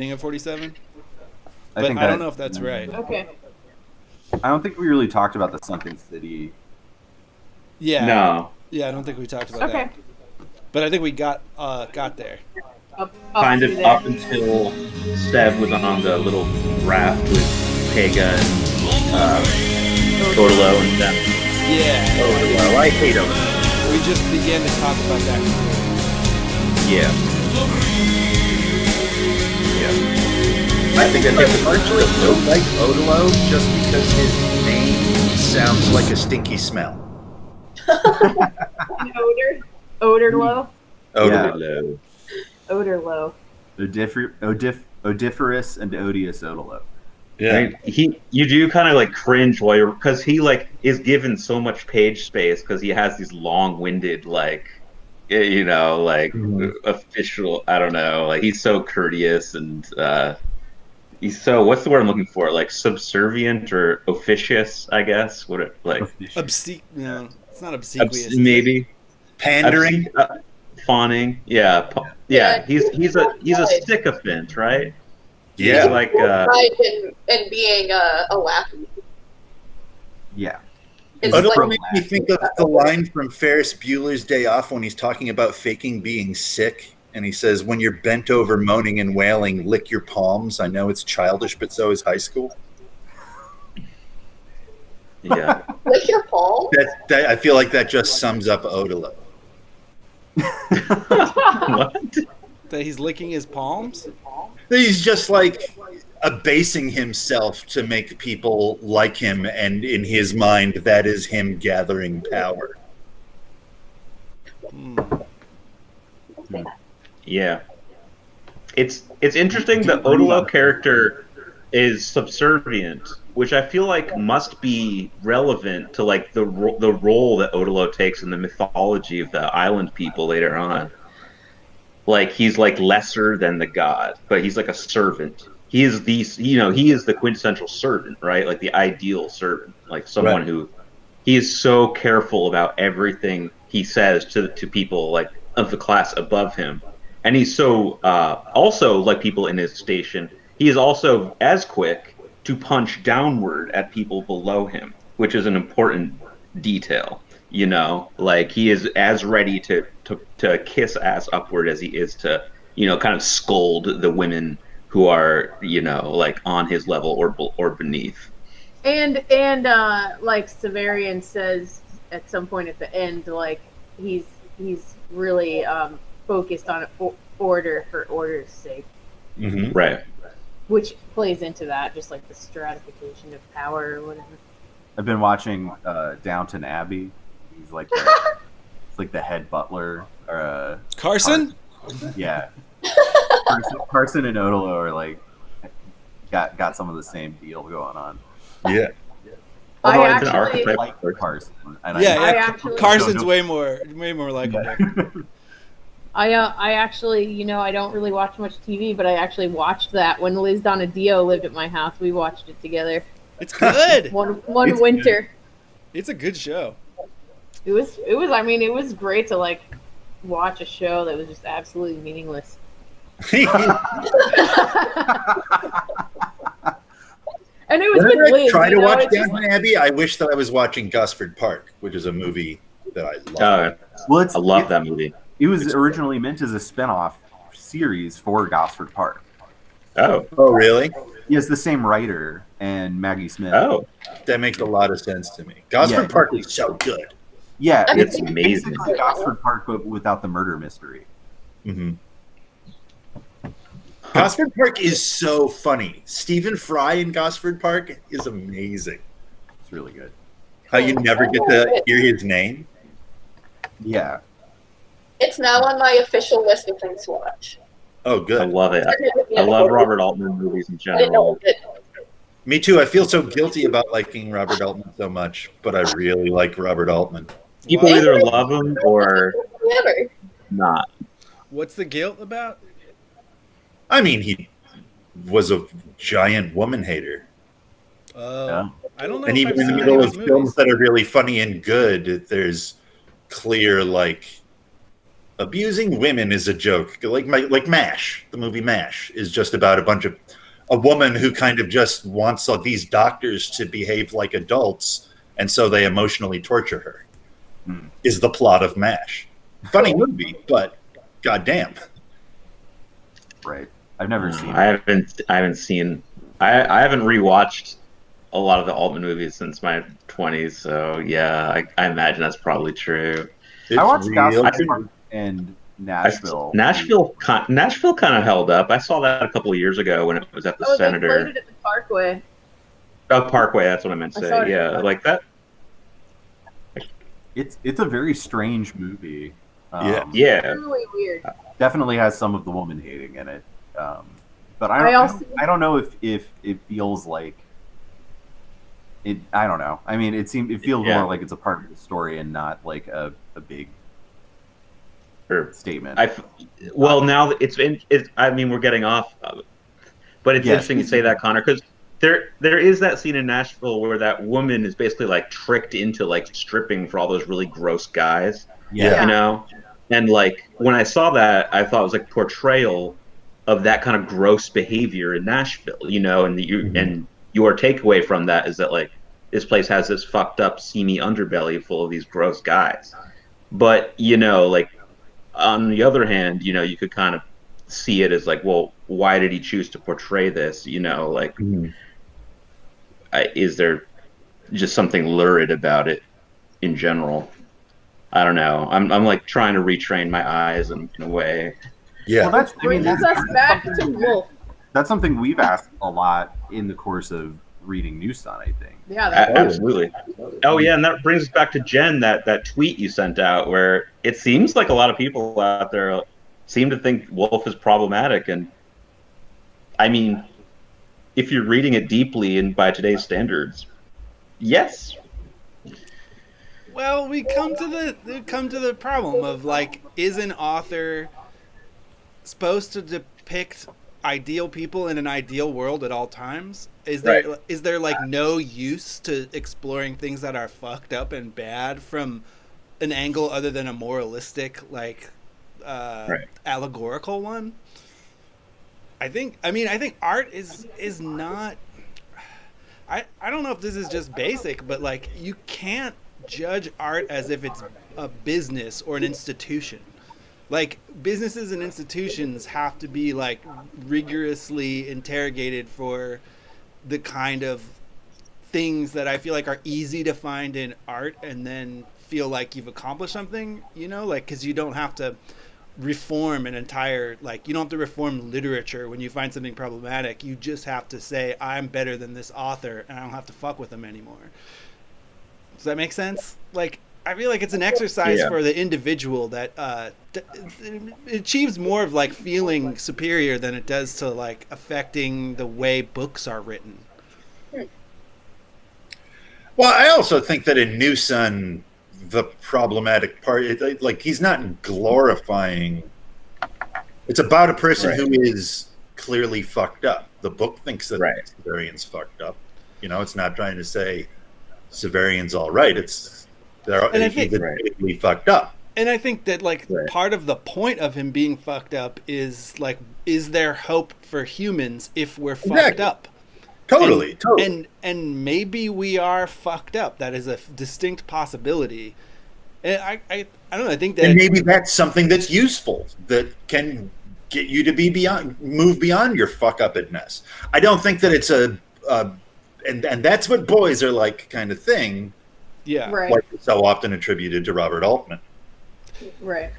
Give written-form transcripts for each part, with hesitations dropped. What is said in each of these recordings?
Being of 47, I but think I don't know if that's right. Okay. I don't think we really talked about the Sunken City. Yeah, No, yeah, I don't think we talked about Okay. that, but I think we got there. Up kind to of there. up until Seb was on the little raft with Pega and Totolo and them. Yeah, Totolo, I hate Totolo. we just began to talk about that. Yeah. I think I partially don't like Odolo just because his name sounds like a stinky smell. Odor low. Totolo. Odor low. Odiferous and odious Odolo. Yeah. Right? You do kind of like cringe while you're, because he like is given so much page space because he has these long-winded like official, I don't know, like he's so courteous and he's so, what's the word I'm looking for, like subservient or officious, I guess, No, it's not obsequious. maybe Pandering. fawning, yeah. He's a sycophant, right? Yeah. He's like pride in being a lackey. Yeah. It's Odolo like, makes me think of the line from Ferris Bueller's Day Off when he's talking about faking being sick. And he says, when you're bent over moaning and wailing, lick your palms. I know it's childish, but so is high school. yeah. lick your palm. I feel like that just sums up Odolo. What? That he's licking his palms. He's just like abasing himself to make people like him, and in his mind, that is him gathering power. Yeah. It's interesting the Odolo character is subservient, which I feel like must be relevant to like the role that Odolo takes in the mythology of the island people later on. Like he's like lesser than the god, but he's like a servant. He is he is the quintessential servant, right? Like the ideal servant, like someone who he is so careful about everything he says to people like of the class above him. And he's so also like people in his station, he is also as quick to punch downward at people below him, which is an important detail. Like he is as ready to kiss ass upward as he is to, kind of scold the women who are, like on his level or beneath. And like Severian says at some point at the end, like he's really focused on order for order's sake. Mm-hmm. Right. Which plays into that, just like the stratification of power or whatever. I've been watching Downton Abbey. He's like the head butler. Carson? Yeah. Carson and Odolo are like got some of the same deal going on. Yeah. Although I It's an actually archetype. like Carson. And Yeah, actually- Carson's way more likable. I actually, I don't really watch much TV, but I actually watched that when Liz Donadio lived at my house. We watched it together It's good. one It's winter. It's a good show. It was. I mean, it was great to like watch a show that was just absolutely meaningless. And it was Whenever with I Liz. try to watch it's just Downton Abbey, I wish that I was watching Gosford Park, which is a movie that I love. Well, I love that movie. It was originally meant as a spin-off series for Gosford Park. Oh. Oh, really? He has the same writer and Maggie Smith. Oh. That makes a lot of sense to me. Gosford Yeah. Park is so good. Yeah, I mean, it's amazing. basically Gosford Park, but without the murder mystery. Mm-hmm. Gosford Park is so funny. Stephen Fry in Gosford Park is amazing. It's really good. How you never get to hear his name. Yeah. It's now on my official list of things to watch. Oh, I good. love it. I love Robert Altman movies in I didn't know general. it. Me too. I feel so guilty about liking Robert Altman so much, but I really like Robert Altman. People Wow. either love him or Never. not. What's the guilt about? I mean, he was a giant woman hater. Yeah. I don't know. And if even I've in the seen middle any of his films that are really funny and good, there's clear, like, abusing women is a joke. Like MASH, the movie MASH is just about a woman who kind of just wants these doctors to behave like adults, and so they emotionally torture her. Is the plot of MASH. Funny movie, but goddamn. Right. I've never seen I it. I haven't rewatched a lot of the Altman movies since my 20s, so yeah, I imagine that's probably true. I watched real Gossip good. Park and Nashville. Nashville kind of held up. I saw that a couple of years ago when it was at the Oh, they Senator. played it at the Parkway. Oh, Parkway, that's what I meant to I saw it say. at Yeah, the like that. It's a very strange movie. Yeah. Really weird. Definitely has some of the woman hating in it. But I also- I don't know if it feels like it. I don't know. I mean, it feels Yeah. more like it's a part of the story and not like a big Or statement. Well, now it's I mean, we're getting off of it, but it's Yes. interesting you say that, Connor, because there is that scene in Nashville where that woman is basically like tricked into like stripping for all those really gross guys, Yeah. you know, and like when I saw that, I thought it was like portrayal of that kind of gross behavior in Nashville, you know, and and your takeaway from that is that like this place has this fucked up, seamy underbelly full of these gross guys, but you know, like. On the other hand, you know, you could kind of see it as like, well, why did he choose to portray this? You know, like, is there just something lurid about it in general? I don't know. I'm like trying to retrain my eyes in a way. Yeah. Well, that's Brings us back to Wolf. that's something we've asked a lot in the course of reading New Sun, I think. Yeah, that's Absolutely. Oh yeah, and that brings us back to Jen, that tweet you sent out where it seems like a lot of people out there seem to think Wolfe is problematic, and I mean, if you're reading it deeply and by today's standards, yes. Well, we come to the problem of like, is an author supposed to depict ideal people in an ideal world at all times? Is there like no use to exploring things that are fucked up and bad from an angle other than a moralistic, like allegorical one? I think art is not. I don't know if this is just basic, but like you can't judge art as if it's a business or an institution. Like businesses and institutions have to be like rigorously interrogated for the kind of things that I feel like are easy to find in art and then feel like you've accomplished something, you know, like, because you don't have to reform an entire, like, you don't have to reform literature when you find something problematic. You just have to say, I'm better than this author and I don't have to fuck with them anymore. Does that make sense? Like, I feel like it's an exercise for the individual that it achieves more of like feeling superior than it does to like affecting the way books are written. Well, I also think that in New Sun, the problematic part, like he's not glorifying. It's about a person who is clearly fucked up. The book thinks that Severian's fucked up. You know, it's not trying to say Severian's all right. He's admittedly fucked up. And I think that like part of the point of him being fucked up is like, is there hope for humans if we're fucked up? Totally. And maybe we are fucked up. That is a distinct possibility. And I don't know. I think that, and maybe that's something that's useful that can get you to move beyond your fuck upness. I don't think that it's and that's what boys are like kind of thing. Yeah. Right. Like so often attributed to Robert Altman. Right.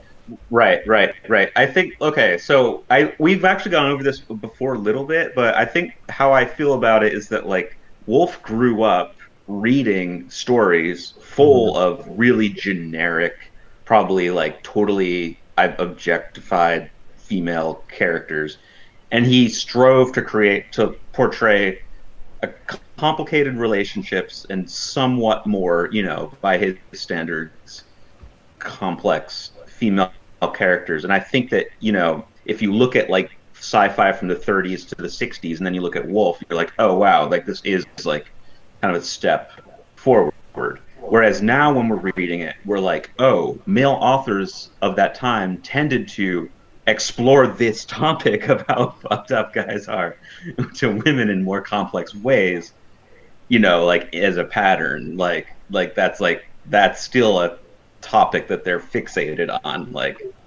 Right. I think so we've actually gone over this before a little bit, but I think how I feel about it is that like Wolfe grew up reading stories full of really generic, probably like totally objectified female characters, and he strove to portray complicated relationships and somewhat more, you know, by his standards, complex female characters. And I think that, you know, if you look at like sci-fi from the 30s to the 60s and then you look at Wolfe, you're like, oh wow, like this is like kind of a step forward. Whereas now when we're reading it, we're like, oh, male authors of that time tended to explore this topic of how fucked up guys are to women in more complex ways, like as a pattern. That's still a topic that they're fixated on.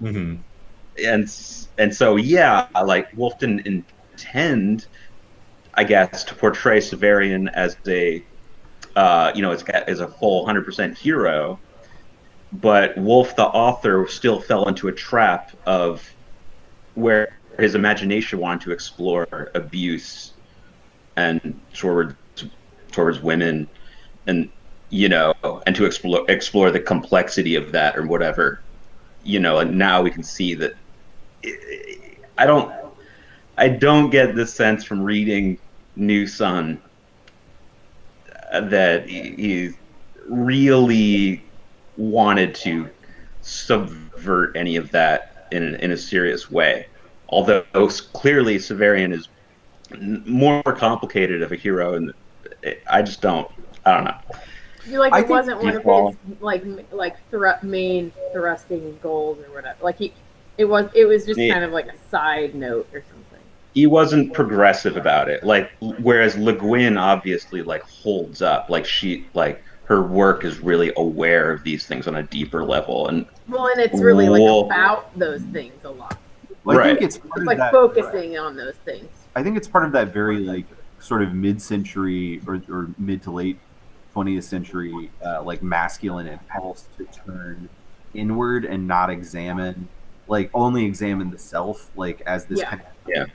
Mhm. And so yeah, like Wolfe didn't intend, I guess, to portray Severian as as a full 100% hero, but Wolfe, the author, still fell into a trap of where his imagination wanted to explore abuse and towards women, and and to explore the complexity of that or whatever, and now we can see that I don't get this sense from reading New Sun that he really wanted to subvert any of that in a serious way. Although clearly Severian is more complicated of a hero, and I don't know. It wasn't one of his main thrusting goals or whatever. It was just kind of like a side note or something. He wasn't progressive about it. Whereas Le Guin obviously holds up. Her work is really aware of these things on a deeper level, and it's really about those things a lot. Well, right. I think it's focusing on those things. I think it's part of that very sort of mid-century or mid to late 20th century masculine impulse to turn inward and not only examine the self as this kind of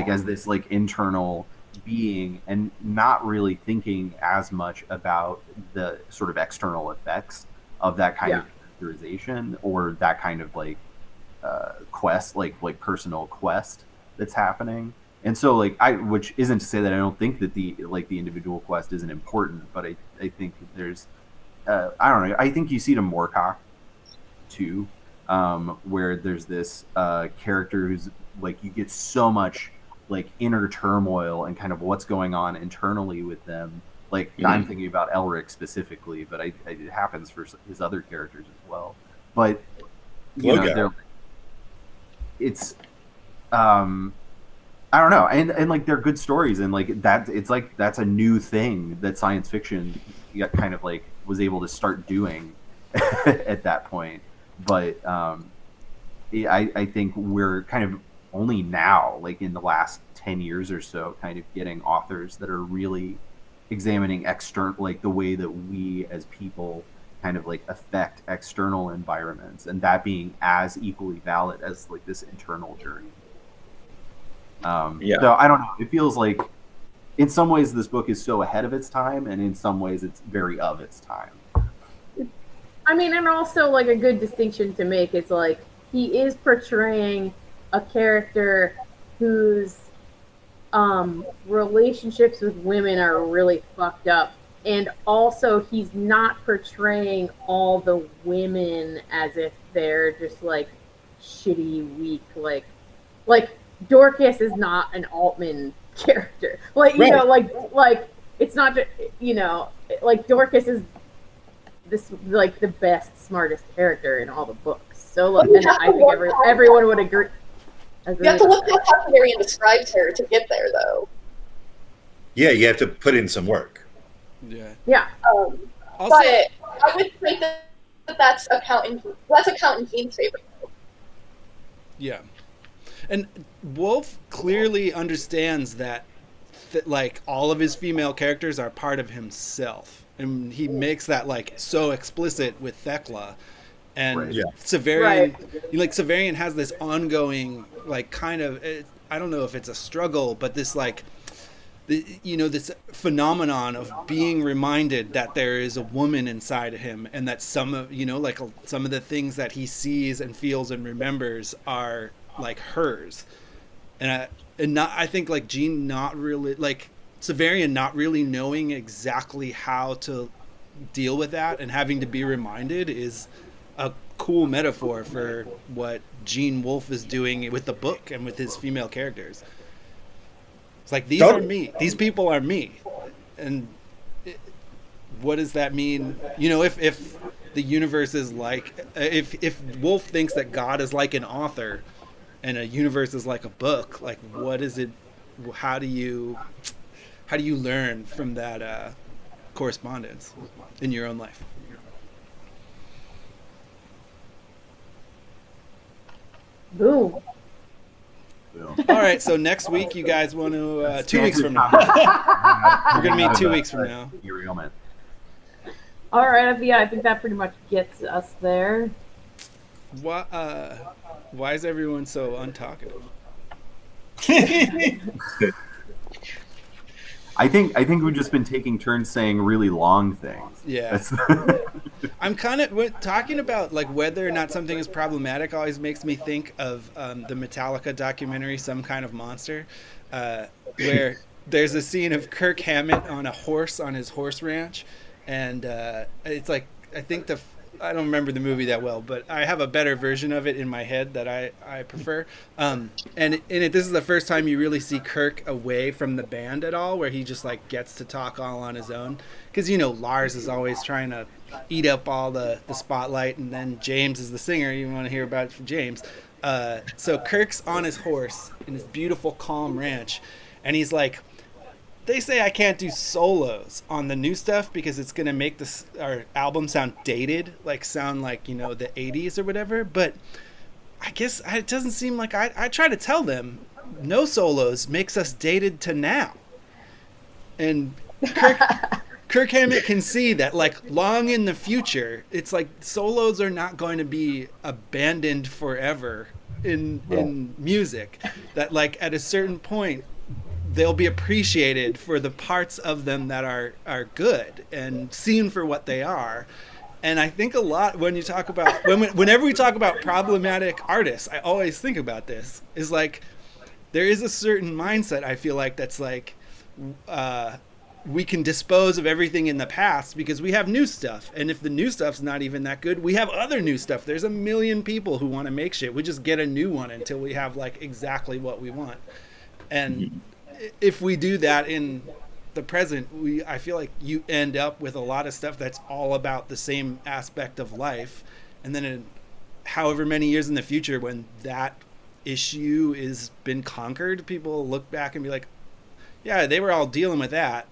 as this internal being, and not really thinking as much about the sort of external effects of that kind of characterization or that kind of quest, personal quest that's happening. And so which isn't to say that I don't think that the individual quest isn't important, but I think there's I don't know, I think you see it in Moorcock too, where there's this character who's you get so much inner turmoil and kind of what's going on internally with them. I'm thinking about Elric specifically, but it happens for his other characters as well. But it's I don't know, and they're good stories, and that's a new thing that science fiction kind of was able to start doing at that point. But I think we're kind of only now, in the last 10 years or so, kind of getting authors that are really examining external, the way that we as people kind of affect external environments, and that being as equally valid as this internal journey. So I don't know. It feels like in some ways this book is so ahead of its time, and in some ways it's very of its time. I mean, and also a good distinction to make is he is portraying a character whose relationships with women are really fucked up, and also he's not portraying all the women as if they're just shitty, weak, Dorcas is not an Altman character. It's not just, Dorcas is this the best, smartest character in all the books. So and I think everyone would agree. You have to look at how Severian describes her to get there, though. Yeah, you have to put in some work. Yeah. Yeah. But I would think that's Accountant Jean's favorite. Yeah. And Wolfe clearly understands that all of his female characters are part of himself, and he makes that so explicit with Thekla. And Severian, Severian has this ongoing kind of, I don't know if it's a struggle, but this this phenomenon of being reminded that there is a woman inside of him, and that some of some of the things that he sees and feels and remembers are hers, and I think Jean not really Severian not really knowing exactly how to deal with that and having to be reminded is a cool metaphor for what Gene Wolfe is doing with the book and with his female characters. It's these are me. These people are me, and what does that mean? You know, if the universe is like, if Wolfe thinks that God is like an author and a universe is like a book, like what is it? How do you learn from that correspondence in your own life? Boom. So, All right, so next week you guys want to 2 weeks from now. We're gonna meet 2 weeks from now. Derailment. All right, yeah, I think that pretty much gets us there. Why is everyone so untalkative? I think we've just been taking turns saying really long things. Yeah. I'm kind of talking about like whether or not something is problematic. Always makes me think of the Metallica documentary, Some Kind of Monster, where there's a scene of Kirk Hammett on a horse on his horse ranch, and it's like I don't remember the movie that well, but I have a better version of it in my head that I prefer. And this is the first time you really see Kirk away from the band at all, where he just like gets to talk all on his own. Because, you know, Lars is always trying to eat up all the spotlight, and then James is the singer. You want to hear about it from James. So Kirk's on his horse in his beautiful, calm ranch, and he's like, they say I can't do solos on the new stuff because it's gonna make our album sound dated, like sound like, you know, the 80s or whatever. But I guess it doesn't seem like I try to tell them no solos makes us dated to now. And Kirk Hammett can see that, like, long in the future, it's like solos are not going to be abandoned forever in music. That, like, at a certain point, they'll be appreciated for the parts of them that are good and seen for what they are. And I think a lot when you talk about whenever we talk about problematic artists, I always think about this, is like there is a certain mindset I feel like that's like we can dispose of everything in the past because we have new stuff, and if the new stuff's not even that good, we have other new stuff. There's a million people who want to make shit. We just get a new one until we have like exactly what we want. And if we do that in the present, I feel like you end up with a lot of stuff that's all about the same aspect of life, and then in however many years in the future, when that issue is been conquered, people look back and be like, yeah, they were all dealing with that,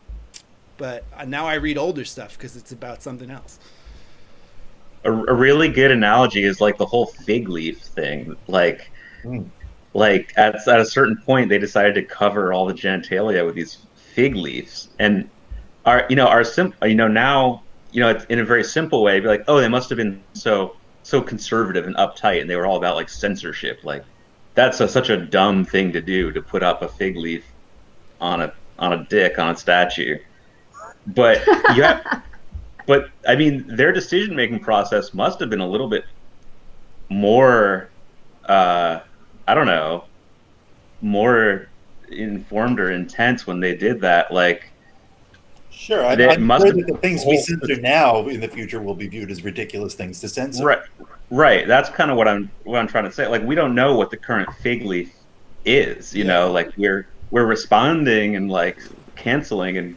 but now I read older stuff because it's about something else. A really good analogy is like the whole fig leaf thing. Like at a certain point, they decided to cover all the genitalia with these fig leaves, and now, it's in a very simple way, be like, oh, they must have been so conservative and uptight, and they were all about like censorship. Like that's such a dumb thing to do, to put up a fig leaf on a dick on a statue. But but I mean, their decision making process must have been a little bit more. I don't know, more informed or intense when they did that. Like, sure, I'm sure that the things we censor now in the future will be viewed as ridiculous things to censor. Right. That's kind of what I'm trying to say. Like, we don't know what the current fig leaf is. You know, like we're responding and like canceling and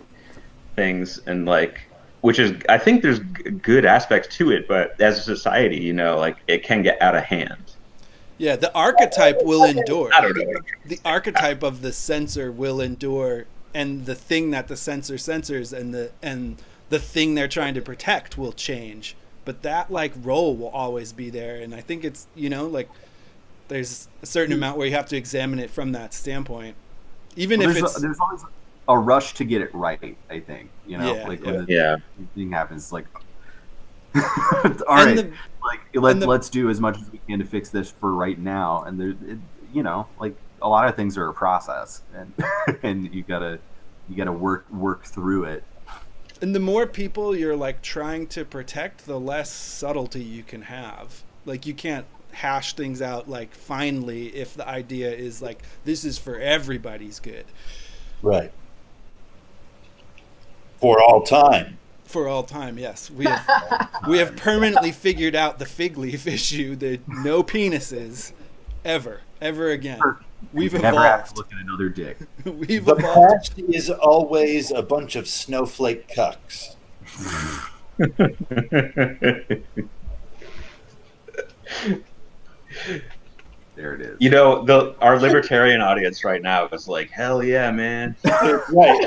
things, and like, which is, I think there's good aspects to it, but as a society, you know, like it can get out of hand. Yeah, the archetype will endure. I don't know. The archetype of the censor will endure, and the thing that the censor censors and the thing they're trying to protect will change. But that like role will always be there, and I think it's, you know, like there's a certain amount where you have to examine it from that standpoint. Even if there's always a rush to get it right, I think. You know, when the thing happens, like all right, let's do as much as we can to fix this for right now. And you know, like a lot of things are a process, and and you gotta work through it. And the more people you're like trying to protect, the less subtlety you can have. Like you can't hash things out like finely if the idea is like this is for everybody's good. Right. For all time. For all time, yes. We have permanently figured out the fig leaf issue, the no penises ever again. We've evolved. Never have to look at another dick. We've the evolved. past is always a bunch of snowflake cucks. There it is. You know, our libertarian audience right now is like, hell yeah, man. Right.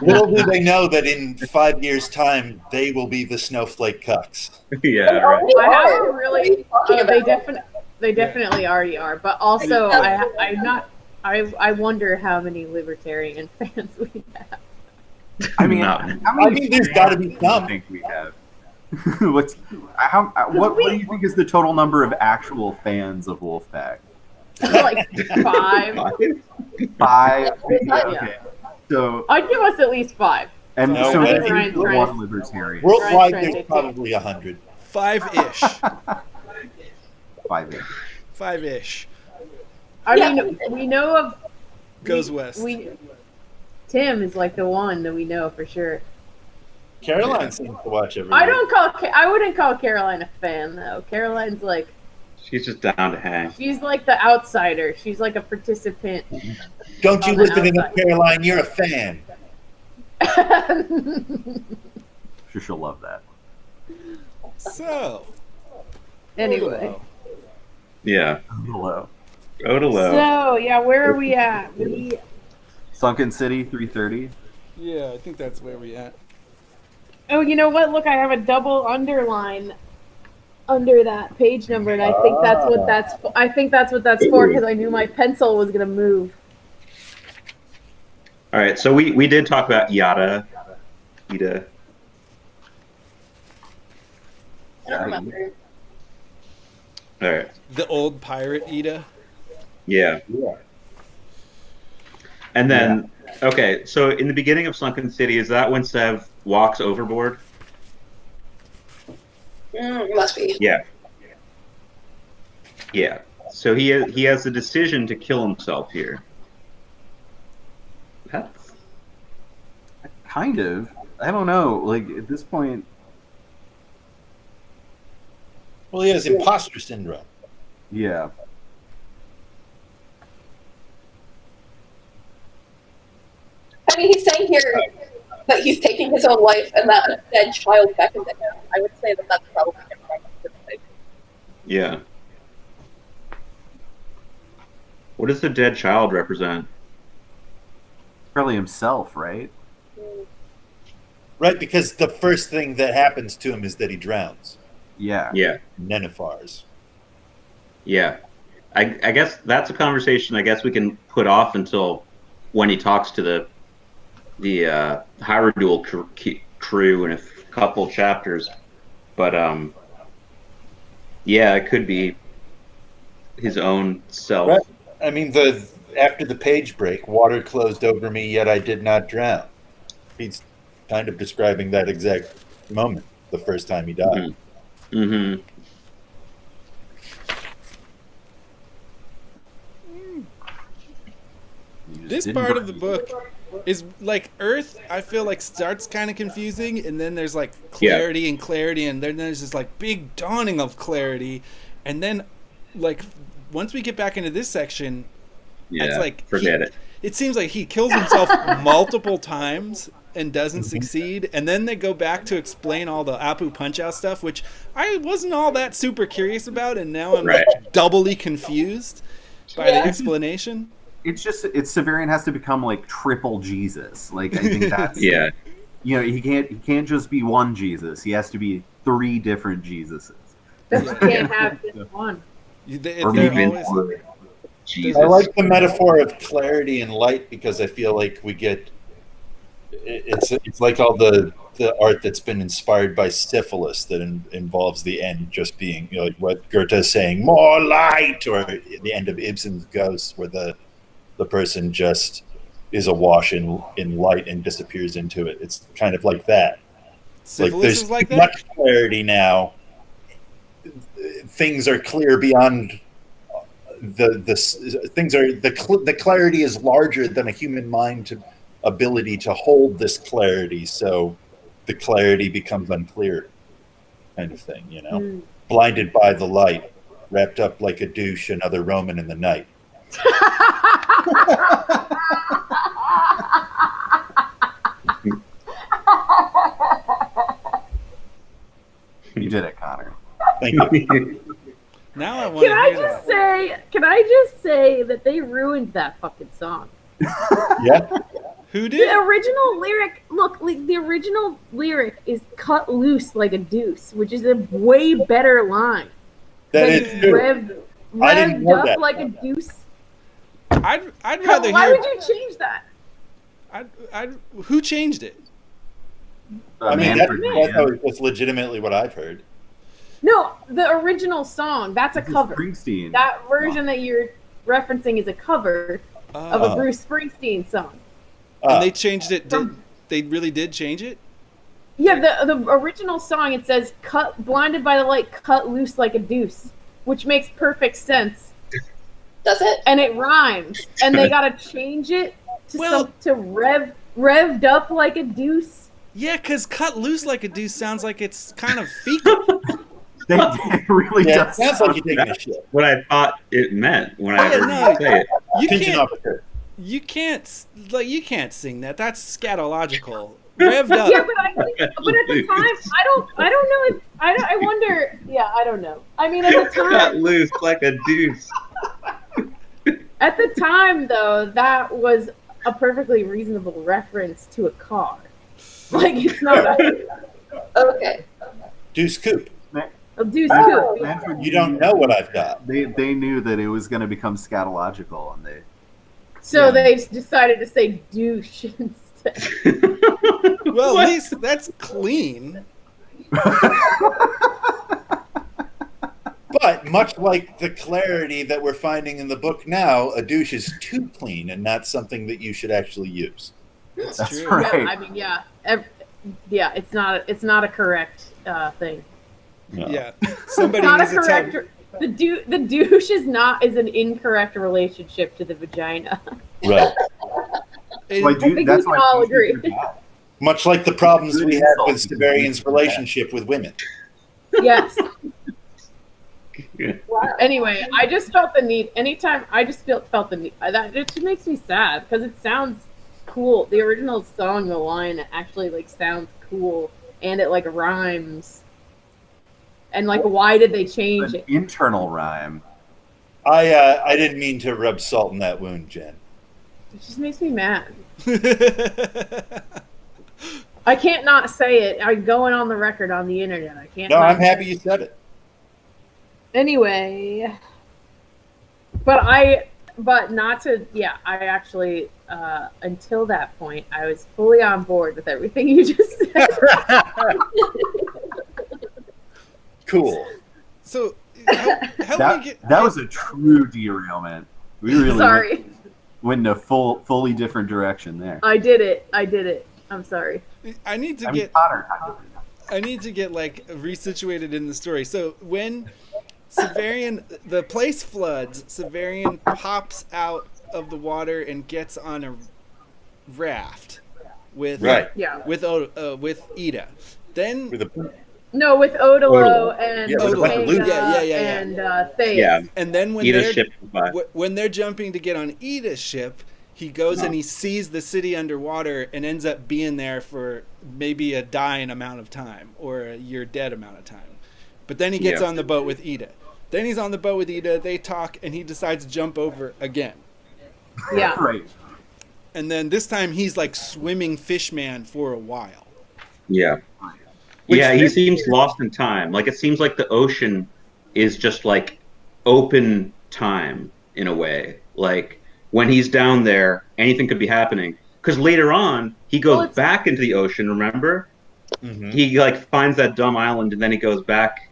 Little do they know that in 5 years' time, they will be the snowflake cucks. Yeah, right. I haven't really. Talking about They definitely already are, but also I wonder how many libertarian fans we have. I mean, No. how many I mean, there's got to be fans do you some. think we have? What do you think is the total number of actual fans of Wolfpack? Like 5. 5. Yeah. Okay. So I'd give us at least 5. and No, so I maybe think one Ryan's- libertarian. Worldwide, Ryan's there's trying to probably 100. 5-ish. 5-ish. 5-ish. I Yeah. mean, we know of Goes west. Tim is like the one that we know for sure. Caroline seems to watch everything. I wouldn't call Caroline a fan though. Caroline's like She's just down to hang. she's like the outsider. She's like a participant. Don't you on the listen to them, outside. Caroline. You're a fan. Sure, she'll love that. So. Anyway. Yeah. Hello. Odalo. So yeah, where are we at? Sunken City 330. Yeah, I think that's where we at. Oh, you know what? Look, I have a double underline under that page number, and I think that's what that's. I think that's what that's for because I knew my pencil was gonna move. All right, so we did talk about Ida. I don't remember. All right. The old pirate Ida. Yeah. And then, okay, so in the beginning of Sunken City, is that when Sev walks overboard? Must be. Yeah. Yeah. So he has the decision to kill himself here. That's... Kind of. I don't know. Like at this point, Well, he has imposter syndrome. yeah. I mean, he's saying here that he's taking his own life and that a dead child beckoned to him. I would say that that's probably him. Yeah. What does the dead child represent? Probably himself, right? Right, because the first thing that happens to him is that he drowns. Yeah. Yeah. Nenifars. Yeah. I guess that's a conversation I guess we can put off until when he talks to the Hyrule crew in a couple chapters. But yeah, it could be his own self. Right. I mean, after the page break, water closed over me, yet I did not drown. He's kind of describing that exact moment, the first time he died. Mm-hmm. This part of the book is like Urth. I feel like starts kind of confusing, and then there's like clarity and clarity, and then there's this like big dawning of clarity, and then like once we get back into this section, it's like forget it. It seems like he kills himself multiple times and doesn't succeed, and then they go back to explain all the Apu Punch-Out stuff, which I wasn't all that super curious about, and now I'm like doubly confused by the explanation. It's Severian has to become like triple Jesus. Like I think that's Yeah. You know, he can't just be one Jesus. He has to be 3 different Jesuses. But you can't have just one. Or maybe always, more. Jesus. I like the metaphor of clarity and light because I feel like we get it's like all the art that's been inspired by syphilis that involves the end just being, you know, like what Goethe is saying, more light, or the end of Ibsen's Ghost, where the person just is awash in light and disappears into it. It's kind of like that. Syphilis Like there's is like that? much clarity now. Things are clear beyond the clarity is larger than a human mind ability to hold this clarity, so the clarity becomes unclear, kind of thing, you know. Blinded by the light, wrapped up like a douche, another Roman in the night. Thank you. Now I want to hear that. Can I just say that they ruined that fucking song? Yeah. Who The did? original lyric, the original lyric is "cut loose like a deuce," which is a way better line. That than is true. I didn't revved know up that. like a deuce. I'd rather Why hear. would you change that? Who changed it? I mean, Manfred that's legitimately what I've heard. No, the original song. That's a This is cover. Springsteen. That version that you're referencing is a cover of a Bruce Springsteen song. And they changed it. They really did change it? Yeah, the original song, it says blinded by the light, cut loose like a deuce, which makes perfect sense. Does it? And it rhymes. And they gotta change it to revved up like a deuce. Yeah, because cut loose like a deuce sounds like it's kind of fecal. It really Yeah, does. it sounds like you're taking a shit. What I thought it meant when I Yeah, heard no. you say it. You Pigeon can't. officer. You can't sing that. That's scatological. Revved up. Yeah, but at the time, I don't know if I wonder. Yeah, I don't know. I mean, at the Cut time, loose like a deuce. at the time though, that was a perfectly reasonable reference to a car. Like it's not Okay. Deuce Coupe. a deuce coupe. Manfred, You don't know what I've got. They knew that it was going to become scatological, and they. So they decided to say douche instead. Well, at least that's clean. But much like the clarity that we're finding in the book now, a douche is too clean and not something that you should actually use. That's That's true. right. Yeah, I mean, yeah, it's not a correct thing. No. Yeah. It's Somebody not a needs to tell correct. The douche is an incorrect relationship to the vagina. Right. Why, I think we that's can why all douches agree. are bad. Much like the problems Good we had insult. with Severian's relationship with women. Yes. Wow. Anyway, I just felt the need. Anytime I just felt the need. That it just makes me sad because it sounds cool. The original song, the line actually like sounds cool, and it like rhymes. And like, why did they change An it? internal rhyme. I didn't mean to rub salt in that wound, Jen. It just makes me mad. I can't not say it. I'm going on the record on the internet. I can't. No, not I'm say happy it. you said it. Anyway, but not to, yeah, I actually, until that point, I was fully on board with everything you just said. Cool. So, help me get. That was a true derailment. We really Sorry. went in a fully different direction there. I did it. I'm sorry. I need to I mean, get. Potter. I need to get like resituated in the story. So when Severian, the place floods, Severian pops out of the water and gets on a raft with Right. Yeah. with Ida. Then With a, No, with Odilo and Yeah, with a bunch of Vega loot. Yeah. and Thais. Yeah. and then when Ida's they're ship is by. when they're jumping to get on Ida's ship, he goes and he sees the city underwater and ends up being there for maybe a dying amount of time or a you're dead amount of time. But then he gets Yeah. on the boat with Ida. Then he's on the boat with Ida, they talk, and he decides to jump over again. Yeah. Right. And then this time he's like swimming fishman for a while. Yeah. Which Yeah, he makes- seems lost in time. Like it seems like the ocean is just like open time in a way. Like when he's down there, anything could be happening. Because later on, he goes Well, it's- back into the ocean. Remember, Mhm. he like finds that dumb island, and then he goes back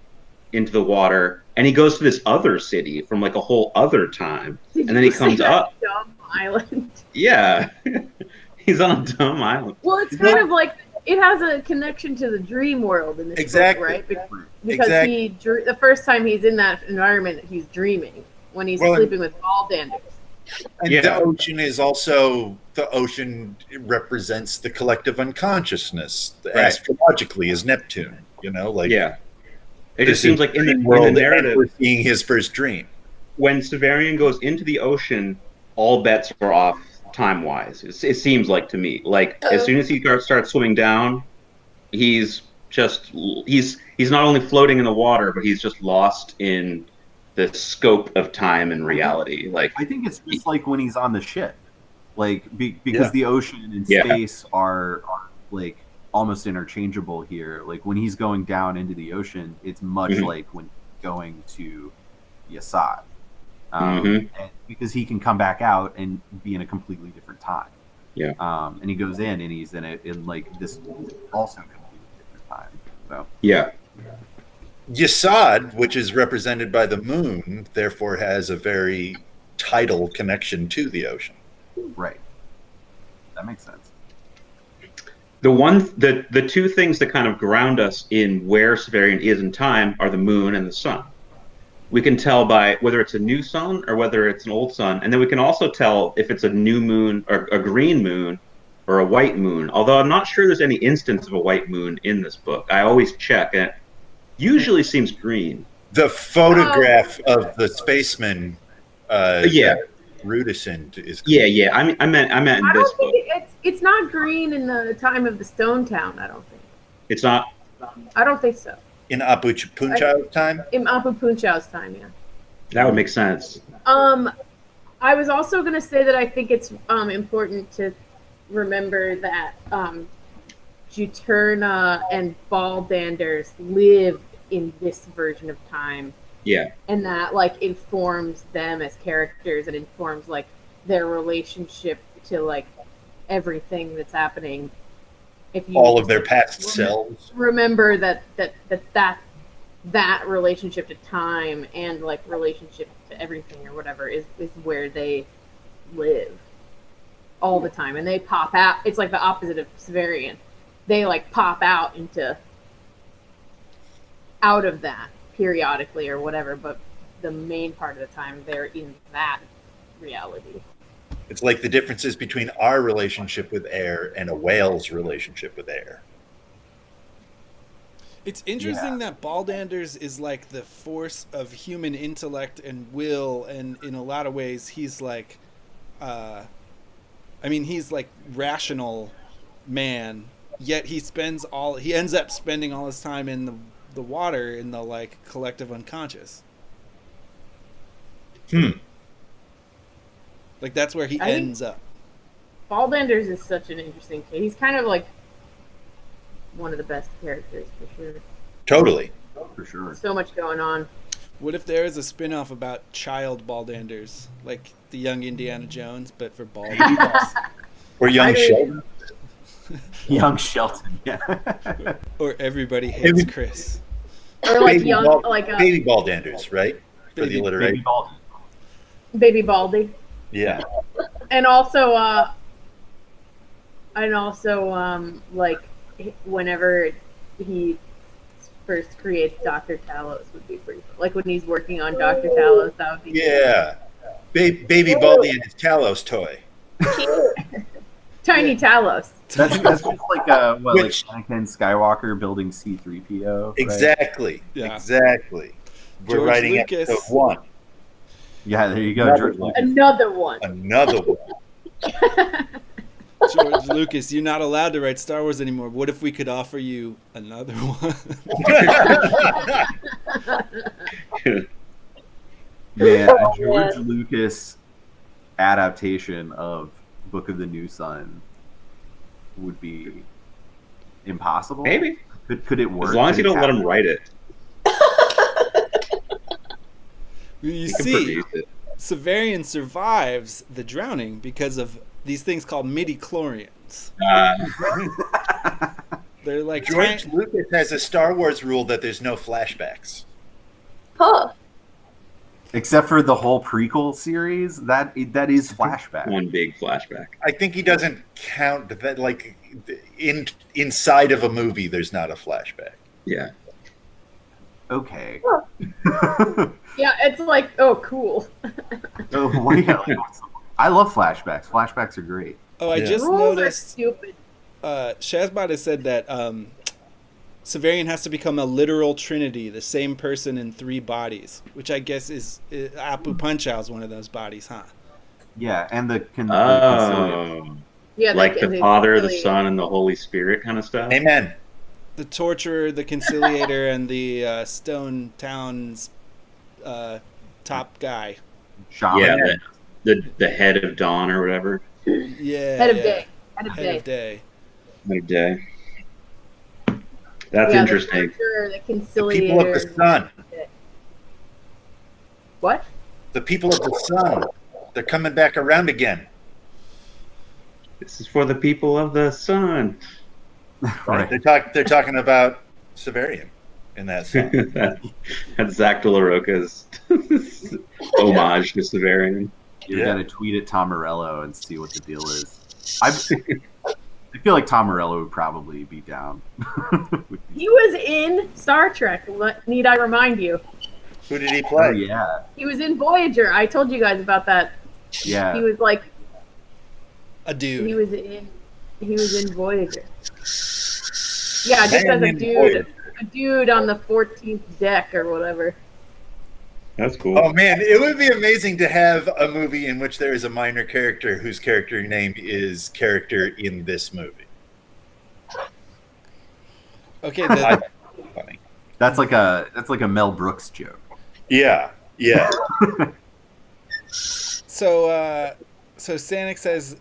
into the water, and he goes to this other city from like a whole other time, Did and then he you say comes that up. dumb island. Yeah, he's on a dumb island. Well, it's kind of like it has a connection to the dream world in this Exactly. book, right? Because Exactly. the first time he's in that environment, he's dreaming when he's Well, sleeping with Baldanders. And Yeah. the ocean is also the ocean represents the collective unconsciousness. Right. Astrologically is Neptune. You know, like Yeah, it this just seems like in the world narrative, we're seeing his first dream. when Severian goes into the ocean, all bets are off time-wise. It seems like to me. Like as soon as he starts swimming down, he's just he's not only floating in the water, but he's just lost in the scope of time and reality. Like I think it's just like when he's on the ship, like because the ocean and Yeah. space are like almost interchangeable here. Like when he's going down into the ocean, it's much Mhm. like when he's going to Yasad, Mhm. and because he can come back out and be in a completely different time. Yeah. And he goes in and he's in like this also completely different time. So Yeah. Yasad, which is represented by the moon, therefore has a very tidal connection to the ocean. right, that makes sense. The two things that kind of ground us in where Severian is in time are the moon and the sun. We can tell by whether it's a new sun or whether it's an old sun, and then we can also tell if it's a new moon or a green moon or a white moon. Although I'm not sure there's any instance of a white moon in this book. I always check, and it usually seems green. The photograph of the spaceman, Yeah. that Rudison is. Yeah. I meant I in this don't book. think it's not green in the time of the Stone Town. I don't think. It's not. I don't think so. In Apu Punchau's time. In Apu Punchau's time, yeah. That would make sense. I was also going to say that I think it's important to remember that Juturna and Baldanders live in this version of time, Yeah. and that like informs them as characters and informs like their relationship to like everything that's happening. If you All of their past selves. remember that relationship to time and like relationship to everything or whatever is where they live all the time, and they pop out. It's like the opposite of Severian. They like pop out of that periodically or whatever, but the main part of the time they're in that reality. It's like the differences between our relationship with air and a whale's relationship with air. It's interesting that Baldanders is like the force of human intellect and will, and in a lot of ways he's like, he's like rational man, yet he ends up spending all his time in the water, in the like collective unconscious. Like that's where he ends up. Baldanders is such an interesting case. He's kind of like one of the best characters for sure. Totally. For sure. So much going on. What if there is a spin-off about child Baldanders, like the young Indiana Jones, but for Baldanders? Or young Sheldon. Young Shelton, yeah. Or Everybody Hates Chris. Or like Baby young, like Baby Baldanders, right? For the alliteration. Baby Baldy. Yeah. And also, like whenever he first creates Dr. Talos would be pretty cool. Like when he's working on Dr. Talos, that would be Yeah. Baby Baldy and his Talos toy. Tiny Talos. That's just like like Anakin Skywalker building C-3PO. Right? Exactly. Yeah. Exactly. We're George writing Lucas. episode 1. Yeah, there you go. Another George one. Lucas. Another one. Another one. George Lucas, you're not allowed to write Star Wars anymore. What if we could offer you another one? Man, a George Lucas adaptation of Book of the New Sun would be impossible. Maybe. Could it work? As long as you Could it don't let him happen? write it. You You can see, produce it. Severian survives the drowning because of these things called midi-chlorians. They're like George Lucas has a Star Wars rule that there's no flashbacks. Huh. Except for the whole prequel series, that is flashback. One big flashback. I think he doesn't count that, like, inside of a movie, there's not a flashback. Yeah. Okay. Yeah, it's like, oh, cool. Oh, what do you I love flashbacks. Flashbacks are great. Oh, I Yeah. just Rules are noticed stupid. Shazbot has said that Severian has to become a literal trinity, the same person in 3 bodies, which I guess is Apu Punchau is one of those bodies, huh? Yeah, and the concilium. Oh. Yeah, Like they the Father, the really- Son, and the Holy Spirit kind of stuff? Amen. the torturer, the conciliator, and the Stone Town's top guy. Shaman. Yeah, the head of dawn or whatever. Yeah. Head of day. Head of Head day. of day. Head of day. That's Yeah, interesting. The torturer, the The people of conciliator. the sun. What? The people of the sun. They're coming back around again. This is for the people of the sun. Right. They're talking about Severian in that song. That's Zach De La Roca's homage to Severian. You're gonna tweet at Tom Morello and see what the deal is. I feel like Tom Morello would probably be down. He was in Star Trek. Need I remind you? Who did he Oh, play? yeah. He was in Voyager. I told you guys about that. Yeah. He was like A dude. he was in Voyager. Yeah, just Man as a in dude, Voyager. a dude on the 14th deck or whatever. That's cool. Oh man, it would be amazing to have a movie in which there is a minor character whose character name is character in this movie. Okay. Funny. That's like a Mel Brooks joke. Yeah. So Sanic says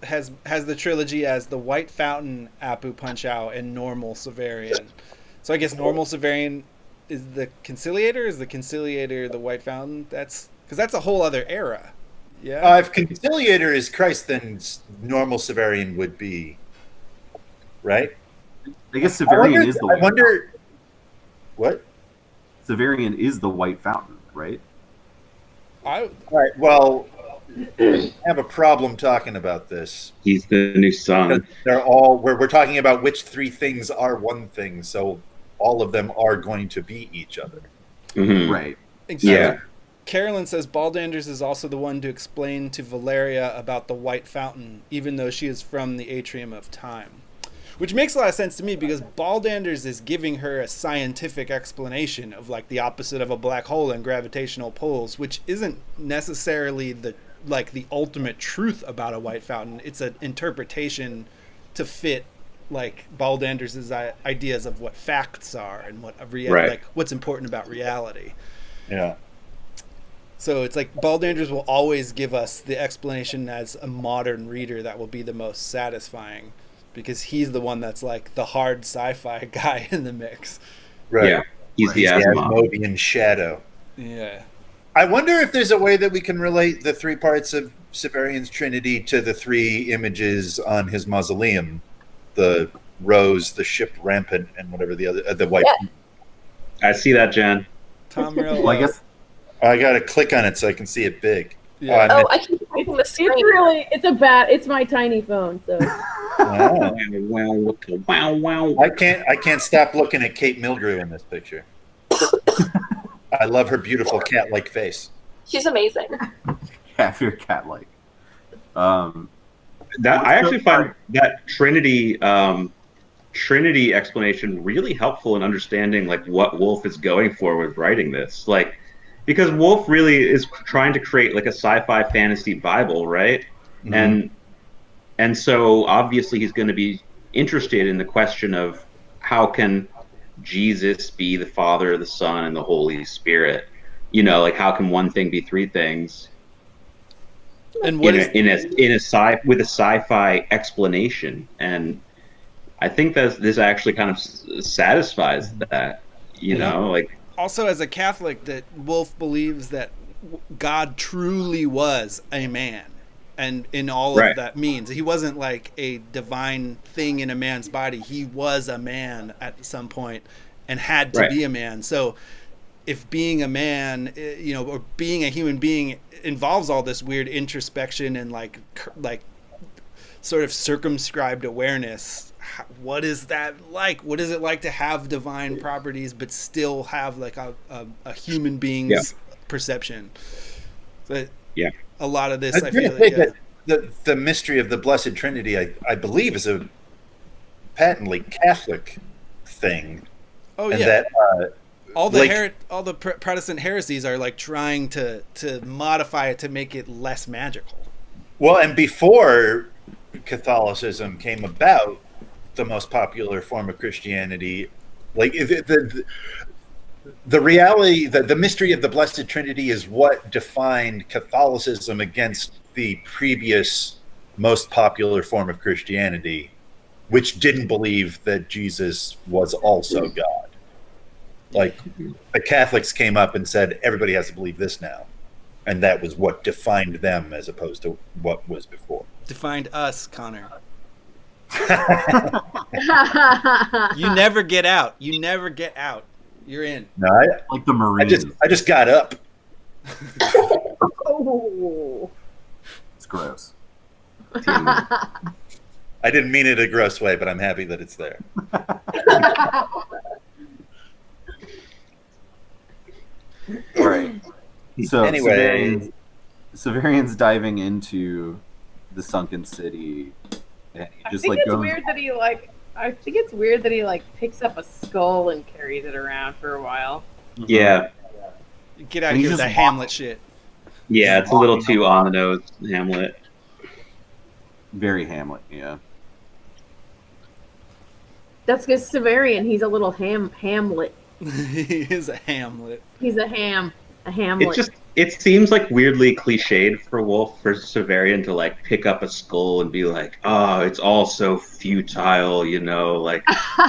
has the trilogy as the White Fountain, Apu Punch Out, and Normal Severian. So I guess Normal Severian is the Conciliator. Is the Conciliator the White Fountain? That's because that's a whole other era. Yeah. If Conciliator is Christ, then Normal Severian would be right. I guess Severian is the I White wonder. What? Severian is the White Fountain, right? All right. Well, I have a problem talking about this. He's the new sun. They're all we're talking about which three things are one thing, so all of them are going to be each other. Mhm. Right. Exactly. Yeah. Carolyn says Baldanders is also the one to explain to Valeria about the White Fountain, even though she is from the Atrium of Time. Which makes a lot of sense to me because Baldanders is giving her a scientific explanation of like the opposite of a black hole and gravitational pulls, which isn't necessarily the ultimate truth about a white fountain. It's an interpretation to fit like Baldanders' ideas of what facts are and what Right. like what's important about reality. Yeah. So it's like Baldanders will always give us the explanation as a modern reader that will be the most satisfying because he's the one that's like the hard sci-fi guy in the mix. Right. Yeah. He's the The Asimov. Asimovian shadow. Yeah. I wonder if there's a way that we can relate the three parts of Severian's Trinity to the three images on his mausoleum: the rose, the ship rampant, and whatever the other, the white. Yeah. I see that, Jen. Tom Morello. Well, I guess I got to click on it so I can see it big. Yeah. Oh, I keep moving the screen. It's my tiny phone, so Wow. Wow. I can't stop looking at Kate Milgrew in this picture. I love her beautiful cat-like face. She's amazing. half your cat-like. That I actually find that Trinity explanation really helpful in understanding like what Wolfe is going for with writing this. Like, because Wolfe really is trying to create like a sci-fi fantasy Bible, right? Mhm. And so obviously he's going to be interested in the question of how can Jesus be the Father, the Son, and the Holy Spirit? You know, like how can one thing be three things? And what is in a sci-fi explanation, and I think that this actually kind of satisfies that, you know, like also as a Catholic that Wolfe believes that God truly was a man, and in all Right. of that means he wasn't like a divine thing in a man's body. He was a man at some point and had to Right. be a man. So if being a man, you know, or being a human being involves all this weird introspection and like sort of circumscribed awareness, what is that like? What is it like to have divine properties but still have like a human being's perception? But Yeah. a lot of this, I I was gonna feel say like, that the mystery of the Blessed Trinity, I believe, is a patently Catholic thing, oh and yeah, that all the like- all the Protestant heresies are like trying to modify it to make it less magical. well, and before Catholicism came about, the most popular form of Christianity. Like the reality, the mystery of the Blessed Trinity is what defined Catholicism against the previous most popular form of Christianity, which didn't believe that Jesus was also God. Like the Catholics came up and said, everybody has to believe this now. And that was what defined them as opposed to what was before. Defined us, Connor. You never get out. You never get out. You're in. No, Like the Marines. I just got up. Oh. It's gross. I didn't mean it a gross way, but I'm happy that it's there. All right. So Anyway. Severian's diving into the sunken city. And he just like it's goes. weird that he like. I think it's weird that he like picks up a skull and carries it around for a while. Yeah, Get out of And here he's with that just Hamlet shit. yeah, it's a little too on the nose, Hamlet. Very Hamlet, yeah. That's because Severian, he's a little Hamlet. He is a Hamlet. He's a Hamlet. It seems like weirdly cliched for Wolfe for Severian to like pick up a skull and be like, oh, it's all so futile, you know, like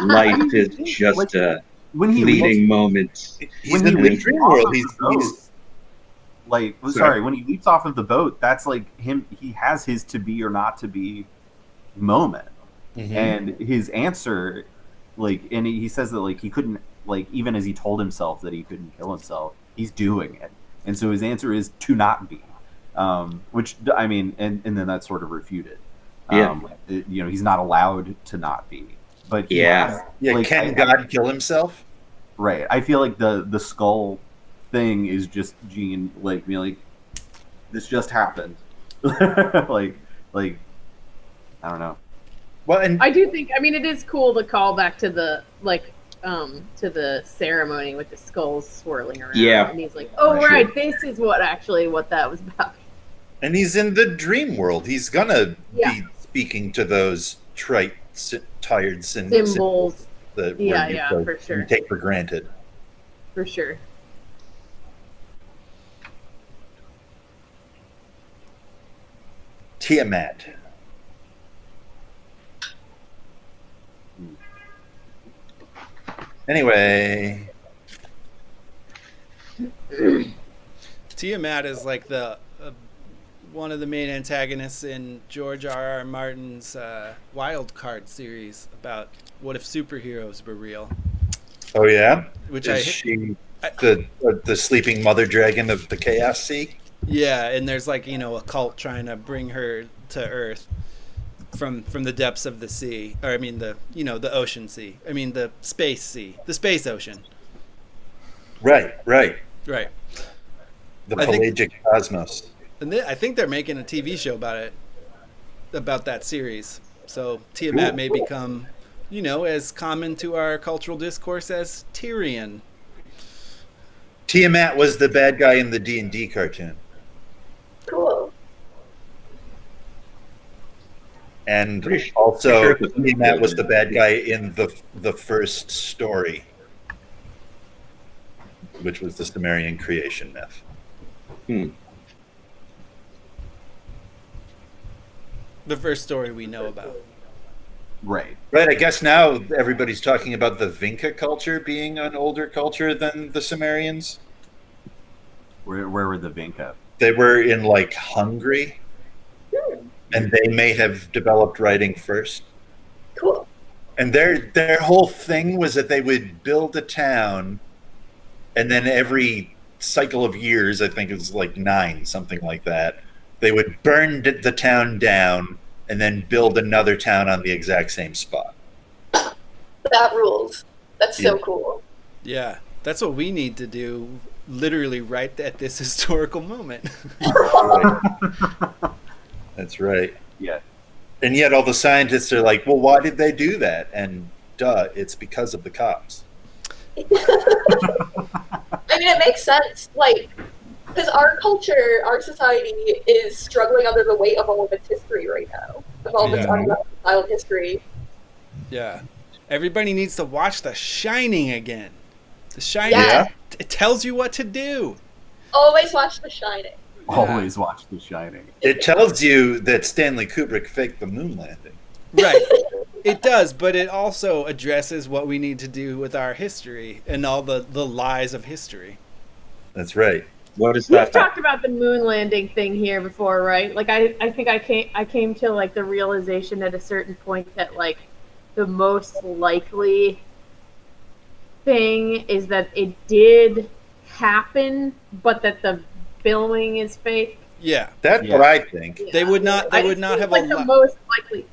life is just a When he fleeting moment. He's When in he the leaps dream off world. of the boat, like, sorry, when he leaps off of the boat, that's like him. He has his to be or not to be moment, and his answer, like, and he says that like he couldn't, like, even as he told himself that he couldn't kill himself, he's doing it, and so his answer is to not be, which I mean, and then that's sort of refuted. You know, he's not allowed to not be, but Yeah. Yeah, like, can God kill himself? Right. I feel like the skull thing is just Gene like being like, this just happened. like I don't know. Well, and I do think. I mean, it is cool to call back to the to the ceremony with the skulls swirling around. Yeah. And he's like, "Oh, Sure. right, this is what that was about." and he's in the dream world. He's gonna Yeah. be speaking to those trite, tired Symbols, that Yeah, you for sure. you take for granted. for sure. Tiamat. Anyway, Tiamat is like the one of the main antagonists in George R.R. Martin's Wild Card series about what if superheroes were real. oh yeah, Which is she the sleeping mother dragon of the Chaos Sea? Yeah, and there's like, you know, a cult trying to bring her to Earth from the depths of the sea, or I mean the ocean sea. I mean the space sea, the space ocean. Right. Right. The I think- pelagic cosmos. And I think they're making a TV show about that series. So Tiamat may become, you know, as common to our cultural discourse as Tyrion. Tiamat was the bad guy in the D&D cartoon, Cool. and Pretty also sure it's a- Tiamat was the bad guy in the first story, which was the Sumerian creation myth. The first story we know about. Right. Right. I guess now everybody's talking about the Vinca culture being an older culture than the Sumerians. Where were the Vinca? They were in like Hungary, and they may have developed writing first. Cool. And their whole thing was that they would build a town, and then every cycle of years, I think it was like 9, something like that, they would burn the town down and then build another town on the exact same spot. That rules. That's so Yeah. cool. Yeah, that's what we need to do, literally right at this historical moment. That's right. Yeah. And yet all the scientists are like, well, why did they do that? And duh, it's because of the cops. I mean, it makes sense. Like, because our culture, our society is struggling under the weight of all of its history right now, of all of its Yeah. unreconciled history. Yeah. Everybody needs to watch The Shining again. The Shining, Yeah. it tells you what to do. Always watch The Shining. Always watch The Shining. It tells you that Stanley Kubrick faked the moon landing. Right. It does, but it also addresses what we need to do with our history and all the lies of history. That's right. What is We've that? talked about the moon landing thing here before, right? Like I think I came to like the realization at a certain point that like the most likely thing is that it did happen, but that the filming is fake. Yeah. That's what I think. They would not have like the most likely.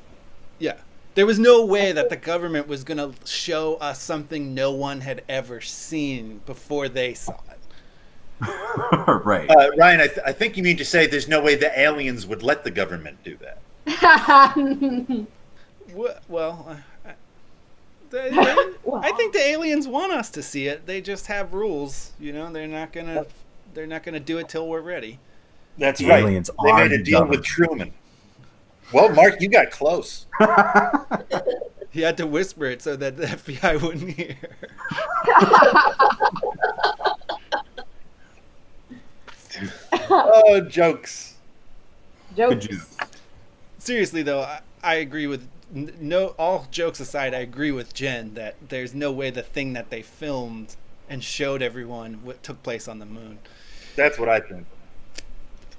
Yeah. There was no way that the government was going to show us something no one had ever seen before they saw it. Right. Ryan, I think you mean to say there's no way the aliens would let the government do that. Well, I think the aliens want us to see it. They just have rules, you know. They're not gonna do it till we're ready. That's The right. aliens They are made a the deal government. with Truman. Well, Mark, you got close. He had to whisper it so that the FBI wouldn't hear. Oh, jokes. Good Jokes. juice. Seriously though, I agree with all jokes aside. I agree with Jen that there's no way the thing that they filmed and showed everyone what took place on the moon. That's what I think.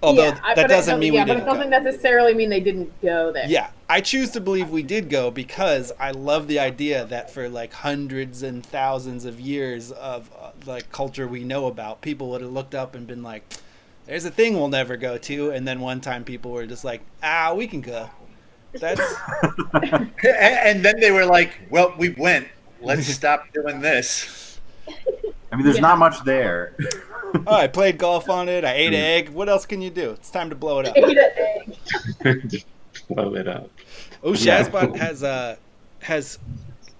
Although that doesn't mean we but didn't it doesn't go. necessarily mean they didn't go there. Yeah, I choose to believe we did go because I love the idea that for like hundreds and thousands of years of like culture we know about, people would have looked up and been like, "There's a thing we'll never go to," and then one time people were just like, we can go." That's And then they were like, well, we went. Let's stop doing this. I mean, there's not much there. I played golf on it. I ate an egg. What else can you do? It's time to blow it up. Ate an egg. Just blow it up. Oh, Shazbot has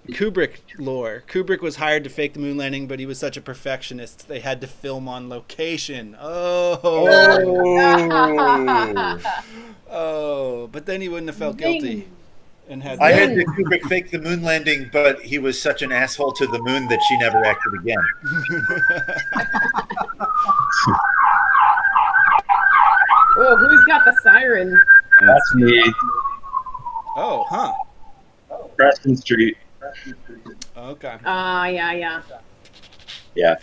Kubrick lore. Kubrick was hired to fake the moon landing, but he was such a perfectionist they had to film on location. Oh, but then he wouldn't have felt guilty and had. I had the Kubrick fake the moon landing, but he was such an asshole to the moon that she never acted again. Whoa, who's got the siren? That's me. Oh, huh. Preston Street. Okay. Yeah. Yeah.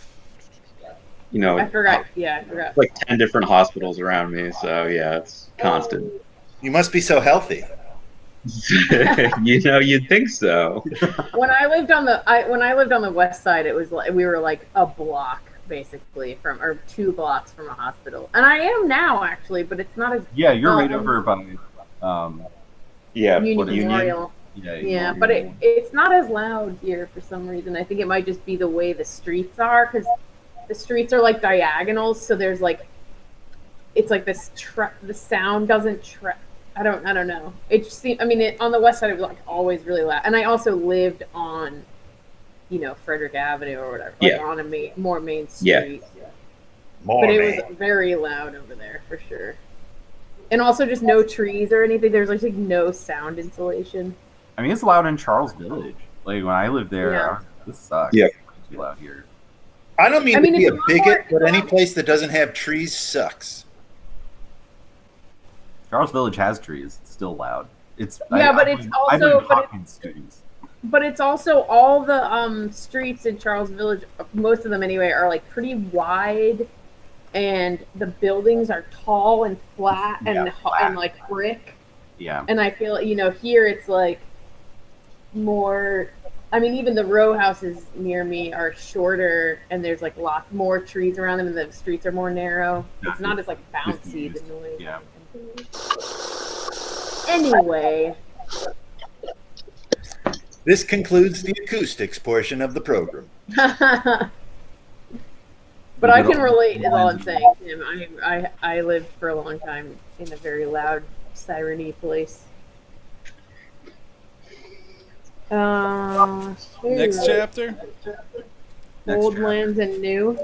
You know, I forgot. Yeah, I forgot. like 10 different hospitals around me, so yeah, it's constant. You must be so healthy. You know, you'd think so. When I lived on the west side, it was like we were like a block basically from, or 2 blocks from a hospital, and I am now actually, but it's not as Yeah, you're right over by. Yeah, Union Union. Memorial. Yeah, but it's not as loud here for some reason. I think it might just be the way the streets are, because the streets are like diagonals, so there's like, it's like this the sound doesn't I don't know. It just seems, I mean, on the west side it was like always really loud, and I also lived on, Frederick Avenue or whatever, like on a more main street. Yeah. But it was very loud over there for sure, and also just no trees or anything. There's like no sound insulation. I mean, it's loud in Charles Village. Like when I lived there, Yeah. I was, this sucks. Yeah. It's too loud here. I don't mean to be it's a a lot bigot, more- but any place that doesn't have trees sucks. Charles Village has trees. It's still loud. It's But it's I also- blame but Hopkins students. But it's also all the streets in Charles Village, most of them anyway, are like pretty wide, and the buildings are tall and flat and like brick. Yeah. And I feel here it's like more. I mean, even the row houses near me are shorter, and there's like lots more trees around them, and the streets are more narrow. It's not as like bouncy, the noise. Yeah. Anyway. This concludes the acoustics portion of the program. But I can relate, is all I'm saying, Tim. I lived for a long time in a very loud, siren-y place. Next chapter. Old lands and new.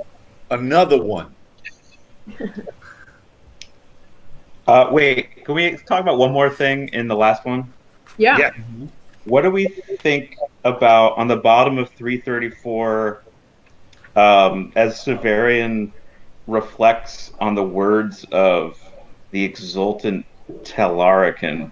Another one. Wait, can we talk about one more thing in the last one? Yeah. Yeah. What do we think about on the bottom of 334 as Severian reflects on the words of the exultant Telarican?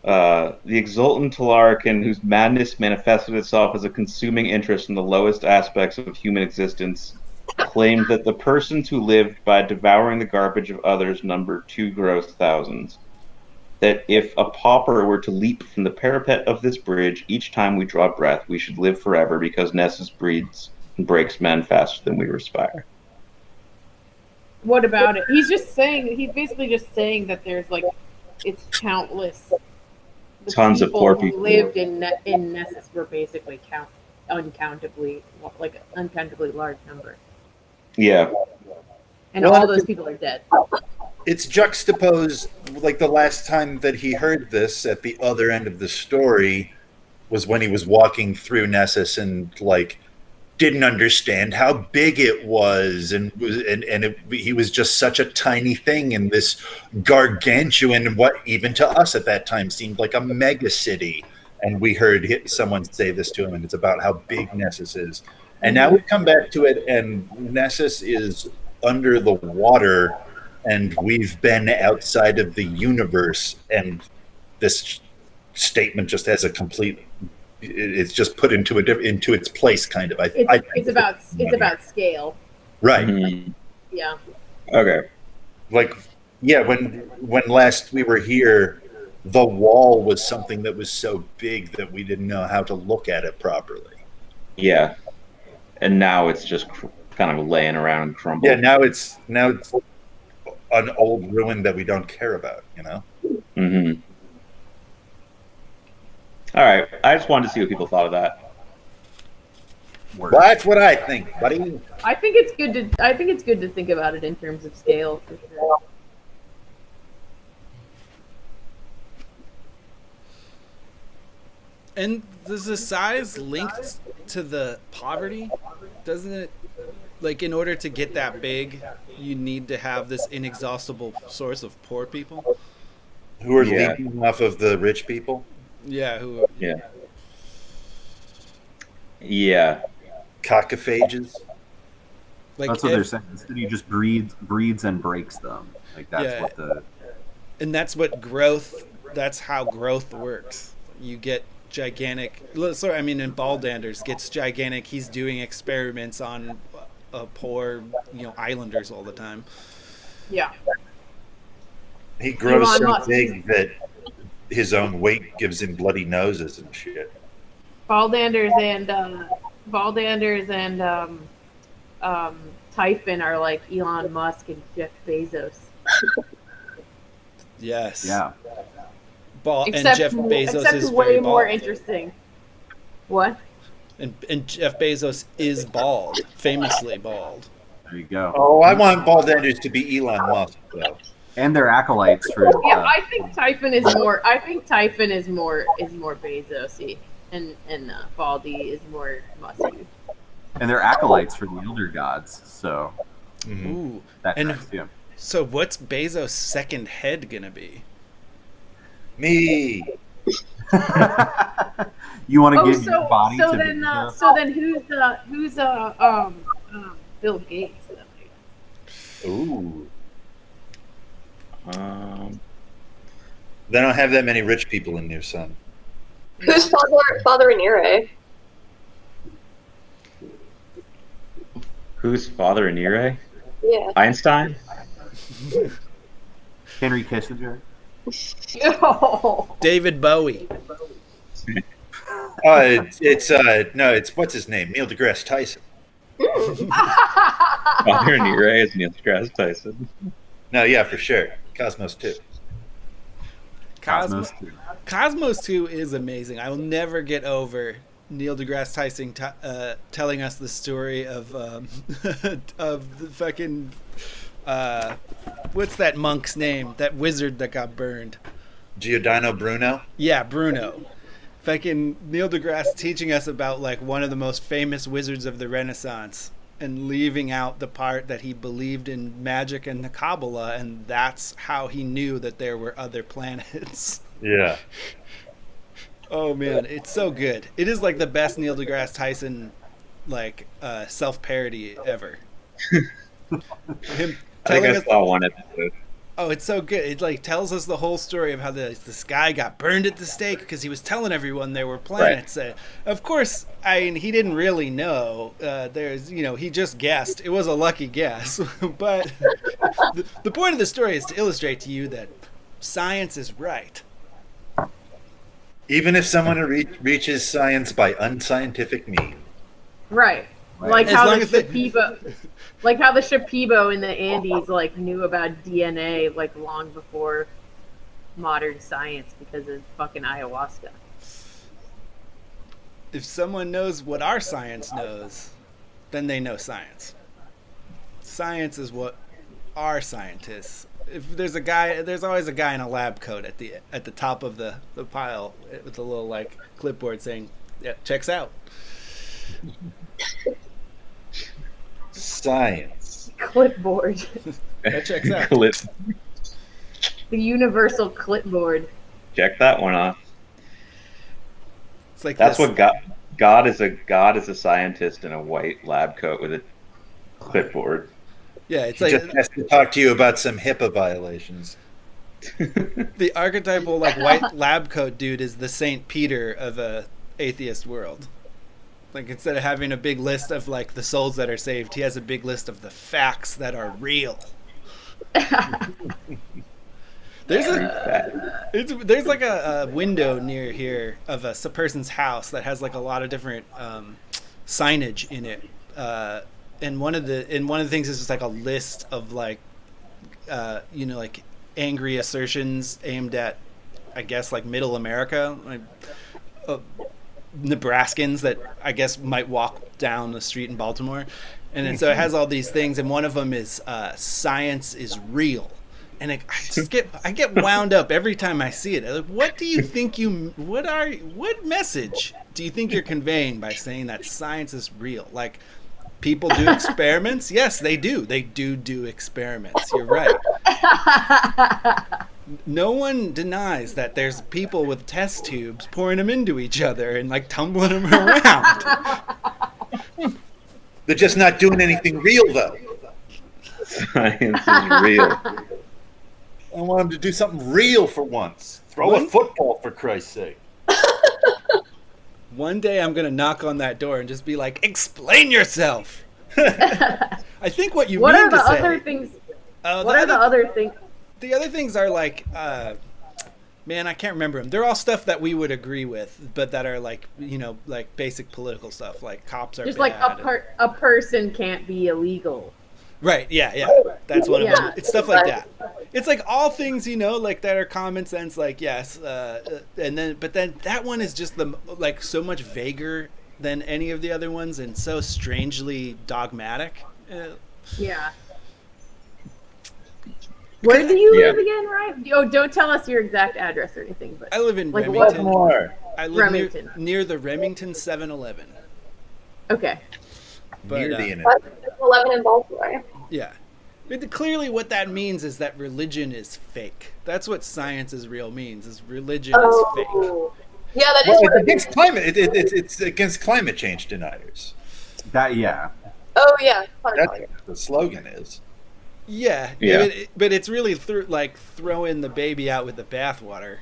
The exultant Telarican, whose madness manifested itself as a consuming interest in the lowest aspects of human existence, claimed that the persons who lived by devouring the garbage of others numbered 2 gross thousands. That if a pauper were to leap from the parapet of this bridge each time we draw breath, we should live forever because Nessus breeds and breaks men faster than we respire. What about it? He's basically just saying that there's like, it's countless. The Tons of poor people who lived in Nessus were basically uncountably large number. Yeah. And Well, all those people are dead. It's juxtaposed, like the last time that he heard this at the other end of the story was when he was walking through Nessus and like didn't understand how big it was, and he was just such a tiny thing in this gargantuan, what even to us at that time seemed like a mega city. And we heard someone say this to him, and it's about how big Nessus is. And now we come back to it, and Nessus is under the water, and we've been outside of the universe, and this statement just has a complete, it's just put into its place, kind of. It's about scale. Right. Mm-hmm. Yeah. Okay. Like, yeah, when last we were here, the wall was something that was so big that we didn't know how to look at it properly. Yeah. And now it's just kind of laying around and crumbled. Yeah, now it's an old ruin that we don't care about, you know? Mm-hmm. All right. I just wanted to see what people thought of that. Well, that's what I think, buddy. I think it's good to think about it in terms of scale for sure. And does the size linked to the poverty? Doesn't it, like, in order to get that big, you need to have this inexhaustible source of poor people? Who are Yeah. leaping off of the rich people? Yeah, who? Yeah. Yeah. Cockophages? Like, That's what they're saying. The city just breeds and breaks them. Like that's Yeah. what the and that's what growth. That's how growth works. You get gigantic. Sorry, I mean, in Baldanders gets gigantic. He's doing experiments on poor, islanders all the time. Yeah. He grows Elon so Musk. big that his own weight gives him bloody noses and shit. Baldanders and Typhon are like Elon Musk and Jeff Bezos. Yes. yeah. And Jeff Bezos is way very more bald. interesting. What? And Jeff Bezos is bald, famously bald. There you go. Oh, I want Baldanders to be Elon Musk, though. And they're acolytes for. Yeah, I think Typhon is more. Bezosy, and Baldy is more Musky. And they're acolytes for the elder gods. So Mhm. Ooh. that And tracks too. so, what's Bezos' second head gonna be? Me. You want to Oh, give your body so to then, Bezos? so then, who's Bill Gates? Ooh. Um, They don't have that many rich people in New Sun. Who's Father Anire? who's Father Anire? Yeah. Einstein? Henry Kissinger. David Bowie. It's what's his name? Neil deGrasse Tyson. Father Anire is Neil deGrasse Tyson. No, yeah, for sure. Cosmos 2. Cosmos 2. Cosmos 2 is amazing. I will never get over Neil deGrasse Tyson telling us the story of of the fucking what's that monk's name? That wizard that got burned. Giordano Bruno. Yeah, Bruno. Fucking Neil deGrasse teaching us about like one of the most famous wizards of the Renaissance and leaving out the part that he believed in magic and the Kabbalah, and that's how he knew that there were other planets. Yeah. Oh man, it's so good. It is like the best Neil deGrasse Tyson like self-parody ever. Him I think telling I us, saw one episode. oh, it's so good. It like tells us the whole story of how this guy got burned at the stake because he was telling everyone there were planets. Of course, I mean, he didn't really know. There's, he just guessed. It was a lucky guess. But the point of the story is to illustrate to you that science is right. Even if someone reaches science by unscientific means. Right. Right. Like As how long the as they- Shipibo, like how the Shipibo in the Andes like knew about DNA like long before modern science because of fucking ayahuasca. If someone knows what our science knows, then they know science. Science is what our scientists. If there's always a guy in a lab coat at the top of the pile with a little like clipboard saying, "Yeah, checks out." Science. Clipboard. That checks out. Clip. The universal clipboard. Check that one off. It's like That's this. what God is a scientist in a white lab coat with a clipboard. Yeah, it's He like just has to talk to you about some HIPAA violations. the archetypal like white lab coat dude is the Saint Peter of a atheist world. Like instead of having a big list of like the souls that are saved, he has a big list of the facts that are real. There's like a window near here of a person's house that has like a lot of different signage in it, and one of the things is just like a list of like like angry assertions aimed at, I guess, like Middle America, like Nebraskans that I guess might walk down the street in Baltimore, and then, so it has all these things, and one of them is science is real. And I get wound up every time I see it. Like, what do you think what message do you think you're conveying by saying that science is real? Like, people do experiments? Yes, they do. They do experiments. You're right. No one denies that there's people with test tubes pouring them into each other and like tumbling them around. They're just not doing anything real, though. Science is real. I want them to do something real for once. Throw a football, for Christ's sake. One day I'm going to knock on that door and just be like, explain yourself. I think what you What mean are the to say. other things? The What are the other things? The other things are like, man, I can't remember them. They're all stuff that we would agree with, but that are like, like basic political stuff, like cops are Just bad. like a person can't be illegal. Right, yeah. That's one of them. It's stuff like that. It's like all things, like that are common sense, like, yes. But then that one is just like so much vaguer than any of the other ones and so strangely dogmatic. Yeah. Where do you live again, Ryan? Oh, don't tell us your exact address or anything. But I live in like Remington. More. I live Remington. near the Remington 7-Eleven. Okay. But, Near the end. 11 in Baltimore. yeah. But clearly what that means is that religion is fake. That's what science is real means, is religion is fake. Oh. Yeah, that is Well, it's what against climate. It's against climate change deniers. Yeah. Oh, yeah. That's what the slogan is. Yeah. But it's really throwing the baby out with the bathwater.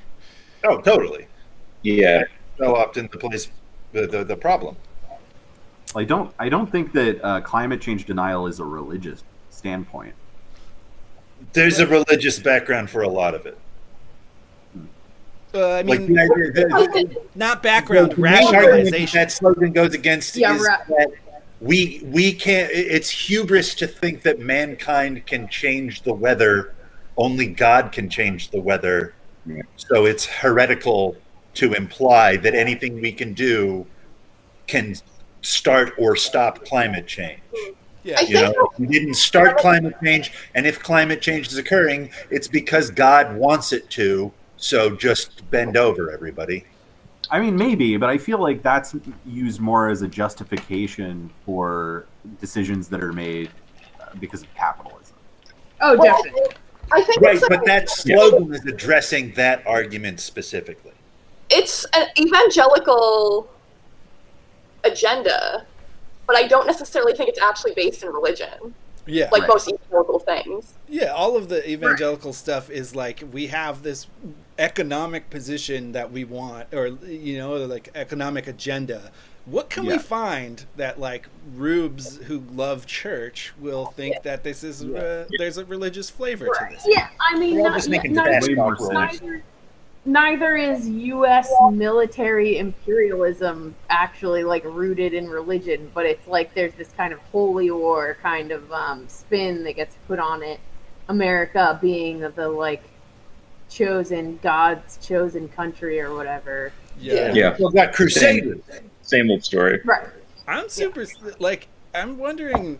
Oh, totally. Yeah. So often the problem. I don't think that climate change denial is a religious standpoint. There's a religious background for a lot of it. I Like, mean, not background, the main argument rationalization. that slogan goes against Yeah, is that we can't. It's hubris to think that mankind can change the weather. Only God can change the weather. Yeah. So it's heretical to imply that anything we can do can start or stop climate change. Yeah. You know, we didn't start climate change, and if climate change is occurring, it's because God wants it to. So just bend over, everybody. I mean, maybe, but I feel like that's used more as a justification for decisions that are made because of capitalism. Oh, definitely. I think Right, it's but that slogan is addressing that argument specifically. it's an evangelical agenda, but I don't necessarily think it's actually based in religion. Yeah. Like most evangelical things. Yeah, all of the evangelical stuff is like we have this economic position that we want, or like economic agenda. What can we find that like rubes who love church will think that this is there's a religious flavor to this? Yeah, I mean, We're all just making fast neither is U.S. military imperialism actually like rooted in religion, but it's like there's this kind of holy war kind of spin that gets put on it. America being the like God's chosen country or whatever. Yeah. Well, that Crusaders. Same old story. Right. I'm super like I'm wondering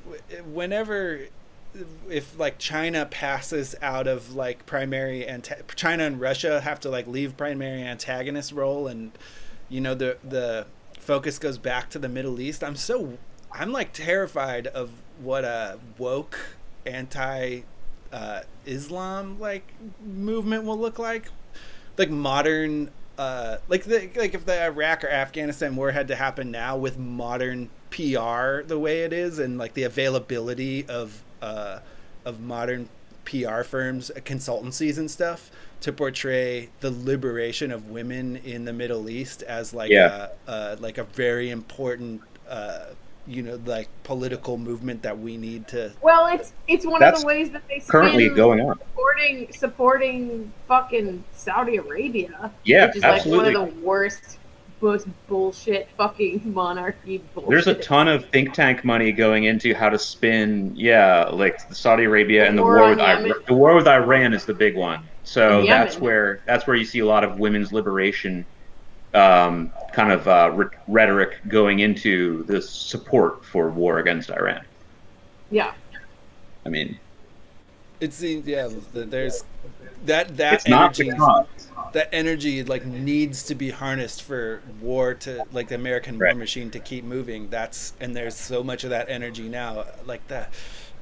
whenever if like China passes out of like primary China and Russia have to like leave primary antagonist role, and the focus goes back to the Middle East. I'm like terrified of what a woke anti Islam like movement will look like modern like if the Iraq or Afghanistan war had to happen now with modern PR the way it is, and like the availability of modern PR firms, consultancies and stuff to portray the liberation of women in the Middle East as like a very important like political movement that we need to. Well, it's one of the ways that they currently going on supporting fucking Saudi Arabia. Yeah, which is absolutely. like one of the worst, most bullshit fucking monarchy bullshit. There's a ton of think tank money going into how to spin, like Saudi Arabia and the war with Iran. The war with Iran is the big one. So that's where you see a lot of women's liberation kind of rhetoric going into the support for war against Iran. Yeah. I mean, it seems there's that it's energy. not that energy like needs to be harnessed for war to like the American war machine to keep moving. And there's so much of that energy now. Like the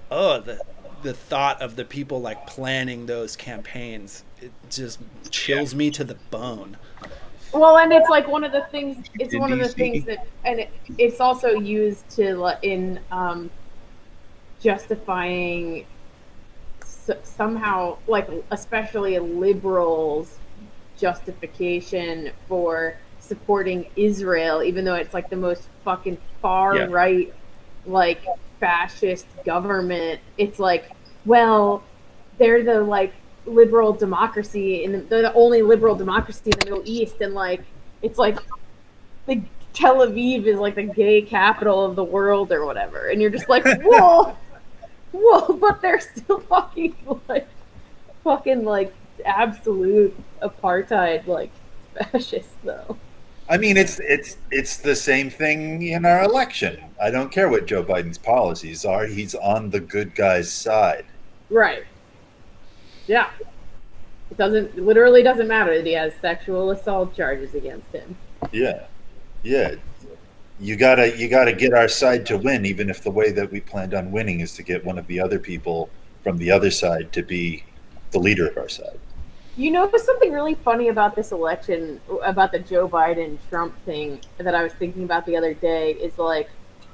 thought of the people like planning those campaigns, it just chills me to the bone. Well, and it's like one of the things. It's one of the things that, and it's also used to in justifying somehow, like especially liberals' justification for supporting Israel, even though it's like the most fucking far right, like fascist government. It's like, well, they're the like liberal democracy, and they're the only liberal democracy in the Middle East, and like it's like the Tel Aviv is like the gay capital of the world or whatever, and you're just like, whoa, but they're still fucking like absolute apartheid, like fascists though. I mean, it's the same thing in our election. I don't care what Joe Biden's policies are; he's on the good guy's side. Right. Yeah. It literally doesn't matter that he has sexual assault charges against him. Yeah. You gotta get our side to win, even if the way that we planned on winning is to get one of the other people from the other side to be the leader of our side. You know something really funny about this election, about the Joe Biden Trump thing that I was thinking about the other day is like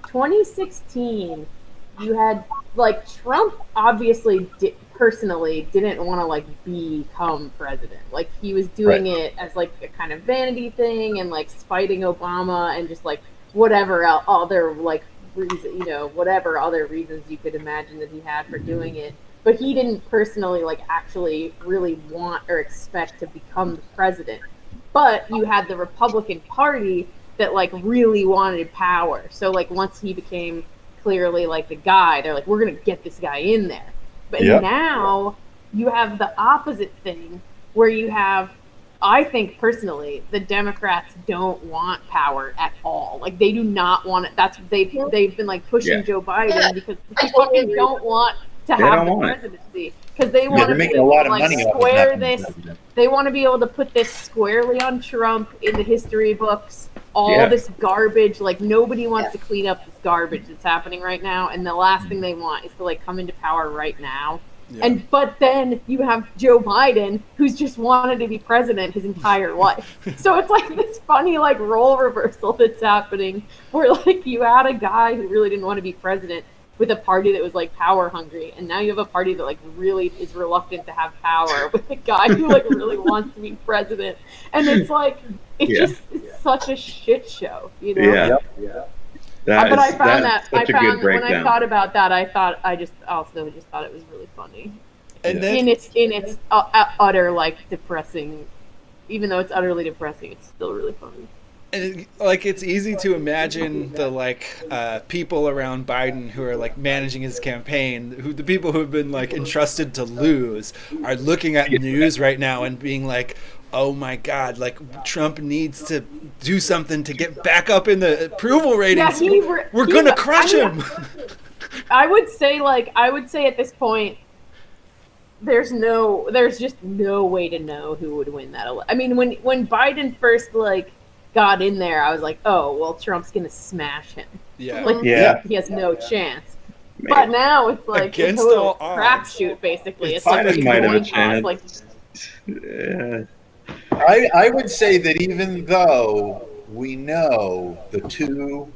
2016, you had like Trump obviously personally didn't want to like become president. Like he was doing it as like a kind of vanity thing and like spiting Obama and just like whatever other like reason, whatever other reasons you could imagine that he had for doing it. But he didn't personally like actually really want or expect to become the president. But you had the Republican Party that like really wanted power. So like once he became clearly like the guy, they're like, we're gonna get this guy in there. But now you have the opposite thing where you have, I think personally, the Democrats don't want power at all. Like they do not want it. That's they've been like pushing Joe Biden because they fucking don't want to have the presidency because they want to be able to like square this. They want to be able to put this squarely on Trump in the history books. All this garbage, like nobody wants to clean up this garbage that's happening right now, and the last thing they want is to like come into power right now. Yeah. But then you have Joe Biden, who's just wanted to be president his entire life. So it's like this funny like role reversal that's happening, where like you had a guy who really didn't want to be president with a party that was like power hungry, and now you have a party that like really is reluctant to have power with a guy who like really wants to be president, and it's like it's such a shit show, you know? Yeah. But I found when I thought about that, I also just thought it was really funny. And then In its utter like depressing, even though it's utterly depressing, it's still really funny. And like it's easy to imagine the like people around Biden who are like managing his campaign, the people who have been like entrusted to lose are looking at news right now and being like, oh my God, like Trump needs to do something to get back up in the approval ratings. We're gonna crush him. I would say at this point, there's just no way to know who would win that election. I mean, when Biden first like got in there, I was like, oh well, Trump's gonna smash him. Yeah. Like he has no chance. Man. But now it's like Against a total all odds. crapshoot, basically. It's Biden like might have a coin toss, chance. like Yeah. I would say that even though we know the two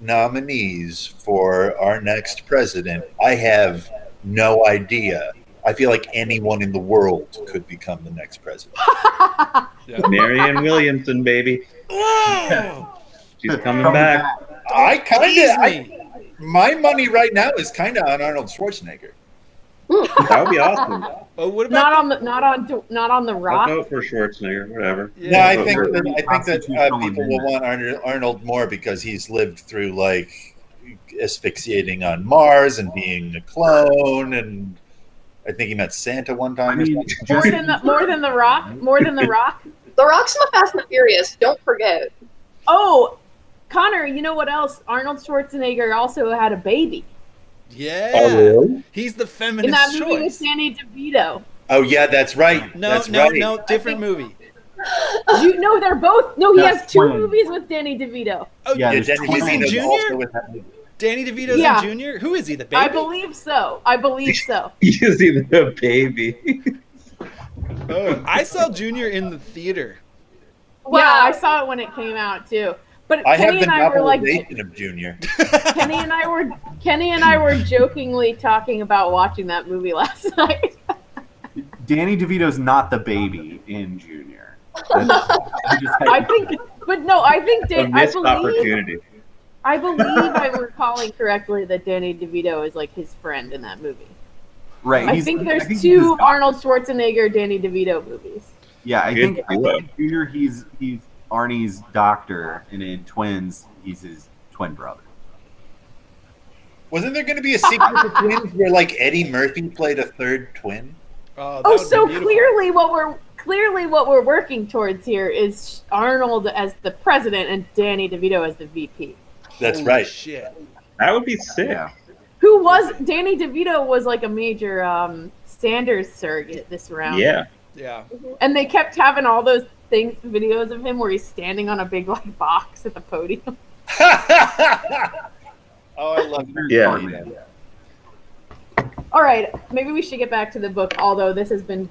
nominees for our next president, I have no idea. I feel like anyone in the world could become the next president. Marianne Williamson, baby. Whoa! She's coming back. My money right now is kind of on Arnold Schwarzenegger. That would be awesome. Oh, what about not on the I'll rock. vote for Schwarzenegger, whatever. No, I think Vote for- that people will want Arnold more because he's lived through like asphyxiating on Mars and being a clone, and I think he met Santa one time. I mean, more than the rock. The Rock's in the Fast and the Furious. Don't forget. Oh, Connor, you know what else? Arnold Schwarzenegger also had a baby Yeah. Oh, really? He's the in feminist that movie with choice. Danny DeVito. Oh yeah, that's right. No, that's no, right. no, different movie. They're both. No, he That's has two twin. movies with Danny DeVito. Oh, Yeah, Yeah, there's Danny he's in DeVito's also Junior? with that movie. Danny DeVito's Yeah. in Junior? Who is he, the baby? I believe so. You see the baby. Oh, I saw Junior in the theater. Yeah, I saw it when it came out too. But I have Kenny the and I were like, novelization of Junior. Kenny and I were jokingly talking about watching that movie last night. Danny DeVito's not the baby in Junior. I think A missed opportunity. I believe I'm recalling correctly that Danny DeVito is like his friend in that movie. Right. I he's- think there's he's two his- Arnold Schwarzenegger, Danny DeVito movies. Yeah, I Good think duo. in Junior he's Arnie's doctor, and in Twins he's his twin brother. Wasn't there going to be a sequel to Twins where like Eddie Murphy played a third twin? Oh, that Oh, would be so beautiful. clearly what we're working towards here is Arnold as the president and Danny DeVito as the VP. That's Holy right. Shit. That would be sick. Yeah. Who was Danny DeVito was like a major Sanders surrogate this round. Yeah. Yeah. And they kept having all those videos of him where he's standing on a big like box at the podium. Oh, I love it. Yeah. All right, maybe we should get back to the book. Although this has been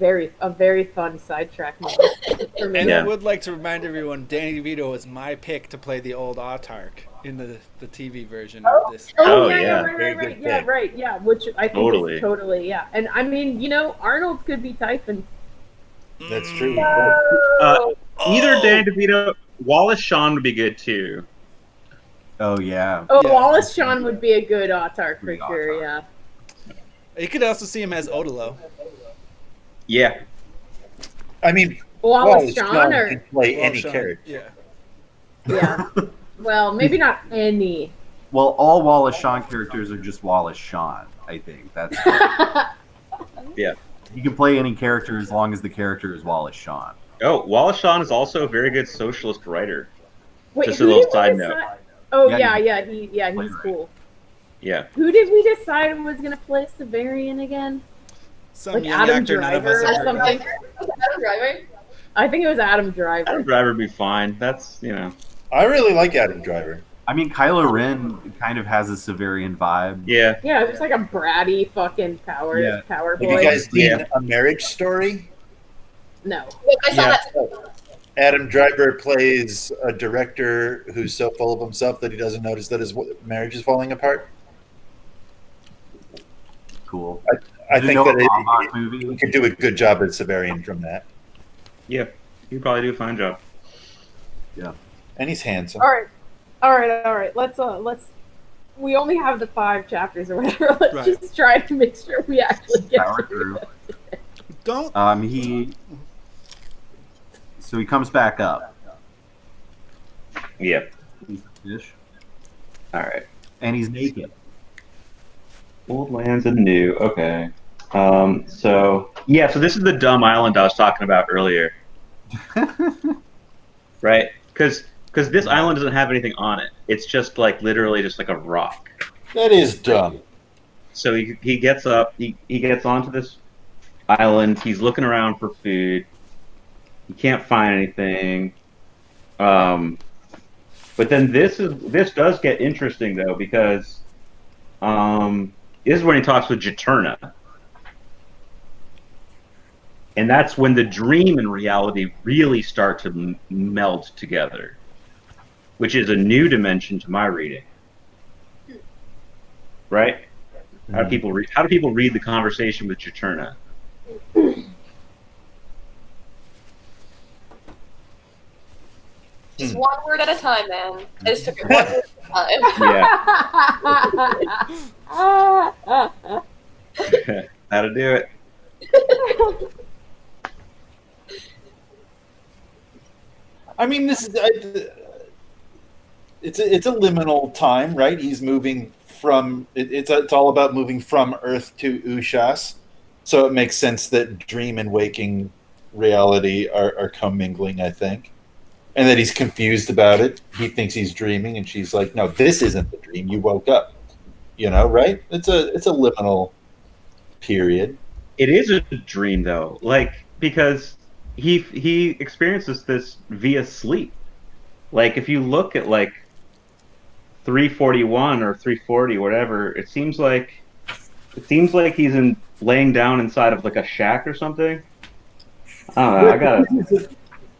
a very fun sidetrack moment for me. And Yeah. I would like to remind everyone, Danny DeVito was my pick to play the old Autark in the TV version of this. Oh, yeah, yeah. right, Very right, good yeah, pick. right, yeah. Which I think Totally. is totally, yeah. And I mean, Arnold could be typing. That's true. Either Danny DeVito, Wallace Shawn would be good too. Oh yeah. Oh, Yeah. Wallace Shawn would be a good Autark for Great sure. Autark. Yeah. You could also see him as Odilo. Yeah. I mean, Wallace Shawn or can play Well, any Sean, character. Yeah. yeah. Well, maybe not any. Well, all Wallace Shawn characters are just Wallace Shawn. I think that's. Yeah. You can play any character as long as the character is Wallace Shawn. Oh, Wallace Shawn is also a very good socialist writer. Wait, Just a who little did we side decide- note. Oh Yeah, he's Playwright. cool. Yeah. Who did we decide was gonna play Severian again? Some Like young Adam actor none of us Driver have or heard of. something? Adam Driver. I think it was Adam Driver. Adam Driver would be fine. That's, I really like Adam Driver. I mean, Kylo Ren kind of has a Severian vibe. Yeah. Yeah, just like a bratty fucking power Yeah. power Have boy. you guys seen Yeah. A Marriage Story? No. Look, I saw Yeah. that too. Adam Driver plays a director who's so full of himself that he doesn't notice that his marriage is falling apart. Cool. I Did you think know that a Baumbach he movie? could do a good job as Severian from that. Yeah. You probably do a fine job. And he's handsome. All right. Let's. We only have the 5 chapters or whatever. Let's Right. just try to make sure we actually get Power through. through. Don't. So he comes back up. Yeah. He's a fish, All right. and he's naked. Old lands and new. Okay. So this is the dumb island I was talking about earlier, right? Because this island doesn't have anything on it. It's just like literally just like a rock. That is dumb. So he gets up. He gets onto this island. He's looking around for food. He can't find anything. But then this does get interesting though, because this is when he talks with Juturna. And that's when the dream and reality really start to meld together, which is a new dimension to my reading. Right? How do people read the conversation with Juturna? Just one word at a time, man. I just took it one word at a time. Yeah. How to do it. I mean, this is it's a liminal time, right? He's moving from it's all about moving from Earth to Ushas, so it makes sense that dream and waking reality are commingling, I think, and that he's confused about it. He thinks he's dreaming, and she's like, "No, this isn't the dream. You woke up." You know, right? It's a liminal period. It is a dream though, like, because he experiences this via sleep. Like if you look at like 341 or 340 whatever, it seems like he's laying down inside of like a shack or something. I don't know.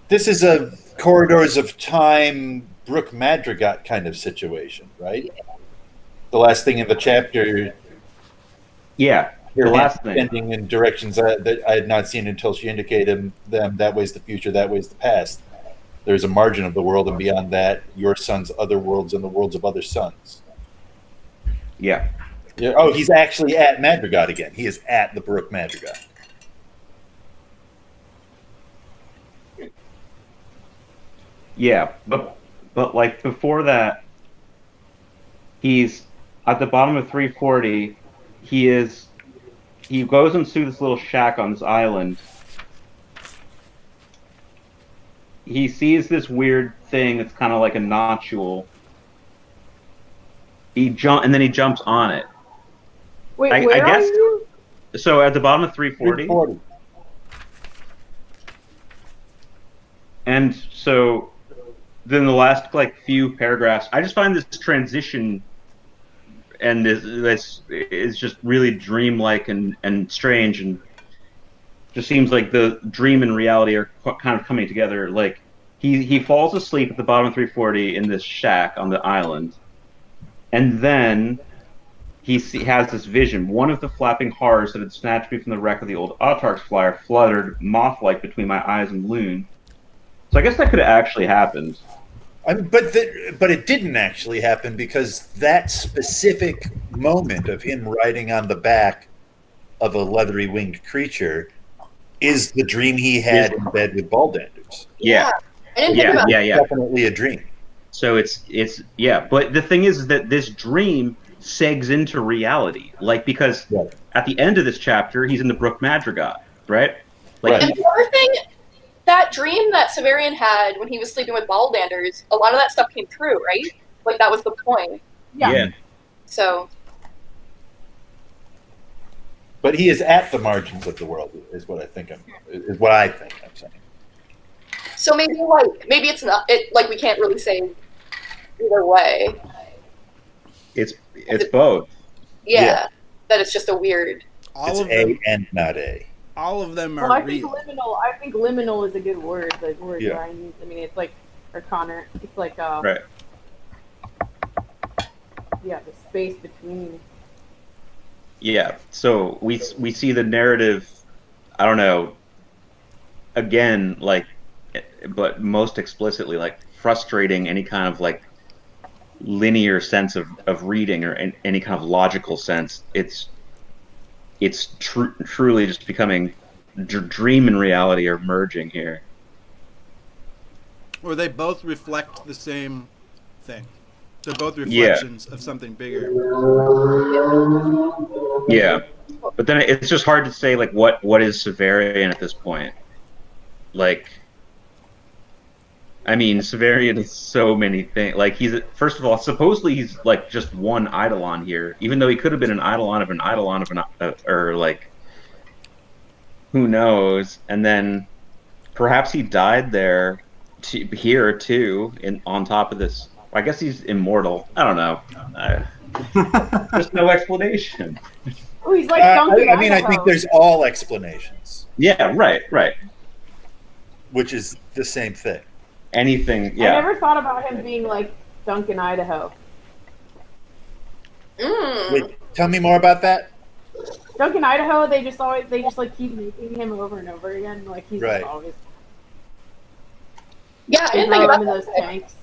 This is a Corridors of Time Brooke Madrigal kind of situation, right? The last thing in the chapter. Yeah. The last thing. Ending in directions that I had not seen until she indicated them. That way's the future, that way's the past. There's a margin of the world, and beyond that, your son's other worlds and the worlds of other sons. Yeah. Oh, he's actually at Madrigal again. He is at the Brooke Madrigal. Yeah, but like before that, he's at the bottom of 340. He goes into this little shack on this island. He sees this weird thing that's kind of like a notchule. And then he jumps on it. Wait, I where guess are you? so. At the bottom of 340. 340. And so then the last like few paragraphs, I just find this transition and this is just really dreamlike and strange, and just seems like the dream and reality are kind of coming together. Like he falls asleep at the bottom of 340 in this shack on the island, and then he has this vision. One of the flapping horrors that had snatched me from the wreck of the old Autarch's flyer fluttered moth-like between my eyes and loon. So I guess that could have actually happened. But it didn't actually happen, because that specific moment of him riding on the back of a leathery winged creature is the dream he had in bed with Baldanders. Yeah. I didn't think about it. Yeah. Definitely a dream. So it's but the thing is that this dream segs into reality, like, because Right. at the end of this chapter he's in the Brooke Madrigal, right? Like Right. And the other thing, that dream that Severian had when he was sleeping with Baldanders, a lot of that stuff came true, right? Like, that was the point. yeah. So, But he is at the margins of the world, is what I think I'm saying. maybe it's not, like, we can't really say either way. It's both. Yeah, that it's just a weird. All It's of them, and not A. all of them are Well, I think real. liminal. I think liminal is a good word. The word Yeah. Ryan used. I mean, it's like, or Connor. It's like, Right. yeah, the space between. Yeah. So we see the narrative. I don't know. Again, like, but most explicitly, like frustrating any kind of like linear sense of reading or any kind of logical sense. It's truly just becoming dream and reality are merging here. Or they both reflect the same thing. They're both reflections of something bigger. Yeah, but then it's just hard to say like what is Severian at this point. Like, I mean, Severian is so many things. Like, he's first of all, supposedly he's like just one Eidolon here, even though he could have been an Eidolon of an Eidolon of an or like who knows. And then perhaps he died there here too, on top of this. I guess he's immortal. I don't know. There's no explanation. Oh, he's like I Duncan mean, I Idaho. think there's all explanations, Yeah, right. which is the same thing. Anything, I yeah. never thought about him being like Duncan Idaho. Wait, tell me more about that. Duncan Idaho, they just like keep making him over and over again. Like he's Right. just always Yeah, I they didn't think throw about him in those that. tanks.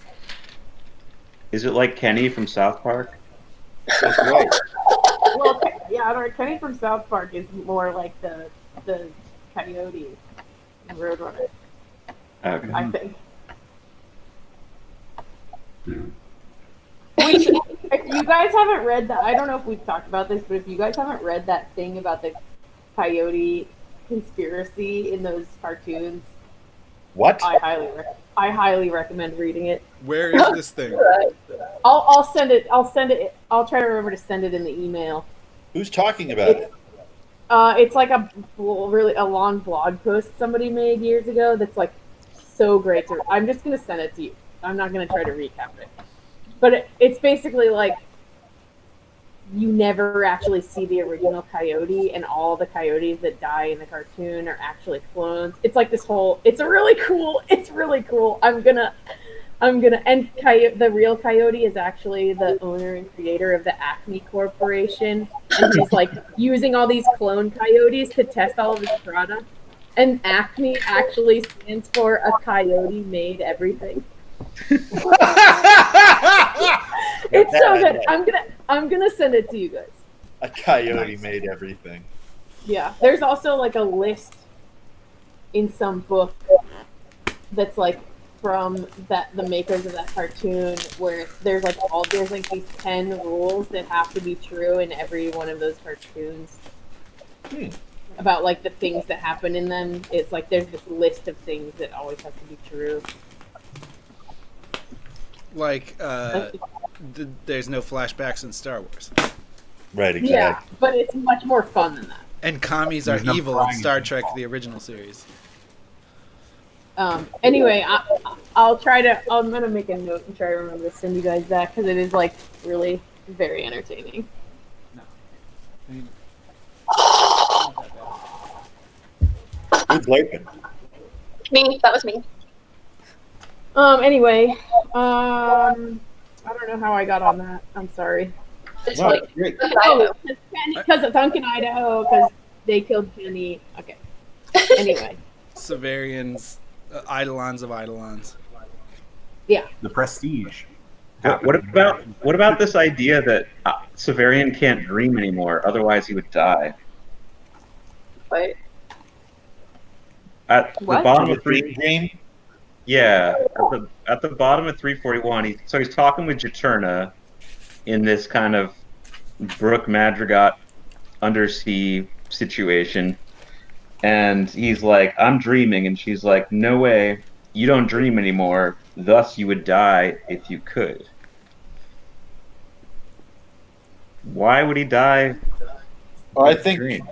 Is it like Kenny from South Park? That's right. Well, yeah, I don't know. Kenny from South Park is more like the coyote in Roadrunner, Okay. I think. Which, if you guys haven't read that, I don't know if we've talked about this, but if you guys haven't read that thing about the coyote conspiracy in those cartoons, What? I highly recommend reading it. Where is this thing? I'll send it. I'll try to remember to send it in the email. Who's talking about it? It's like a long blog post somebody made years ago. That's like so great. I'm just gonna send it to you. I'm not gonna try to recap it, but it's basically like you never actually see the original coyote, and all the coyotes that die in the cartoon are actually clones. It's like this whole. It's really cool. I'm gonna. And the real coyote is actually the owner and creator of the Acme Corporation, and he's like using all these clone coyotes to test all of his products. And Acme actually stands for a coyote made everything. It's so good. I'm gonna send it to you guys. A coyote made everything. Yeah. There's also like a list in some book that's like from the makers of that cartoon, where there's like these 10 rules that have to be true in every one of those cartoons. About like the things that happen in them. It's like there's this list of things that always have to be true. Like, there's no flashbacks in Star Wars. Right, exactly. Yeah, but it's much more fun than that. And commies are There's no evil in crying. Star Trek, the original series. Anyway, I'm gonna make a note and try to remember to send you guys that, because it is like really very entertaining. Who's Blakeman? Me, that was me. Anyway, I don't know how I got on that. I'm sorry. It's Wow, like great. Oh, because of Duncan, Idaho, because they killed Kenny. Okay. Anyway, Severians, Eidolons of Eidolons. The prestige. What about this idea that Severian can't dream anymore, otherwise he would die? Wait. At the What? bottom of three, Dream? yeah, at the bottom of 341, he's talking with Juturna in this kind of Brooke Madrigal undersea situation, and he's like, "I'm dreaming," and she's like, "No way, you don't dream anymore. Thus, you would die if you could." Why would he die? I think Dream.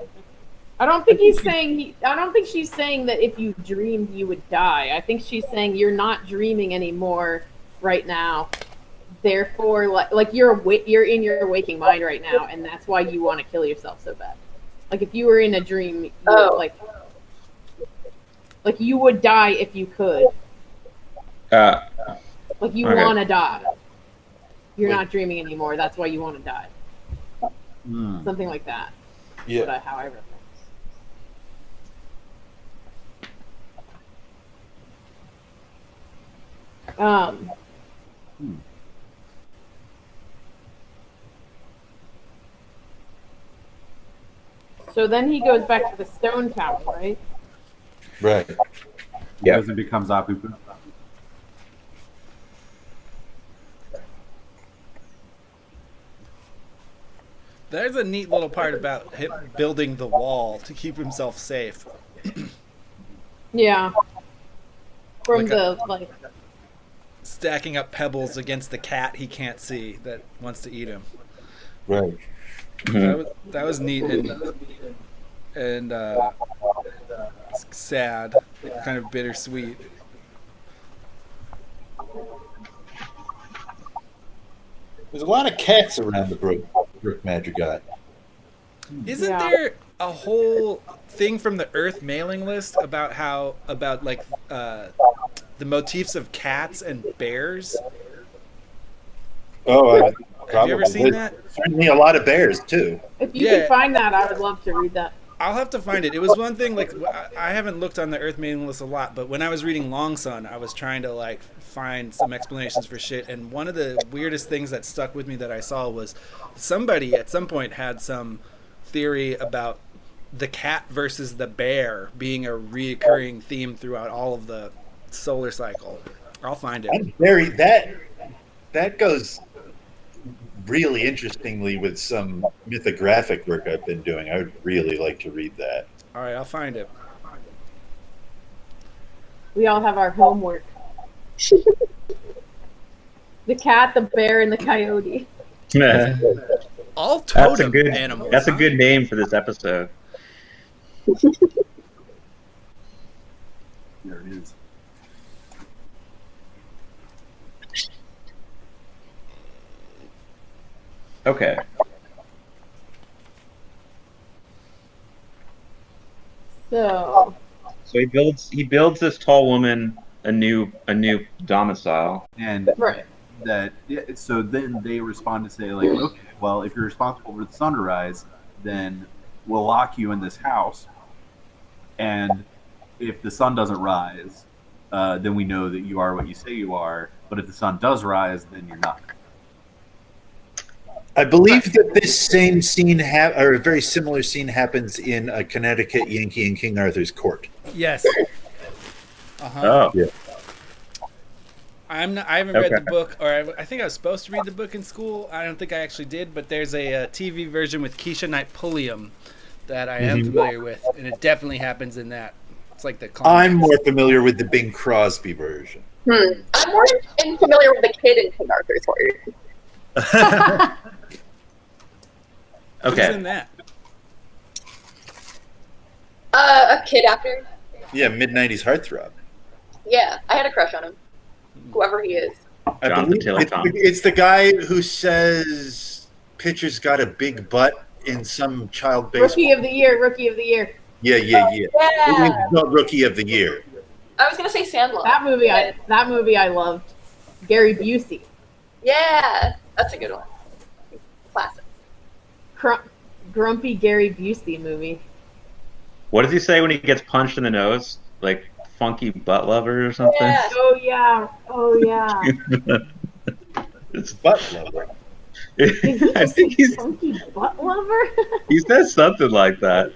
I don't think he's saying. I don't think she's saying that if you dreamed you would die. I think she's saying you're not dreaming anymore right now. therefore, like you're in your waking mind right now, and that's why you want to kill yourself so bad. Like if you were in a dream, you would, like you would die if you could. Like you Okay. want to die. You're not dreaming anymore. That's why you want to die. Something like that. Yeah. How I read it. So then he goes back to the stone tower, right? Right. Yeah. Goes and becomes Apupu. There's a neat little part about him building the wall to keep himself safe. Yeah. From Like stacking up pebbles against the cat he can't see that wants to eat him. Right. That was neat and sad, kind of bittersweet. There's a lot of cats around the Brook Madrigal. Isn't there a whole thing from the Urth mailing list about the motifs of cats and bears? Oh, Have you ever seen that? Certainly a lot of bears too. If you can find that, I would love to read that. I'll have to find it. It was one thing, like, I haven't looked on the Urth mailing list a lot, but when I was reading Long Sun, I was trying to, like, find some explanations for shit, and one of the weirdest things that stuck with me that I saw was somebody at some point had some theory about the cat versus the bear being a reoccurring theme throughout all of the solar cycle. I'll find it. That goes really interestingly with some mythographic work I've been doing. I would really like to read that. All right, I'll find it. We all have our homework. The cat, the bear, and the coyote. All totem animals. That's a good name for this episode. There it is. Okay. So he builds this tall woman a new domicile. And right. So then they respond to say, like, okay, well, if you're responsible for the sun to rise, then we'll lock you in this house. And if the sun doesn't rise, then we know that you are what you say you are. But if the sun does rise, then you're not. I believe that this same scene, or a very similar scene, happens in a Connecticut Yankee in King Arthur's court. Yes. Oh. Yeah. I haven't read the book, or I think I was supposed to read the book in school. I don't think I actually did, but there's a TV version with Keisha Knight Pulliam that I am familiar with, and it definitely happens in that. It's like the climax. I'm more familiar with the Bing Crosby version. I'm more familiar with the kid in King Arthur's court. Who's in that? A kid actor. Yeah, mid-90s heartthrob. Yeah, I had a crush on him. Whoever he is. I believe it's the guy who says Pitcher's got a big butt in some child baseball. Rookie of the year. Yeah. Yeah. Not Rookie of the Year. I was gonna say Sandlot. That movie I loved. Gary Busey. Yeah, that's a good one. Classic. Grumpy Gary Busey movie. What does he say when he gets punched in the nose? Like funky butt lover or something? Yeah. Oh yeah. It's butt lover. I think he's funky butt lover. he says something like that.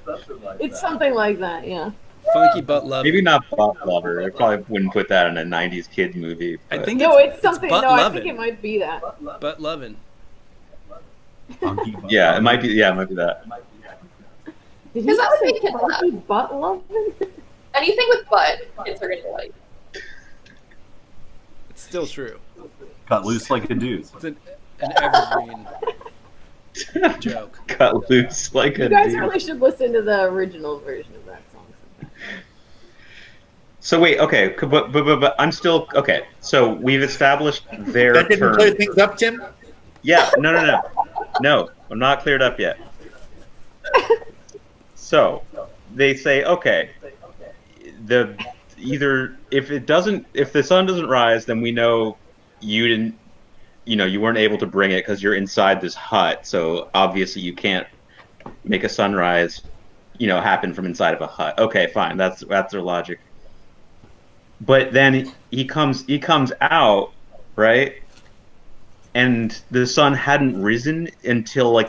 It's something like that, yeah. Funky butt lover. Maybe not butt lover. I probably wouldn't put that in a '90s kid movie. I but- think It's something. butt I lovin'. think it might be that. Butt lovin'. Yeah, it might be. Yeah, it might be that. Did Because he that would say make it funky butt loving? Anything with butt, kids are gonna like. It's still true. Cut loose like a dude. It's an evergreen joke. Cut loose like You a guys dude. really should listen to the original version of that song sometime. So wait, okay, but I'm still okay. So we've established their That didn't term. clear things up, Tim? Yeah, no, I'm not cleared up yet. So they say, okay, if the sun doesn't rise, then we know you didn't, you weren't able to bring it because you're inside this hut. So obviously you can't make a sunrise, happen from inside of a hut. Okay, fine, that's their logic. But then he comes out, right? And the sun hadn't risen until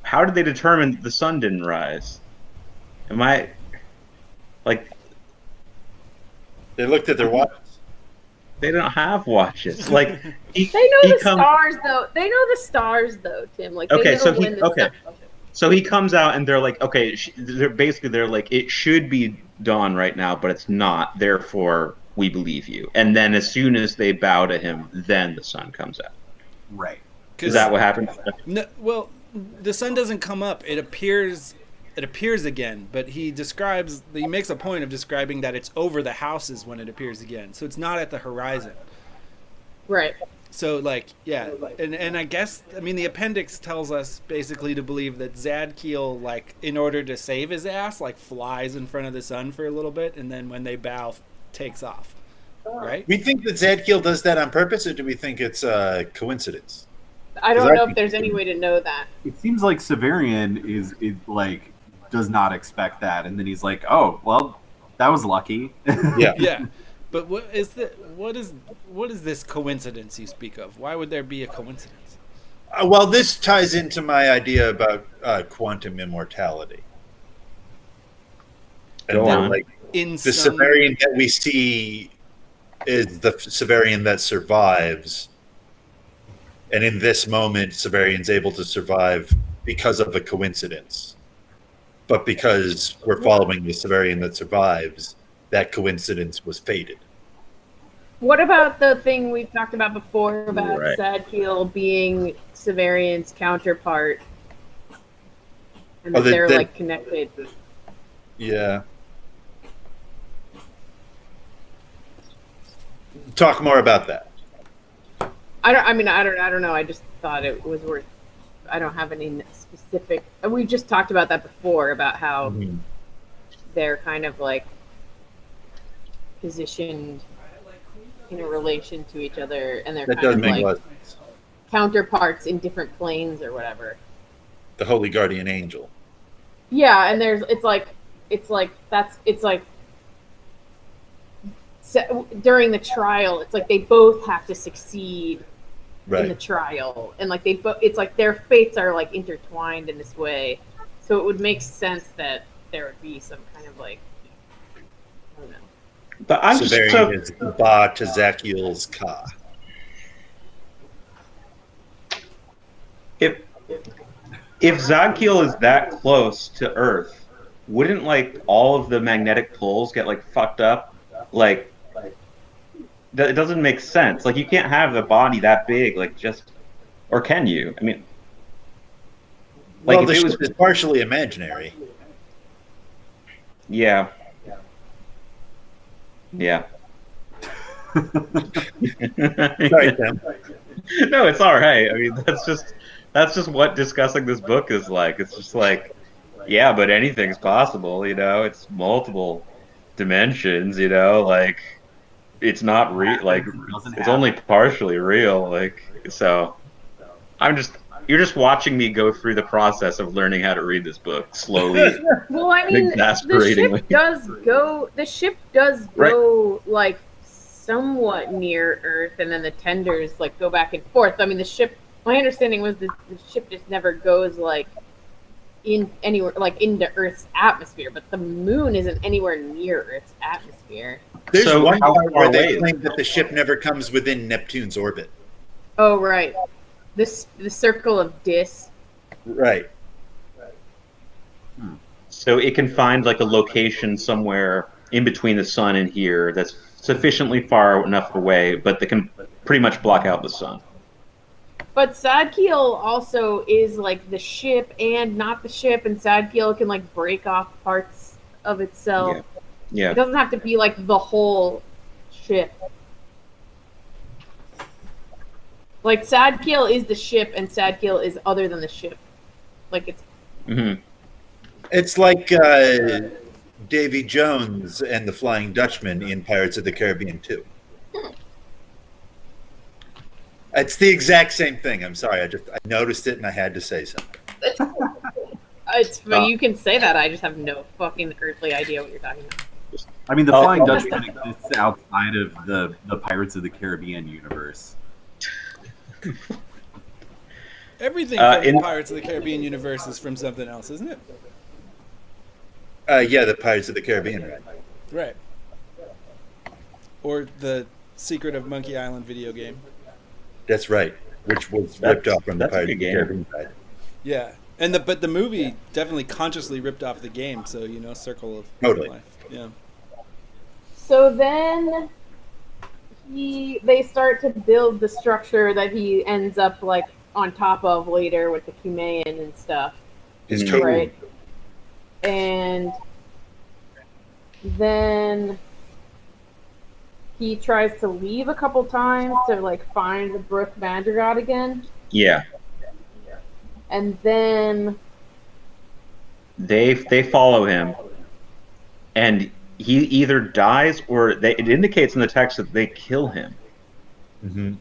how did they determine that the sun didn't rise? Am I like They looked at their watches. they don't have watches? Like They know the stars though. They know the stars though, Tim. Like they know when the sun. So he comes out and they're like, okay, they're like, it should be dawn right now, but it's not. Therefore, we believe you. And then as soon as they bow to him, then the sun comes out. Right. Is that what happened? No, well, the sun doesn't come up. It appears again, but he makes a point of describing that it's over the houses when it appears again. So it's not at the horizon. Right. So yeah, and I guess the appendix tells us basically to believe that Zadkiel, in order to save his ass, flies in front of the sun for a little bit, and then when they bow, takes off. Right? We think that Zadkiel does that on purpose, or do we think it's a coincidence? I don't know if there's any way to know that. It seems like Severian does not expect that, and then he's like, "Oh, well, that was lucky." Yeah. Yeah. But what is this coincidence you speak of? Why would there be a coincidence? Well, this ties into my idea about quantum immortality. And then, the Severian that we see is the Severian that survives. And in this moment, Severian's able to survive because of a coincidence. But because we're following the Severian that survives, that coincidence was fated. What about the thing we've talked about before about Zadkiel being Severian's counterpart? And that they're connected. Yeah. Talk more about that. I don't know. I just thought it was worth. I don't have any specific. We just talked about that before about how they're kind of positioned in a relation to each other, and they're kind of counterparts in different planes or whatever. The Holy Guardian Angel. Yeah, and during the trial, it's they both have to succeed in the trial, and it's their fates are intertwined in this way, so it would make sense that there would be some kind of I don't know. But I'm Severian is Ba to Zadkiel's Ka. If Zadkiel is that close to Earth, wouldn't all of the magnetic poles get fucked up? It doesn't make sense. You can't have the body that big, or can you? Well, the ship is partially imaginary. Yeah. Yeah. Sorry, Tim. No, it's all right. That's just what discussing this book is like. It's just yeah, but anything's possible, It's multiple dimensions, it's not real. It's only partially real. So you're just watching me go through the process of learning how to read this book slowly. Well, the ship does go somewhat near Earth, and then the tenders go back and forth. The ship. My understanding was the ship just never goes in anywhere into Earth's atmosphere, but the moon isn't anywhere near Earth's atmosphere. There's one part where they claim that the ship never comes within Neptune's orbit. Oh, right. The circle of Dis. Right. So it can find a location somewhere in between the sun and here that's sufficiently far enough away, but they can pretty much block out the sun. But Zadkiel also is the ship and not the ship, and Zadkiel can break off parts of itself. Yeah. It doesn't have to be like the whole ship. Like Sad Kill is the ship, and Sad Kill is other than the ship. Like it's. Mm-hmm. It's like Davy Jones and the Flying Dutchman in Pirates of the Caribbean 2. It's the exact same thing. I'm sorry. I noticed it and I had to say something. You can say that. I just have no fucking earthly idea what you're talking about. I mean, the Flying Dutchman exists outside of the Pirates of the Caribbean universe. Everything from the Pirates of the Caribbean universe is from something else, isn't it? Yeah, the Pirates of the Caribbean, right? Right. Or the Secret of Monkey Island video game. That's right, which was ripped off from the Pirates of the Caribbean side. Yeah, but the movie definitely consciously ripped off the game. So Circle of Life. Yeah. So then they start to build the structure that he ends up like on top of later with the Cumaean and stuff. His toe. Right. And then he tries to leave a couple times to like find the Brook Madrigal again. Yeah. And then they follow him, and he either dies or it indicates in the text that they kill him. Mm-hmm.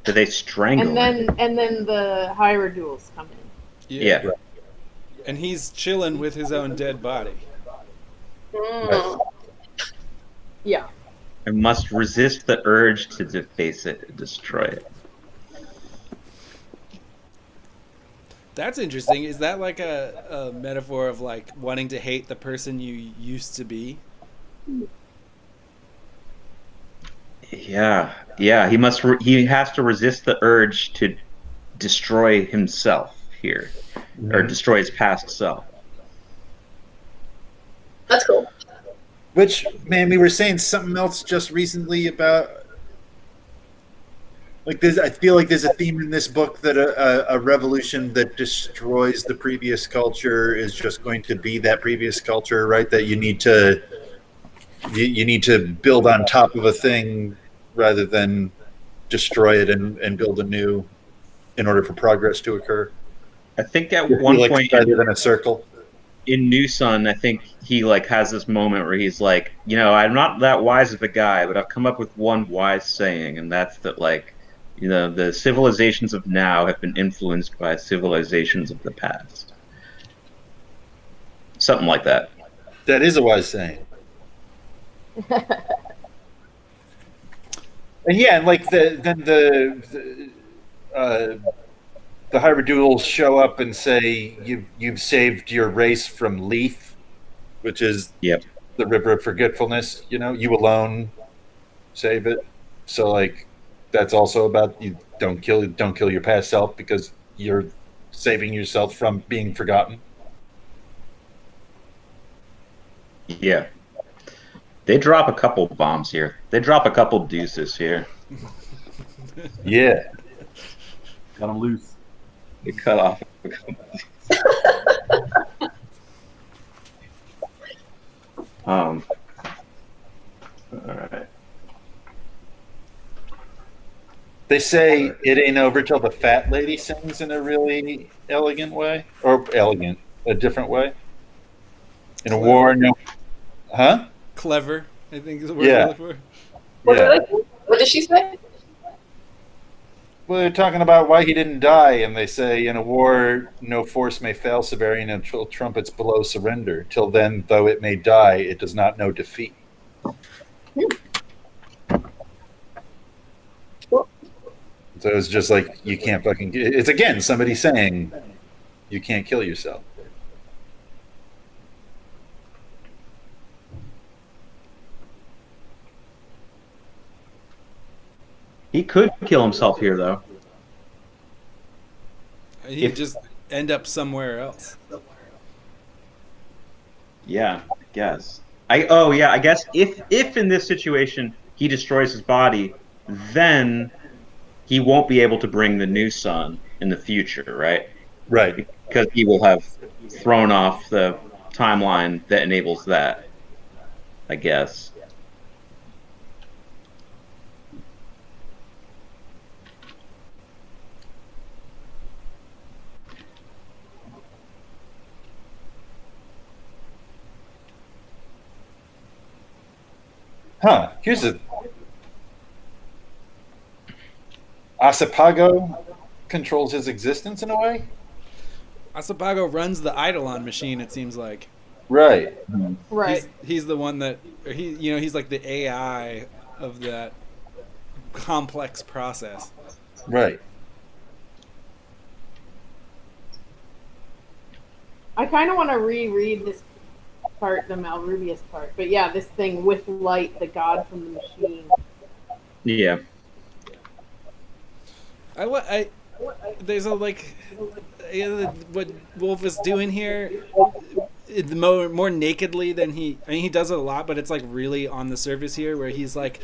That they strangle him. And then the Hierodules come in. Yeah. And he's chilling with his own dead body. Yeah. And must resist the urge to deface it and destroy it. That's interesting. Is that like a metaphor of like wanting to hate the person you used to be? Yeah. He has to resist the urge to destroy himself here. Or destroy his past self. That's cool. Which, man, we were saying something else just recently about like this. I feel like there's a theme in this book that a revolution that destroys the previous culture is just going to be that previous culture, right? That you need to build on top of a thing rather than destroy it and build anew in order for progress to occur. I think at one point, rather than a circle. In New Sun, I think he like has this moment where he's like, I'm not that wise of a guy, but I've come up with one wise saying, and that's that like, the civilizations of now have been influenced by civilizations of the past. Something like that. That is a wise saying. And yeah, and like the Hierodules show up and say, you've saved your race from Leith, which is the river of forgetfulness. You alone save it. So like, that's also about you don't kill your past self because you're saving yourself from being forgotten. Yeah. They drop a couple bombs here. They drop a couple deuces here. Yeah. Got them loose. They cut off. All right. They say it ain't over till the fat lady sings in a really elegant way, or a different way. In a war, no, huh? Clever, I think is the word I'm looking for. What did she say? Well, they're talking about why he didn't die, and they say, in a war, no force may fail Severian until trumpets below surrender. Till then, though it may die, it does not know defeat. So it's just like, you can't fucking... It's, again, somebody saying, you can't kill yourself. He could kill himself here, though. He'd just end up somewhere else. Yeah, I guess. I guess if in this situation he destroys his body, then he won't be able to bring the new sun in the future, right? Right. Because he will have thrown off the timeline that enables that. I guess. Huh. Here's a Asapago controls his existence in a way? Asapago runs the Eidolon machine, it seems like. Right. Right. He's the one that he's like the AI of that complex process. Right. I kind of want to reread this part, the Malrubius part. But yeah, this thing with light, the god from the machine. Yeah. There's a what Wolfe is doing here, more nakedly than he does it a lot, but it's like really on the surface here, where he's like,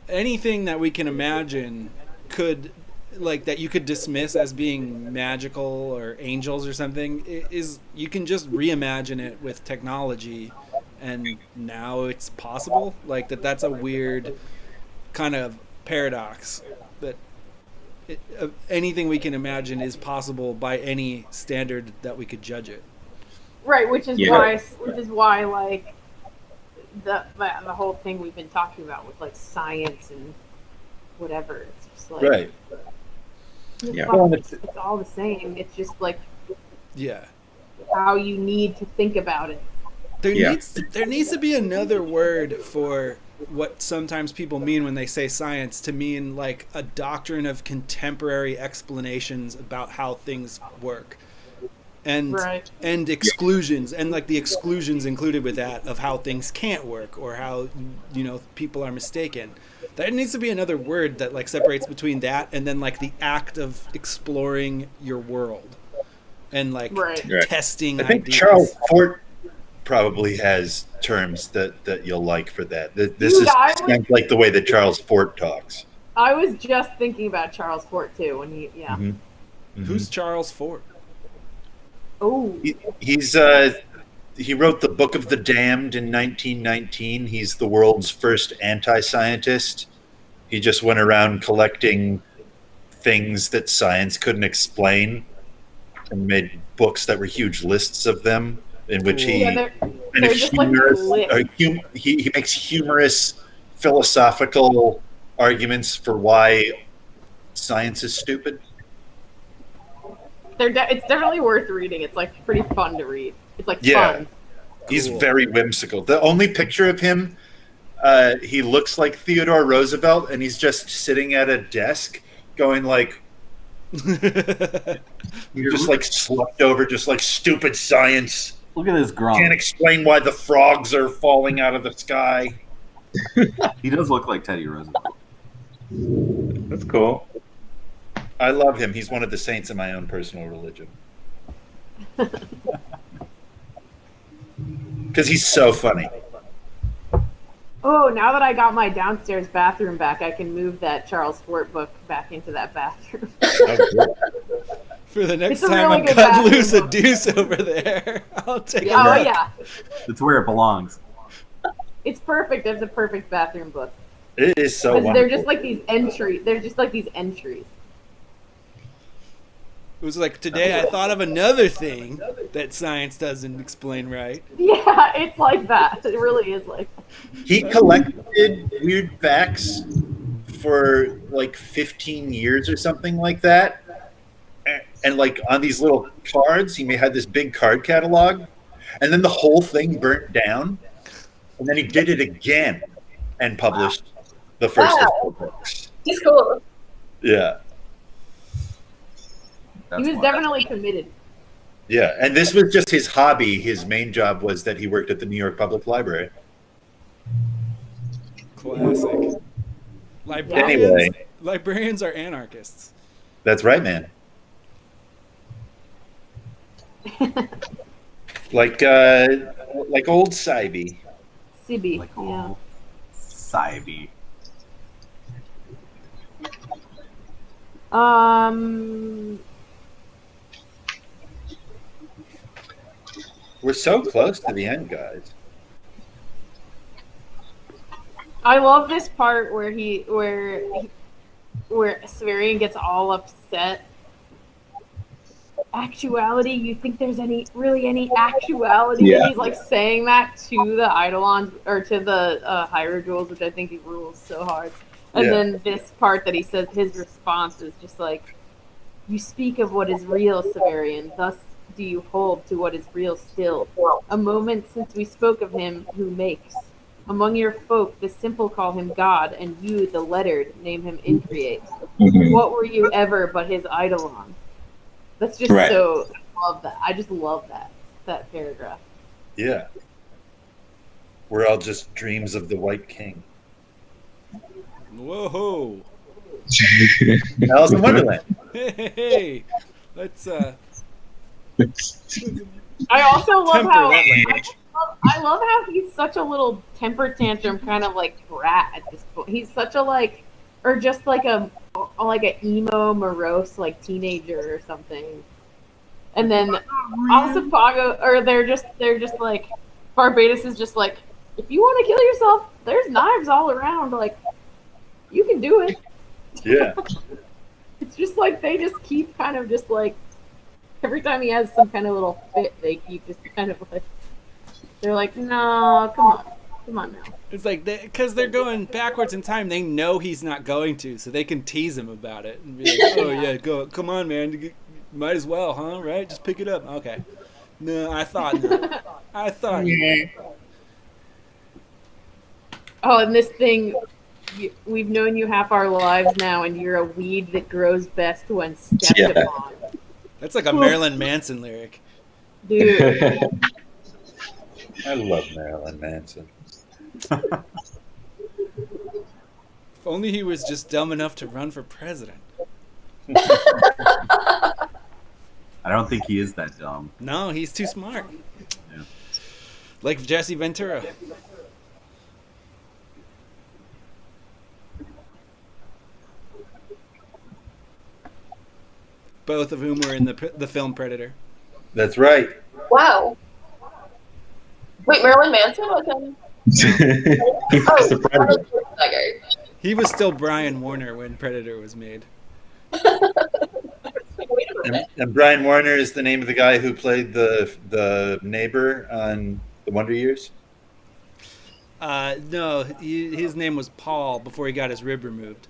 anything that we can imagine could, like, that you could dismiss as being magical or angels or something, is you can just reimagine it with technology, and now it's possible. Like that's a weird kind of paradox that anything we can imagine is possible by any standard that we could judge it. Right, which is why like the whole thing we've been talking about with like science and whatever. It's just like Right. Yeah. It's all the same. It's just like Yeah. how you need to think about it. There needs to be another word for what sometimes people mean when they say science, to mean like a doctrine of contemporary explanations about how things work. And Right. and exclusions, and like the exclusions included with that of how things can't work or how people are mistaken. There needs to be another word that like separates between that and then like the act of exploring your world and like Right. testing I think ideas. Charles Fort probably has terms that you'll like for that. This Dude, sounds like the way that Charles Fort talks. I was just thinking about Charles Fort too when Mhm. Who's Charles Fort? Oh. He wrote the Book of the Damned in 1919. He's the world's first anti-scientist. He just went around collecting things that science couldn't explain and made books that were huge lists of them, in which he they're just like lists. he makes humorous philosophical arguments for why science is stupid. It's definitely worth reading. It's like pretty fun to read. It's like fun. He's Cool. very whimsical. The only picture of him, he looks like Theodore Roosevelt, and he's just sitting at a desk going like, you're just like slumped over, just like stupid science. Look at this grump. Can't explain why the frogs are falling out of the sky. He does look like Teddy Roosevelt. That's cool. I love him. He's one of the saints in my own personal religion. Because he's so funny. Oh, now that I got my downstairs bathroom back, I can move that Charles Fort book back into that bathroom. For the next It's a time really I good cut bathroom loose a book. deuce over there, I'll take it Oh back. yeah, It's where it belongs. it's perfect. It's a perfect bathroom book. It is so Because wonderful. they're just like these entries. They're just like these entries. It was like, today I thought of another thing that science doesn't explain right. Yeah, it's like that. It really is like that. He collected weird facts for like 15 years or something like that. And like on these little cards, he had this big card catalog. And then the whole thing burnt down. And then he did it again and published the first of the books. He's cool. Yeah. That's He was why. definitely committed. Yeah. And this was just his hobby. His main job was that he worked at the New York Public Library. Classic. Anyway. Librarians are anarchists. That's right, man. Like old Sybee. CB. Like Yeah. old Sybee. We're so close to the end, guys. I love this part where where Severian gets all upset. Actuality? You think there's any actuality? Yeah. And he's like saying that to the Eidolons or to the Hierodules, which I think he rules so hard. And Yeah. then this part that he says, his response is just like, "You speak of what is real, Severian. Thus do you hold to what is real still. A moment since we spoke of him who makes. Among your folk, the simple call him God, and you, the lettered, name him Increate. Mhm. What were you ever but his Eidolon?" That's just Right. so. I love that. I just love that paragraph. Yeah. We're all just dreams of the White King. Whoa. Alice in Wonderland. Hey. Let's I also love temper how that language. I love how he's such a little temper tantrum kind of like brat at this point. He's such a like, or just like a emo morose like teenager or something. And then Asapago, or they're just like, Barbados is just like, if you want to kill yourself, there's knives all around. Like, you can do it. Yeah. It's just like they just keep kind of just like, every time he has some kind of little fit, they keep just kind of like, they're like, no, come on now. It's like because they're going backwards in time, they know he's not going to, so they can tease him about it and be like, "Oh yeah, go, come on, man, you might as well, huh? Right? Just pick it up." Okay. No, I thought not. I thought. Oh, and this thing, we've known you half our lives now, and you're a weed that grows best when stepped Yeah. upon. That's like a Marilyn Manson lyric. Dude. I love Marilyn Manson. If only he was just dumb enough to run for president. I don't think he is that dumb. No, he's too smart. Yeah. Like Jesse Ventura. Both of whom were in the film Predator. That's right. Wow. Wait, Marilyn Manson was in. Oh, Surprising. that guy. He was still Brian Warner when Predator was made. Wait a minute. And Brian Warner is the name of the guy who played the neighbor on The Wonder Years? No, his name was Paul before he got his rib removed.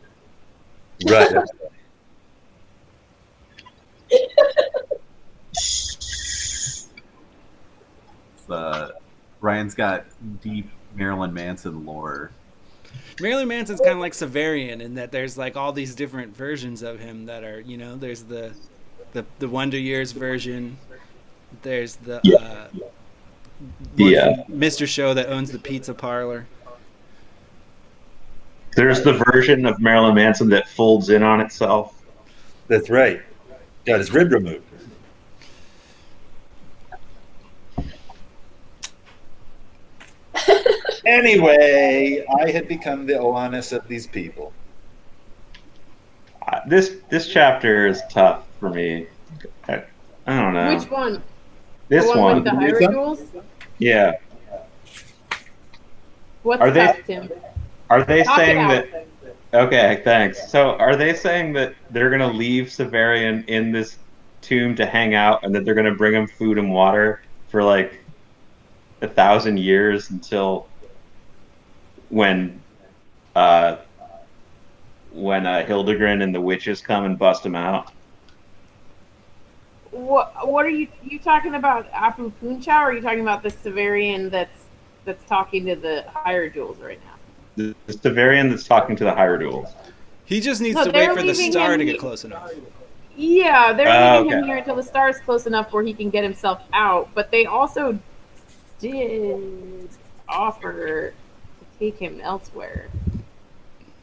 Right. Ryan's got deep Marilyn Manson lore. Marilyn Manson's kind of like Severian in that there's like all these different versions of him that are, there's the Wonder Years version. There's the Mr. Show that owns the pizza parlor. There's the version of Marilyn Manson that folds in on itself. That's right. Got his rib removed. Anyway, I had become the Oannes of these people. This chapter is tough for me. I don't know. Which one? This the one one. with the Hierodules? Yeah. What's Are they- tough, Tim? Are they Talk it saying out. that? Okay, thanks. So, are they saying that they're gonna leave Severian in this tomb to hang out, and that they're gonna bring him food and water for like 1,000 years until when Hildegren and the witches come and bust him out? What are you talking about? Apu Punchau, or are you talking about the Severian that's talking to the Hierodules right now? The Severian that's talking to the Hierodules. He just needs No, to they're wait for the leaving star him to he- get close enough. Yeah, they're leaving him Okay. here until the star's close enough where he can get himself out. But they also did offer to take him elsewhere,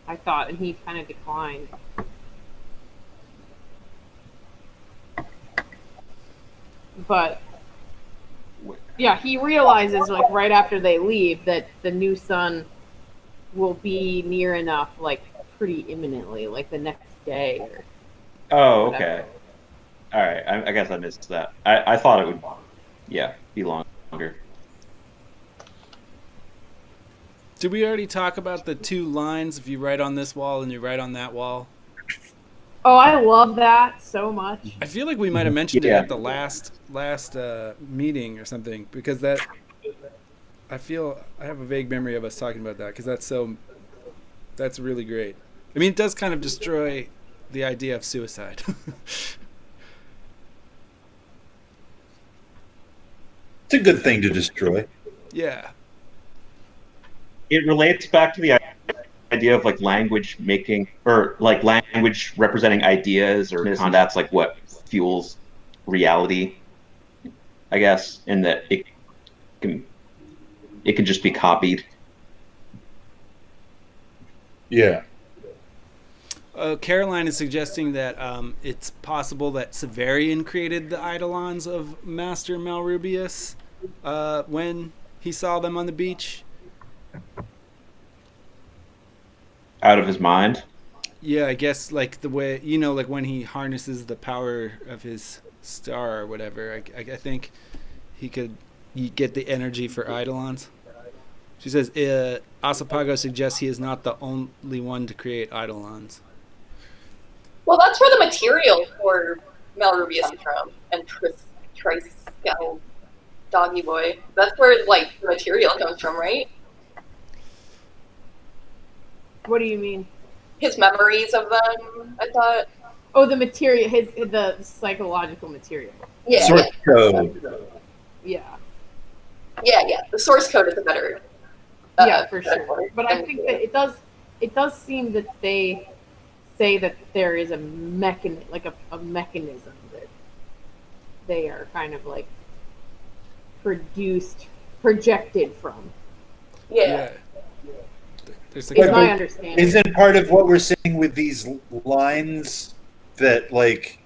I thought, and he kind of declined. But yeah, he realizes like right after they leave that the new sun will be near enough, like pretty imminently, like the next day. Or Oh, whatever. okay. All right. I guess I missed that. I thought it would, be longer. Did we already talk about the 2 lines? If you write on this wall and you write on that wall. Oh, I love that so much. I feel like we might have mentioned it Yeah. at the last meeting or something, because that. I have a vague memory of us talking about that, because that's really great. I mean, it does kind of destroy the idea of suicide. It's a good thing to destroy. Yeah. It relates back to the idea of like language making, or like language representing ideas, or and that's like what fuels reality, I guess, and that it can just be copied. Yeah. Caroline is suggesting that it's possible that Severian created the eidolons of Master Malrubius when he saw them on the beach. Out of his mind. Yeah, I guess like the way, like when he harnesses the power of his star or whatever, I think he could get the energy for eidolons. She says, Asapago suggests he is not the only one to create eidolons. Well, that's where the material for Malrubius is from, and Triskel, Doggy Boy. That's where like the material comes from, right? What do you mean? His memories of them, I thought. Oh, the material, the psychological material. Yeah, Source yeah. code. Yeah. Yeah. The source code is a better. Yeah, for sure. But I think that it does seem that they say that there is a mechanism that they are kind of like projected from. Yeah. There's Is my understanding. Isn't part of what we're seeing with these lines that, like,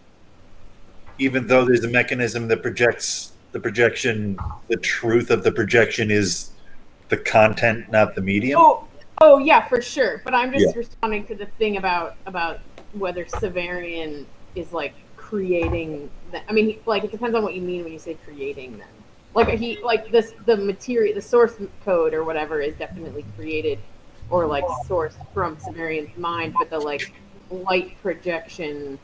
even though there's a mechanism that projects the projection, the truth of the projection is the content, not the medium? Oh yeah, for sure. But I'm just responding to the thing about whether Severian is like creating. I mean, like it depends on what you mean when you say creating them. Like the material, the source code or whatever is definitely created or like sourced from Severian's mind, but the like light projection,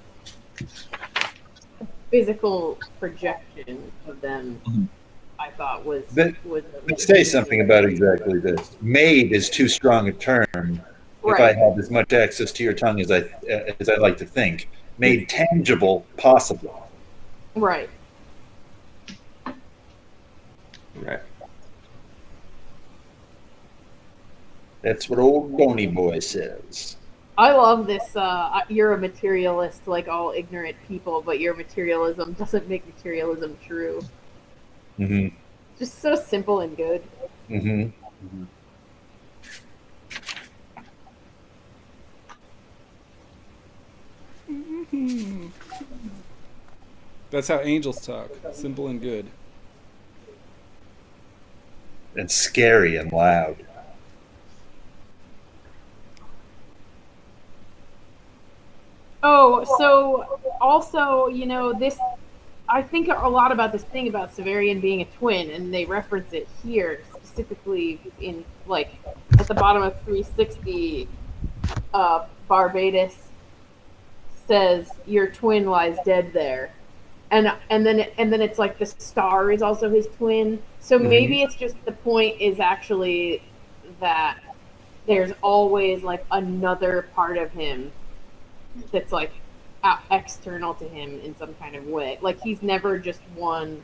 physical projection of them, I thought was. Let's say something about exactly this. Made is too strong a term. If I have as much access to your tongue as I like to think, made tangible possible. Right. Right. That's what old Boney Boy says. I love this. You're a materialist, like all ignorant people, but your materialism doesn't make materialism true. Mm-hmm. Just so simple and good. Mm-hmm. Mm-hmm. That's how angels talk. Simple and good. And scary and loud. Oh, so also, this. I think a lot about this thing about Severian being a twin, and they reference it here specifically in like at the bottom of 360. Barbados says your twin lies dead there, and then it's like the star is also his twin. So maybe it's just the point is actually that there's always like another part of him that's like external to him in some kind of way. Like he's never just one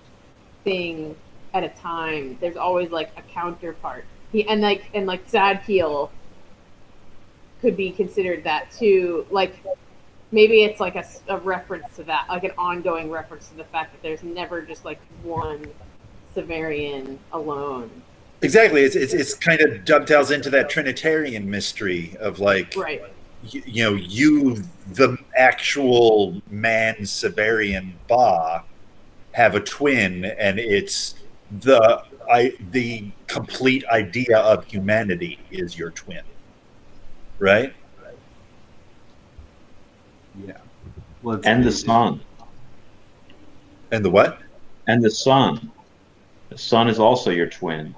thing at a time. There's always like a counterpart. And Zadkiel could be considered that too. Like maybe it's like a reference to that, like an ongoing reference to the fact that there's never just like one Severian alone. Exactly. It's kind of dovetails into that Trinitarian mystery of like, right. You, the actual man Severian Ba, have a twin, and it's the complete idea of humanity is your twin, right? Yeah. And the sun. And the what? And the sun. The sun is also your twin.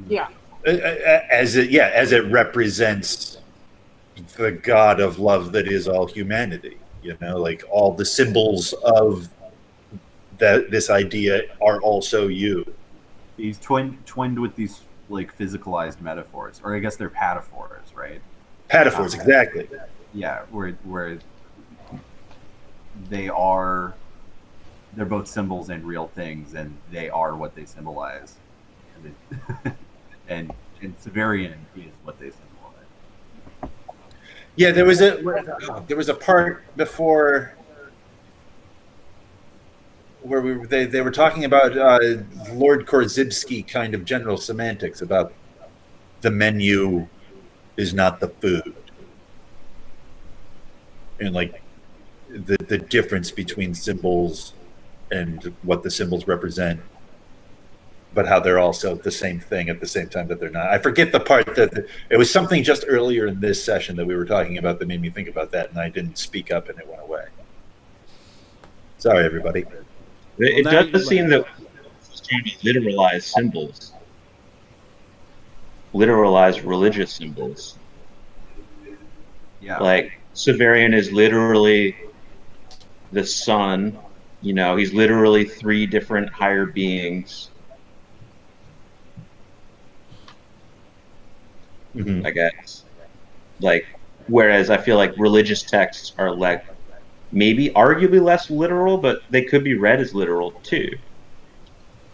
Yeah. as it represents the God of love that is all humanity. Like all the symbols of this idea are also you. He's twinned with these like physicalized metaphors, or I guess they're pataphors, right? Pataphors, exactly. Yeah, where they're both symbols and real things, and they are what they symbolize. And Severian is what they symbolize. Yeah, there was a part before where they were talking about Lord Korzybski kind of general semantics about the menu is not the food, and like the difference between symbols and what the symbols represent, but how they're also the same thing at the same time that they're not. I forget the part that it was something just earlier in this session that we were talking about that made me think about that, and I didn't speak up and it went away. Sorry, everybody. It does seem that it's trying to literalize symbols, literalize religious symbols. Yeah, like Severian is literally the sun. He's literally 3 different higher beings. Mm-hmm. I guess. Whereas I feel like religious texts are like maybe arguably less literal, but they could be read as literal too.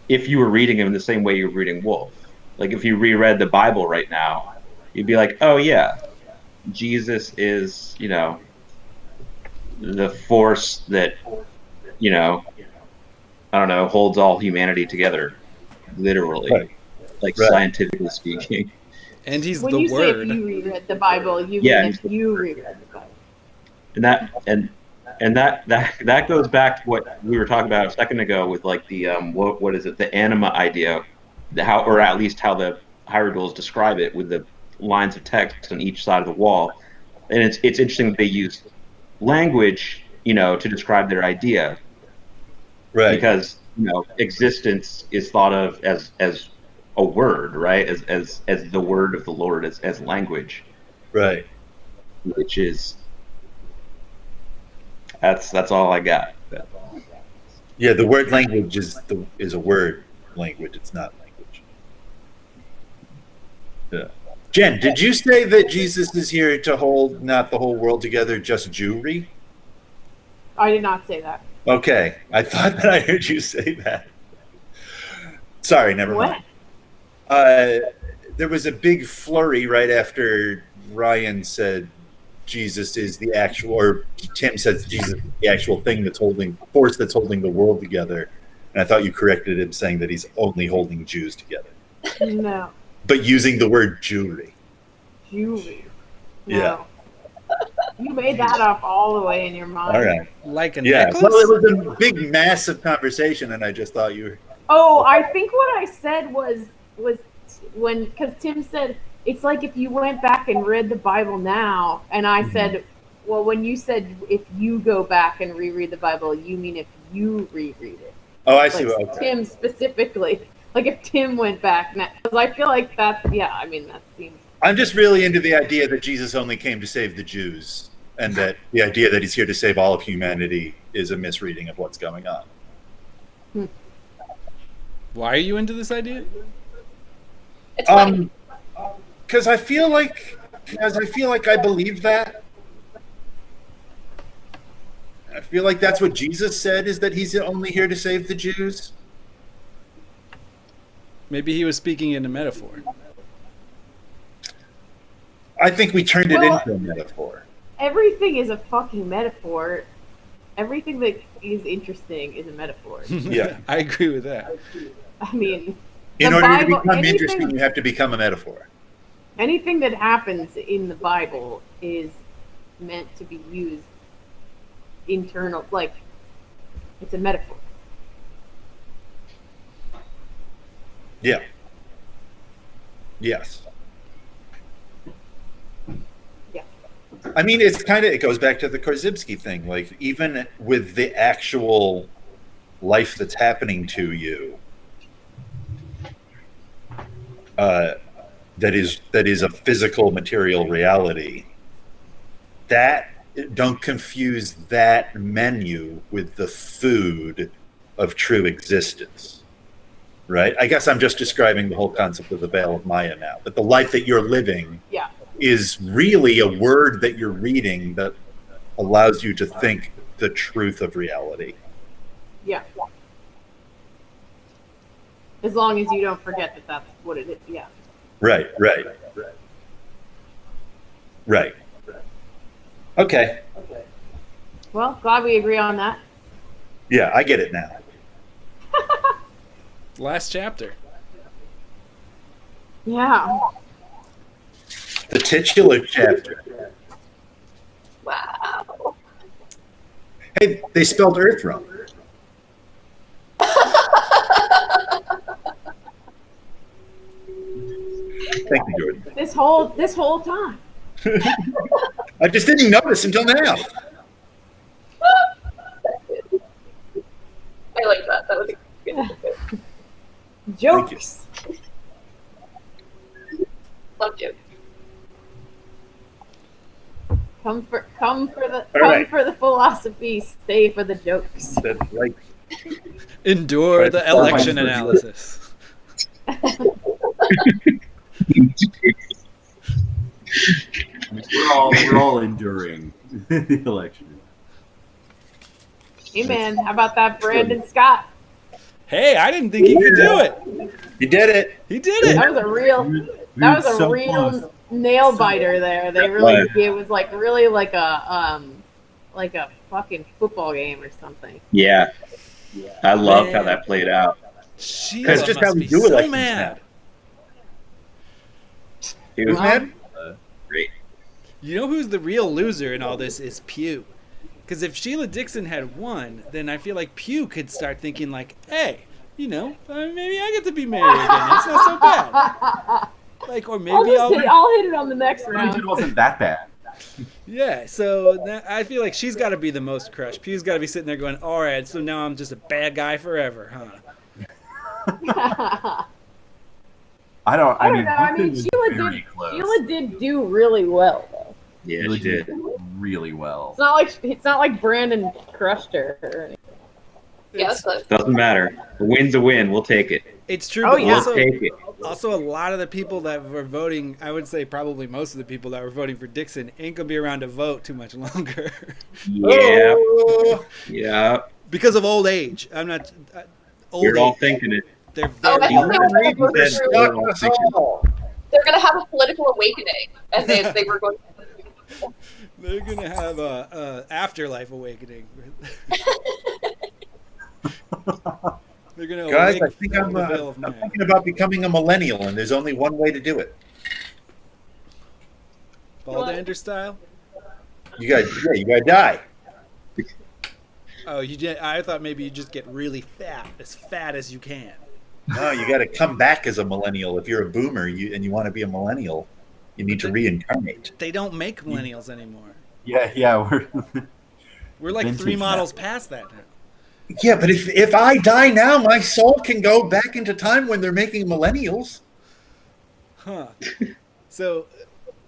If you were reading them in the same way you're reading Wolfe. Like if you reread the Bible right now, you'd be like, oh yeah, Jesus is, the force that, I don't know, holds all humanity together, literally, right. Scientifically speaking. And he's when the you word. Say if you reread the Bible, you mean if you reread the Bible. And that goes back to what we were talking about a second ago with like the what is it, the anima idea, or at least how the hierodules describe it with the lines of text on each side of the wall. And it's interesting that they use language, to describe their idea, right? Because existence is thought of as a word, right? As the word of the Lord, as language, right? Which is that's all I got. Yeah, the word language is a word language. It's not language. Yeah. Jen, did you say that Jesus is here to hold not the whole world together, just Jewry? I did not say that. Okay, I thought that I heard you say that. Sorry, never mind. There was a big flurry right after Ryan said Jesus is the actual, or Tim says Jesus is the actual thing force that's holding the world together. And I thought you corrected him saying that he's only holding Jews together. No. But using the word Jewry. Jewry. No. Yeah. You made that up all the way in your mind. All right. Like a necklace? Well, it was a big, massive conversation, and I just thought you were... Oh, I think what I said was because Tim said, it's like if you went back and read the Bible now, and I said, well, when you said if you go back and reread the Bible, you mean if you reread it. Oh, I see. Like, okay. Tim specifically. Like if Tim went back now. Because I feel like that seems... I'm just really into the idea that Jesus only came to save the Jews, and that the idea that he's here to save all of humanity is a misreading of what's going on. Why are you into this idea? It's funny. Because I feel like I believe that. I feel like that's what Jesus said, is that he's only here to save the Jews. Maybe he was speaking in a metaphor. I think we turned it into a metaphor. Everything is a fucking metaphor. Everything that is interesting is a metaphor. Yeah. I agree with that. I mean... In order to become interesting, you have to become a metaphor. Anything that happens in the Bible is meant to be used internal, like it's a metaphor. Yeah. Yes. Yeah. I mean, it goes back to the Korzybski thing. Like, even with the actual life that's happening to you, that is a physical material reality. That don't confuse that menu with the food of true existence. Right? I guess I'm just describing the whole concept of the Veil of Maya now. But the life that you're living is really a word that you're reading that allows you to think the truth of reality. Yeah. As long as you don't forget that that's what it is. Yeah. Right. Okay. Well, glad we agree on that. Yeah, I get it now. Last chapter. Yeah. The titular chapter. Wow. Hey, they spelled Urth wrong. Thank you, Jordan. This whole time. I just didn't notice until now. I like that. That was a good. Jokes. Love jokes. Come for right. the philosophy, stay for the jokes. That's right. Endure the election analysis. We're all enduring the election. Hey man, how about that Brandon Scott? Hey, I didn't think he could do it. You did it. He did it. That was a real Close. nail biter there. They really it was like really like a fucking football game or something. Yeah. I loved how that played out. Sheila That's just how must we be do so elections mad. He was mad? great. You know who's the real loser in all this is Pew. Because if Sheila Dixon had won, then I feel like Pew could start thinking like, hey, maybe I get to be married again. It's not so bad. Like, or maybe I'll hit it on the next round. It wasn't that bad. Yeah, so I feel like she's got to be the most crushed. Pew's got to be sitting there going, all right, so now I'm just a bad guy forever, huh? I don't know. I mean, Sheila did do really well, though. Yeah, she did. Really well. It's not like Brandon crushed her or anything. Yes, but Doesn't matter. A win's a win. We'll take it. It's true, Oh, but yeah. also, Take it. also a lot of the people that were voting, I would say probably most of the people that were voting for Dixon ain't going to be around to vote too much longer. Yeah. Oh. Yeah. Because of old age. I'm not... old You're all age. thinking it. They're I very think they were Reed going to said- go Not through, us all. they're going to have a political awakening, and they were going. They're going to have a afterlife awakening. They're going to Guys, awake I think from the veil of I'm Maya. thinking about becoming a millennial, and there's only one way to do it. Baldander style? You gotta die. Oh, I thought maybe you just get really fat as you can. No, you got to come back as a millennial. If you're a boomer and you want to be a millennial, you need to reincarnate. They don't make millennials anymore. Yeah, We're like Vintage 3 now. models past that now. Yeah, but if I die now, my soul can go back into time when they're making millennials. Huh. So,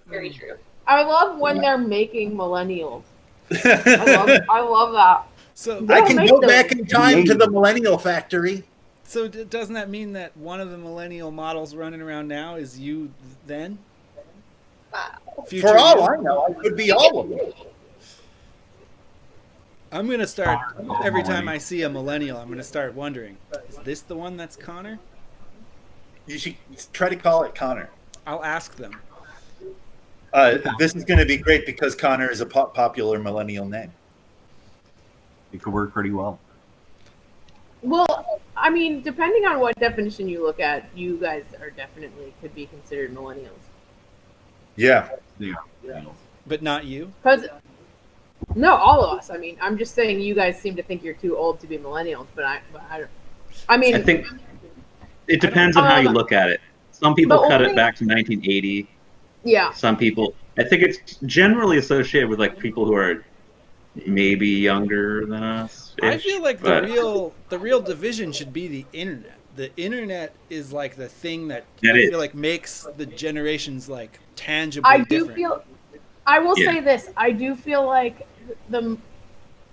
Very true. I love when they're making millennials. I love that. so, I can make go those. back in time to the millennial factory. so doesn't that mean that one of the millennial models running around now is you then? Wow. Future For all you? I know, I could be all of them. I'm going to start, every time I see a millennial, I'm going to start wondering, is this the one that's Connor? You should try to call it Connor. I'll ask them. This is going to be great because Connor is a popular millennial name. it could work pretty well. Well, I mean, depending on what definition you look at, you guys are definitely could be considered millennials. Yeah. Yeah. But not you? Because no, all of us. I mean, I'm just saying you guys seem to think you're too old to be millennials, but I don't. I mean, I think it depends on how you look at it. Some people cut it back to 1980. yeah. Some people, I think it's generally associated with like people who are maybe younger than us. I feel like the real division should be the internet. the internet is like the thing that That I is. feel like makes the generations like tangibly I do different. feel. I will Yeah. say this. I do feel like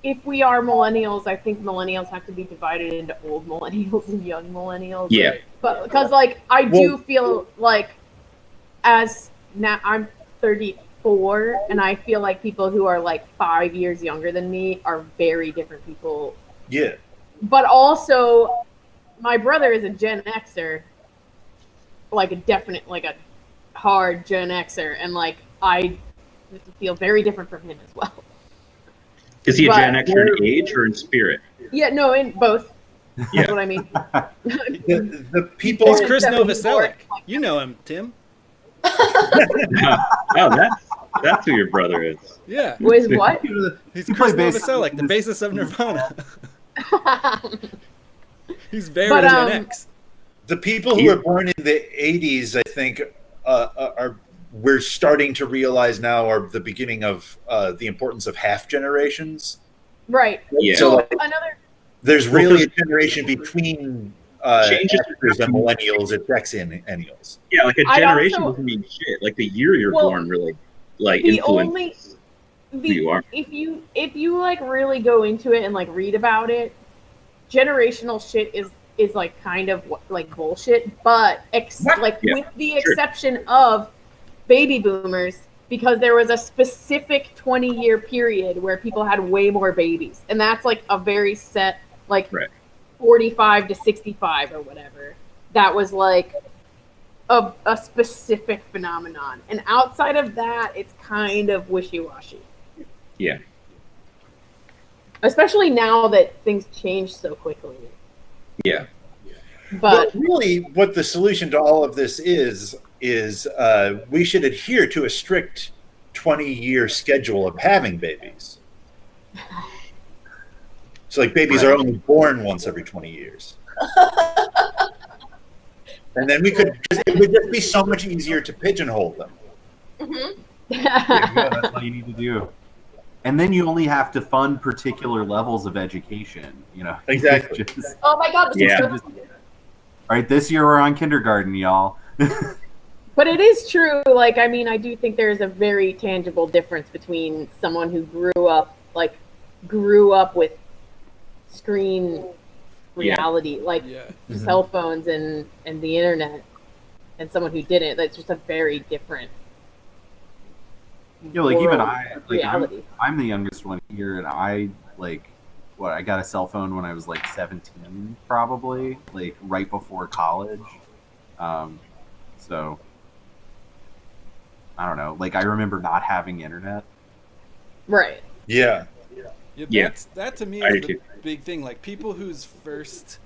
if we are millennials, I think millennials have to be divided into old millennials and young millennials. Yeah. But because like I do feel like as now I'm 34 and I feel like people who are like 5 years younger than me are very different people. Yeah. But also my brother is a Gen Xer, like a definite, like a hard Gen Xer, and like I feel very different from him as well. Is he a But- Gen Xer in age or in spirit? Yeah, no, in both. Yeah. That's what I mean. The people. He's Chris 74. Novoselic. You know him, Tim. Oh, that's who your brother is. Yeah. With what? He's You Chris play bass- Novoselic, the bassist of Nirvana. He's very But, Gen X. The people who were born in the 80s, I think, are we're starting to realize now are the beginning of the importance of half generations. Right. Yeah. So like, Another. there's really a generation between Changes- Xers and millennials and Xennials. Yeah, like a I generation also- doesn't mean shit. Like the year you're Well, born really like The influences only who you are. if you like really go into it and like read about it, generational shit is like kind of like bullshit. But like Yeah, with the sure. exception of baby boomers, because there was a specific 20-year period where people had way more babies, and that's like a very set like Right. 45 to 65 or whatever. That was like a specific phenomenon, and outside of that, it's kind of wishy-washy. Yeah. Especially now that things change so quickly. Yeah. But really, what the solution to all of this is we should adhere to a strict 20-year schedule of having babies. So, like, babies are only born once every 20 years. And then it would just be so much easier to pigeonhole them. Mm-hmm. That's all you need to do. And then you only have to fund particular levels of education, you know. Exactly. Just- Oh my god, this Yeah. is so all right, this year we're on kindergarten, y'all. But it is true, like, I mean, I do think there's a very tangible difference between someone who grew up with screen reality, like Yeah. cell phones and the internet, and someone who didn't. That's just a very different You know, like even world, I, like reality. I'm the youngest one here, and I I got a cell phone when I was like 17, probably, like right before college. So I don't know. Like I remember not having internet. Right. Yeah. Yeah. That to me I is do the too. big thing. Like people whose first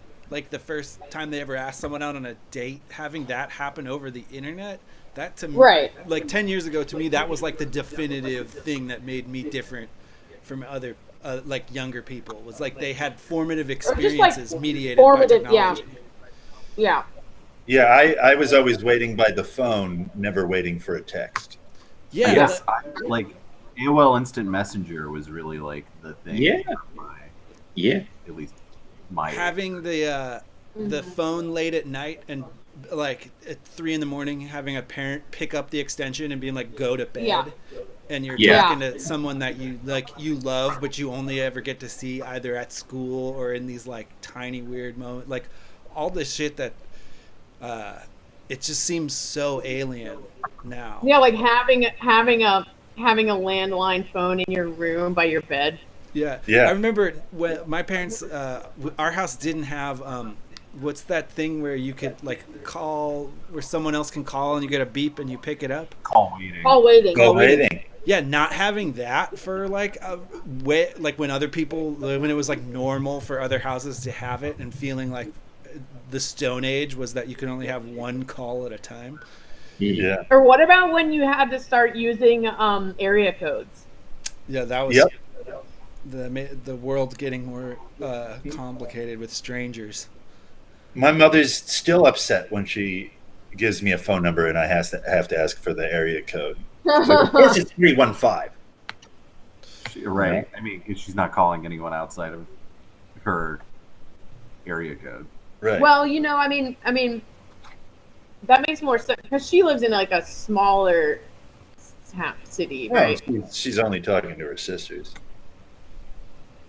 time they ever asked someone out on a date, having that happen over the internet, that to me, Right. like 10 years ago, to me, that was like the definitive thing that made me different from other like younger people. Was like they had formative just, like, experiences mediated formative- by yeah. technology. Yeah. Yeah, I was always waiting by the phone, never waiting for a text. Yeah, I guess like AOL Instant Messenger was really like the thing. Yeah. for my, Yeah. at least my having the phone late at night and like at 3 a.m, having a parent pick up the extension and being like, go to bed. Yeah. And you're Yeah. talking to someone that you love, but you only ever get to see either at school or in these like tiny weird moments, like all this shit that it just seems so alien now. Yeah, like having a landline phone in your room by your bed. Yeah. Yeah. I remember when my parents, our house didn't have, what's that thing where you could like call, where someone else can call and you get a beep and you pick it up? call waiting. All waiting. Go waiting. Yeah, not having that for like a way, like when other people, when it was like normal for other houses to have it, and feeling like the Stone Age was that you could only have one call at a time. Yeah. Or what about when you had to start using area codes? Yeah, that was Yep. the world getting more complicated with strangers. My mother's still upset when she gives me a phone number and I have to ask for the area code. It's like, of course it's 315. Right. I mean, 'cause she's not calling anyone outside of her area code. Right. Well, I mean, that makes more sense because she lives in like a smaller city, Well, right? she's only talking to her sisters.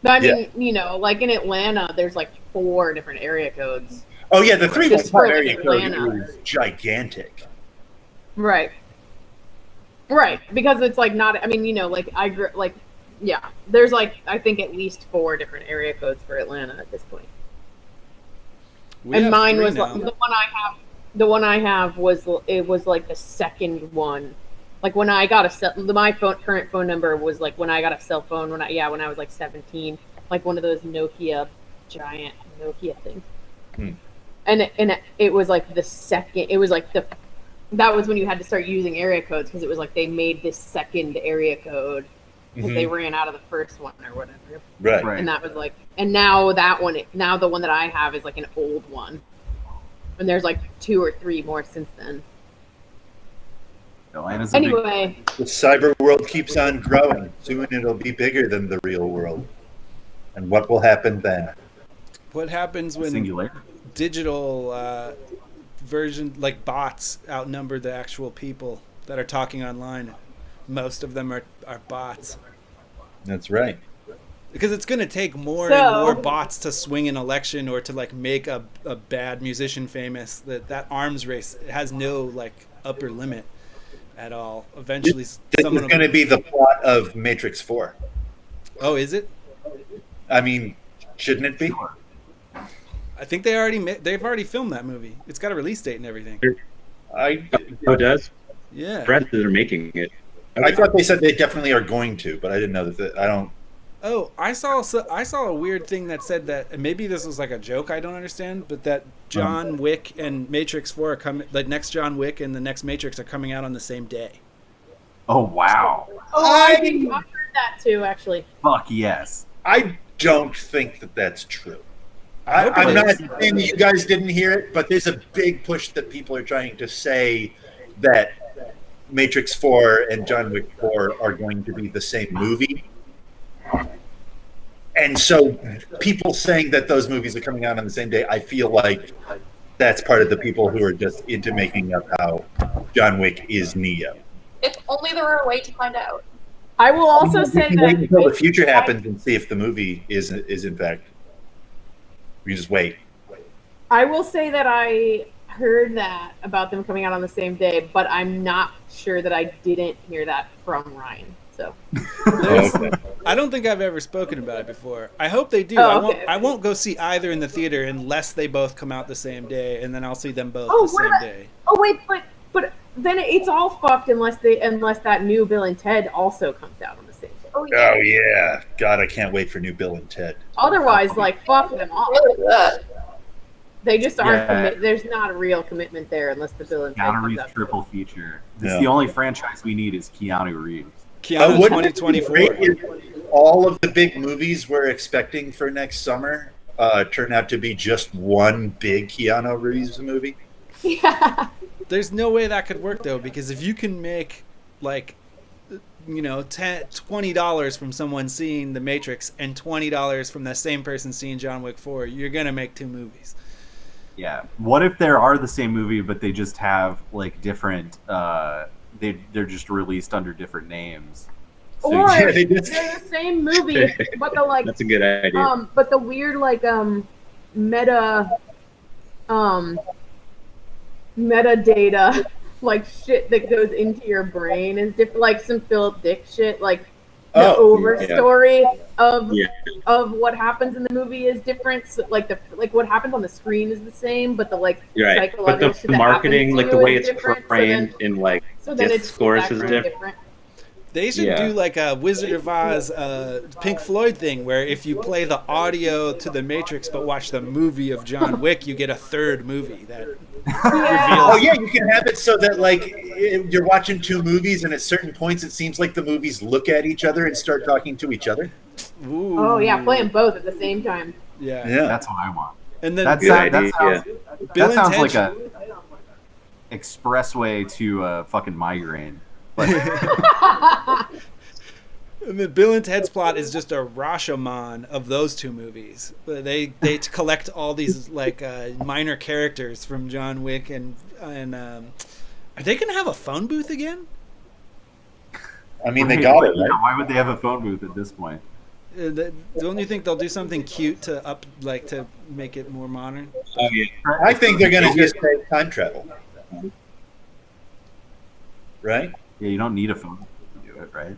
But I mean, like in Atlanta, there's like 4 different area codes. Oh yeah, the 315 for, like, area code Atlanta. is gigantic. Right. Right, because it's like not. I mean, like I grew like, yeah. There's like I think at least 4 different area codes for Atlanta at this point. And mine was like, the one I have was like the second one. Like when I got my current phone number was like when I got a cell phone when I was like 17, like one of those giant Nokia things. And it was like the second. It was like that was when you had to start using area codes because it was like they made this second area code because they ran out of the first one or whatever. Right. And that was like, and now the one that I have is like an old one, and there's like 2 or 3 more since then. Anyway, the cyber world keeps on growing. Soon it'll be bigger than the real world. And what will happen then? What happens when digital version, like bots, outnumber the actual people that are talking online? Most of them are bots. That's right. Because it's going to take more and more bots to swing an election or to like make a bad musician famous. That arms race has no like upper limit at all. Eventually, this is going to be the plot of Matrix 4. Oh, is it? I mean, shouldn't it be? I think they've already filmed that movie. It's got a release date and everything. It does? Yeah. Brad, they're making it. I thought they said they definitely are going to, but I didn't know that. I don't. Oh, I saw a weird thing that said that, and maybe this was like a joke I don't understand, but that John Wick and Matrix 4 are coming, the next John Wick and the next Matrix are coming out on the same day. Oh, wow. I've heard that too, actually. Fuck yes. I don't think that that's true. I'm not saying that you guys didn't hear it, but there's a big push that people are trying to say that Matrix 4 and John Wick 4 are going to be the same movie. And so people saying that those movies are coming out on the same day, I feel like that's part of the people who are just into making up how John Wick is Neo. If only there were a way to find out. I will also say that wait until the future happens and see if the movie is in fact. We just wait. I will say that I heard that about them coming out on the same day, but I'm not sure that I didn't hear that from Ryan. So I don't think I've ever spoken about it before. I hope they do. I won't go see either in the theater unless they both come out the same day, and then I'll see them both the same day. Oh wait, but then it's all fucked unless that new Bill and Ted also comes out on the same day. Oh yeah. Oh yeah, God, I can't wait for new Bill and Ted. Otherwise, like fuck them all. They just aren't. Yeah. There's not a real commitment there unless the Bill and Ted Keanu comes Reeves out. triple feature. This is the only franchise we need is Keanu Reeves. Keanu Wouldn't it be 2024. great if all of the big movies we're expecting for next summer turn out to be just one big Keanu Reeves movie? Yeah. There's no way that could work though, because if you can make like, $20 from someone seeing The Matrix and $20 from that same person seeing John Wick 4, you're gonna make 2 movies. Yeah. What if there are the same movie, but they just have like different? They're just released under different names. So Or Yeah, they're they just- the same movie, but the like That's a good idea. but the weird like metadata like shit that goes into your brain is different, like some Philip Dick shit, like the overstory of what happens in the movie is different. So, like what happens on the screen is the same, but the like Right. But psychological shit the that marketing, happens like to the you way is it's different, framed in like so then it's discourse is actually different. They should do like a Wizard of Oz Pink Floyd thing where if you play the audio to The Matrix but watch the movie of John Wick, you get a third movie that Oh reveals. yeah, you can have it so that like you're watching 2 movies, and at certain points it seems like the movies look at each other and start talking to each other. Ooh. Oh yeah, play them both at the same time. Yeah. That's what I want. And then That Good sounds idea. Bill that sounds and like Ted a expressway to fucking migraine. But And then Bill and Ted's plot is just a Rashomon of those two movies. They collect all these like minor characters from John Wick and are they gonna have a phone booth again? I mean, they got it, Yeah, right? why would they have a phone booth at this point? Don't you think they'll do something cute to make it more modern? Oh yeah. I think they're going to just say time travel. Right? Yeah, you don't need a phone to do it, right?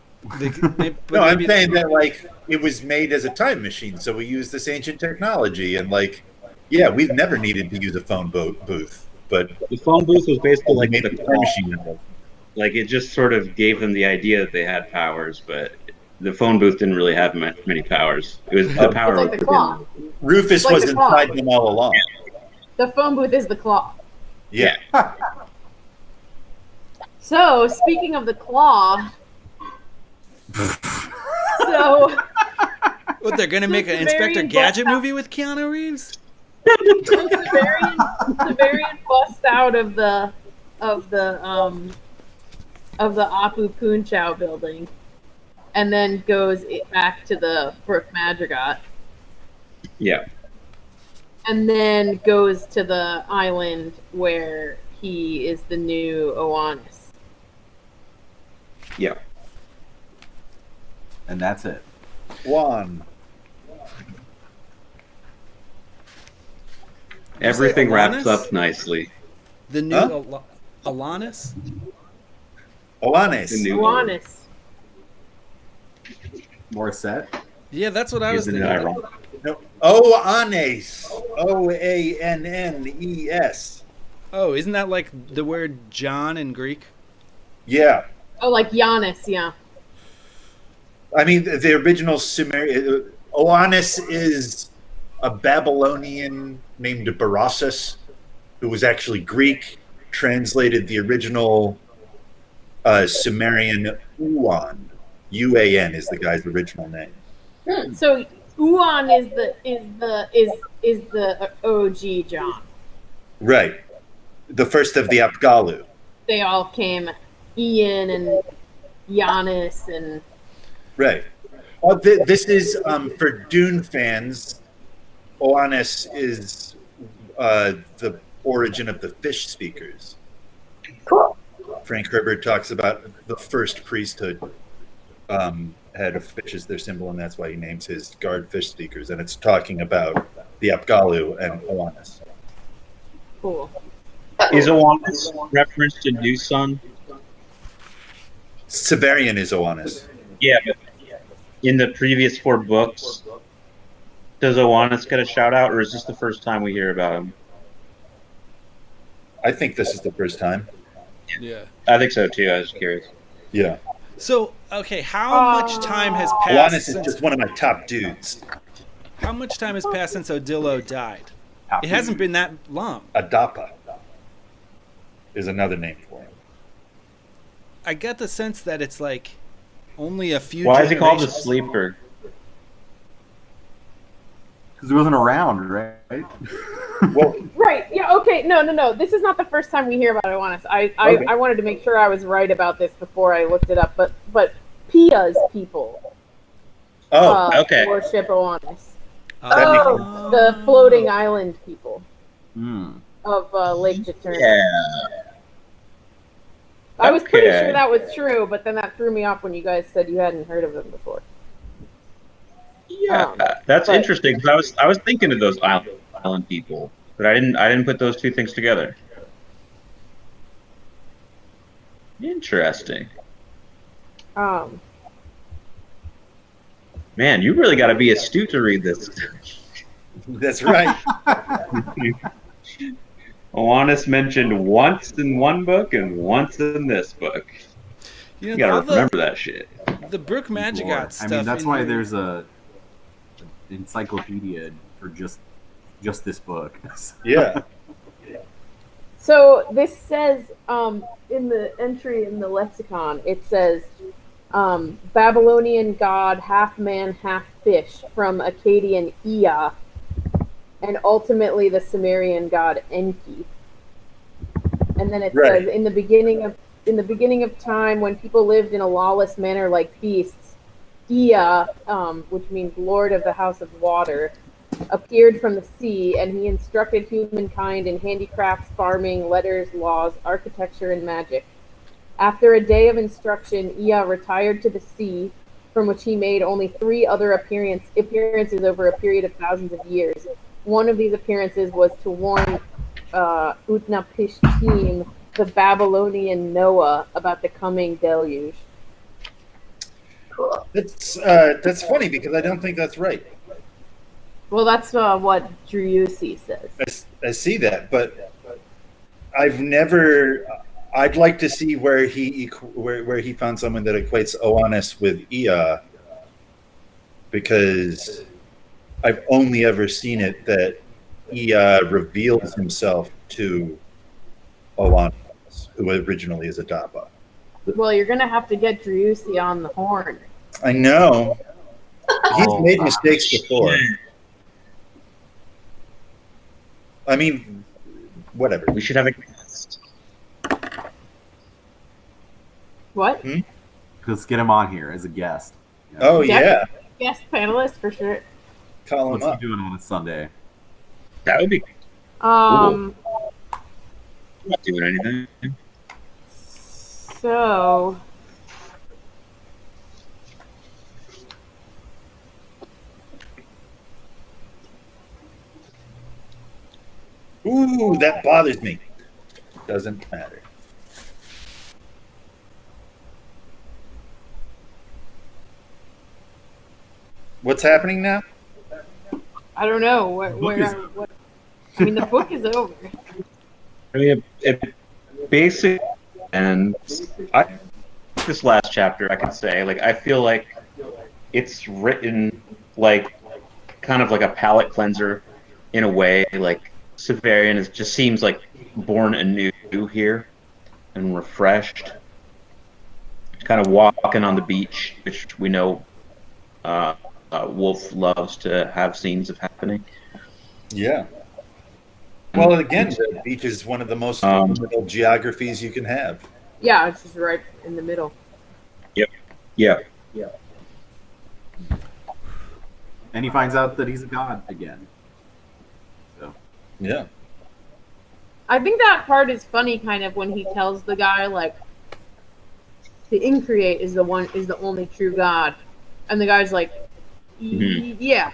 But No, I'm maybe- saying that, like, it was made as a time machine, so we use this ancient technology. And, like, yeah, we've never needed to use a phone booth, but The phone booth was basically like made the a time claw. machine. Like it just sort of gave them the idea that they had powers, but the phone booth didn't really have many powers. It was the power. It's like the claw. Rufus Like was the claw. inside them all along. The phone booth is the claw. Yeah. So, speaking of the claw, so What, they're gonna make an Inspector Sumerian Gadget bust- movie with Keanu Reeves? Severian busts out of the Apu Punchau building, and then goes back to the Brook Madrigal, Yeah. and then goes to the island where he is the new Oannes. Yeah. And that's it. One. Everything wraps Alanis? up nicely. The new Huh? Alanis? Oannes. The new- Oannes. Morissette? Yeah, that's what I was Isn't it thinking. ironic? No. Oannes. Oannes. Oh, isn't that like the word John in Greek? Yeah. Oh, like Giannis, yeah. I mean, the original Sumerian. Oannes is a Babylonian named Berossus, who was actually Greek, translated the original Sumerian Uan. UAN is the guy's original name. So Uan is the OG John. Right. The first of the Apgalu. They all came, Ian and Giannis and Right. This is for Dune fans. Oannes is the origin of the fish speakers. Cool. Frank Herbert talks about the first priesthood had a fish as their symbol, and that's why he names his guard fish speakers. And it's talking about the Apgalu and Oannes. cool. Is Oannes reference to New Sun? Severian is Oannes. Yeah, but in the previous 4 books, does Oannes get a shout out, or is this the first time we hear about him? I think this is the first time. Yeah. I think so too. I was curious. Yeah. So, okay, how much time has passed Oannes is since, just one of my top dudes. how much time has passed since Odillo died? Top It hasn't been that long. Adapa is another name for him. I get the sense that it's like only a few Why is he called the generations. Sleeper? Because he wasn't around, right? Well, Right. Yeah. Okay. No. This is not the first time we hear about Oannes. Okay. I wanted to make sure I was right about this before I looked it up. But Pia's people Okay. worship Oannes. Oh. The floating island people Hmm. of Lake Juturna. Yeah. I was pretty Okay. sure that was true, but then that threw me off when you guys said you hadn't heard of them before. Yeah, Um, that's but- interesting because I was thinking of those island people, but I didn't put those two things together. Interesting, Um, man. You really got to be astute to read this. that's right. Oannes mentioned once in one book and once in this book. You You know, all gotta remember that shit. the Brook Magigot Lord. stuff. I mean, that's in why here- there's a encyclopedia for just this book. Yeah. so this says in the entry in the lexicon, it says Babylonian god, half man, half fish, from Akkadian Ea, and ultimately the Sumerian god Enki. And then it Right. says in the beginning of time, when people lived in a lawless manner like beasts, Ea, which means Lord of the House of Water, appeared from the sea, and he instructed humankind in handicrafts, farming, letters, laws, architecture, and magic. After a day of instruction, Ea retired to the sea, from which he made only 3 other appearances over a period of thousands of years. One of these appearances was to warn Utnapishtim, the Babylonian Noah, about the coming deluge. Cool. That's funny because I don't think that's right. Well, that's what Driussi says. I see that, but I've never. I'd like to see where he found someone that equates Oannes with Ea, because I've only ever seen it that Ea reveals himself to Oannes, who originally is a Daba. Well, you're gonna have to get Driussi on the horn. I know. He's made mistakes before. I mean, whatever. We should have a guest. What? Let's get him on here as a guest. Yeah. Oh, yeah. Guest panelist for sure. Call him What's up. he doing on a Sunday? That would be Um. not doing anything. So. Ooh, that bothers me. Doesn't matter. What's happening now? I don't know book is- what. I mean, the book is over. I mean, it basic and this last chapter, I could say, like, I feel like it's written like kind of like a palate cleanser in a way. Like Severian just seems like born anew here and refreshed. Kind of walking on the beach, which we know Wolfe loves to have scenes of happening. Yeah. Well, again, the beach is one of the most fundamental geographies you can have. Yeah, it's just right in the middle. Yeah. And he finds out that he's a god again. So Yeah. I think that part is funny, kind of, when he tells the guy like, the Increate is the only true God, and the guy's like, yeah.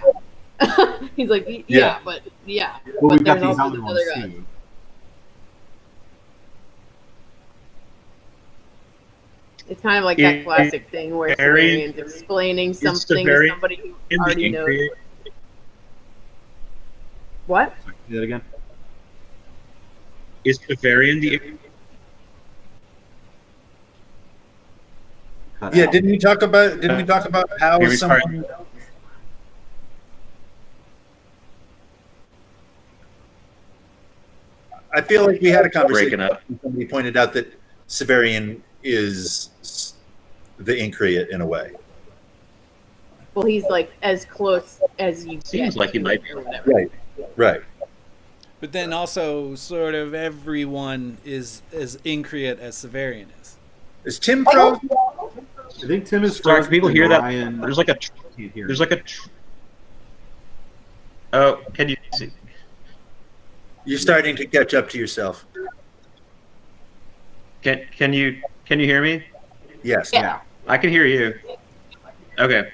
He's like, yeah, Yeah. but yeah. well, But we've got there's these also other this ones other guy. too. It's kind of like that classic thing where Severian- Severian's explaining something to Severian somebody who in the already knows. Increate. What? Do that again. Is Severian the Cut Yeah, out. didn't we talk about how Maybe someone I feel like we had a conversation. breaking up? Somebody pointed out that Severian is the Increate in a way. Well, he's like as close as you Seems get like he to might it be. or whatever. Right. Right. But then also, sort of everyone is as Increate as Severian is. Is Tim frozen? I think Tim is Sorry, frozen. people and hear that? Ryan There's like a can't hear there's him. like a oh, can you see? You're starting to catch up to yourself. Can you hear me? Yes. Yeah. I can hear you. Okay.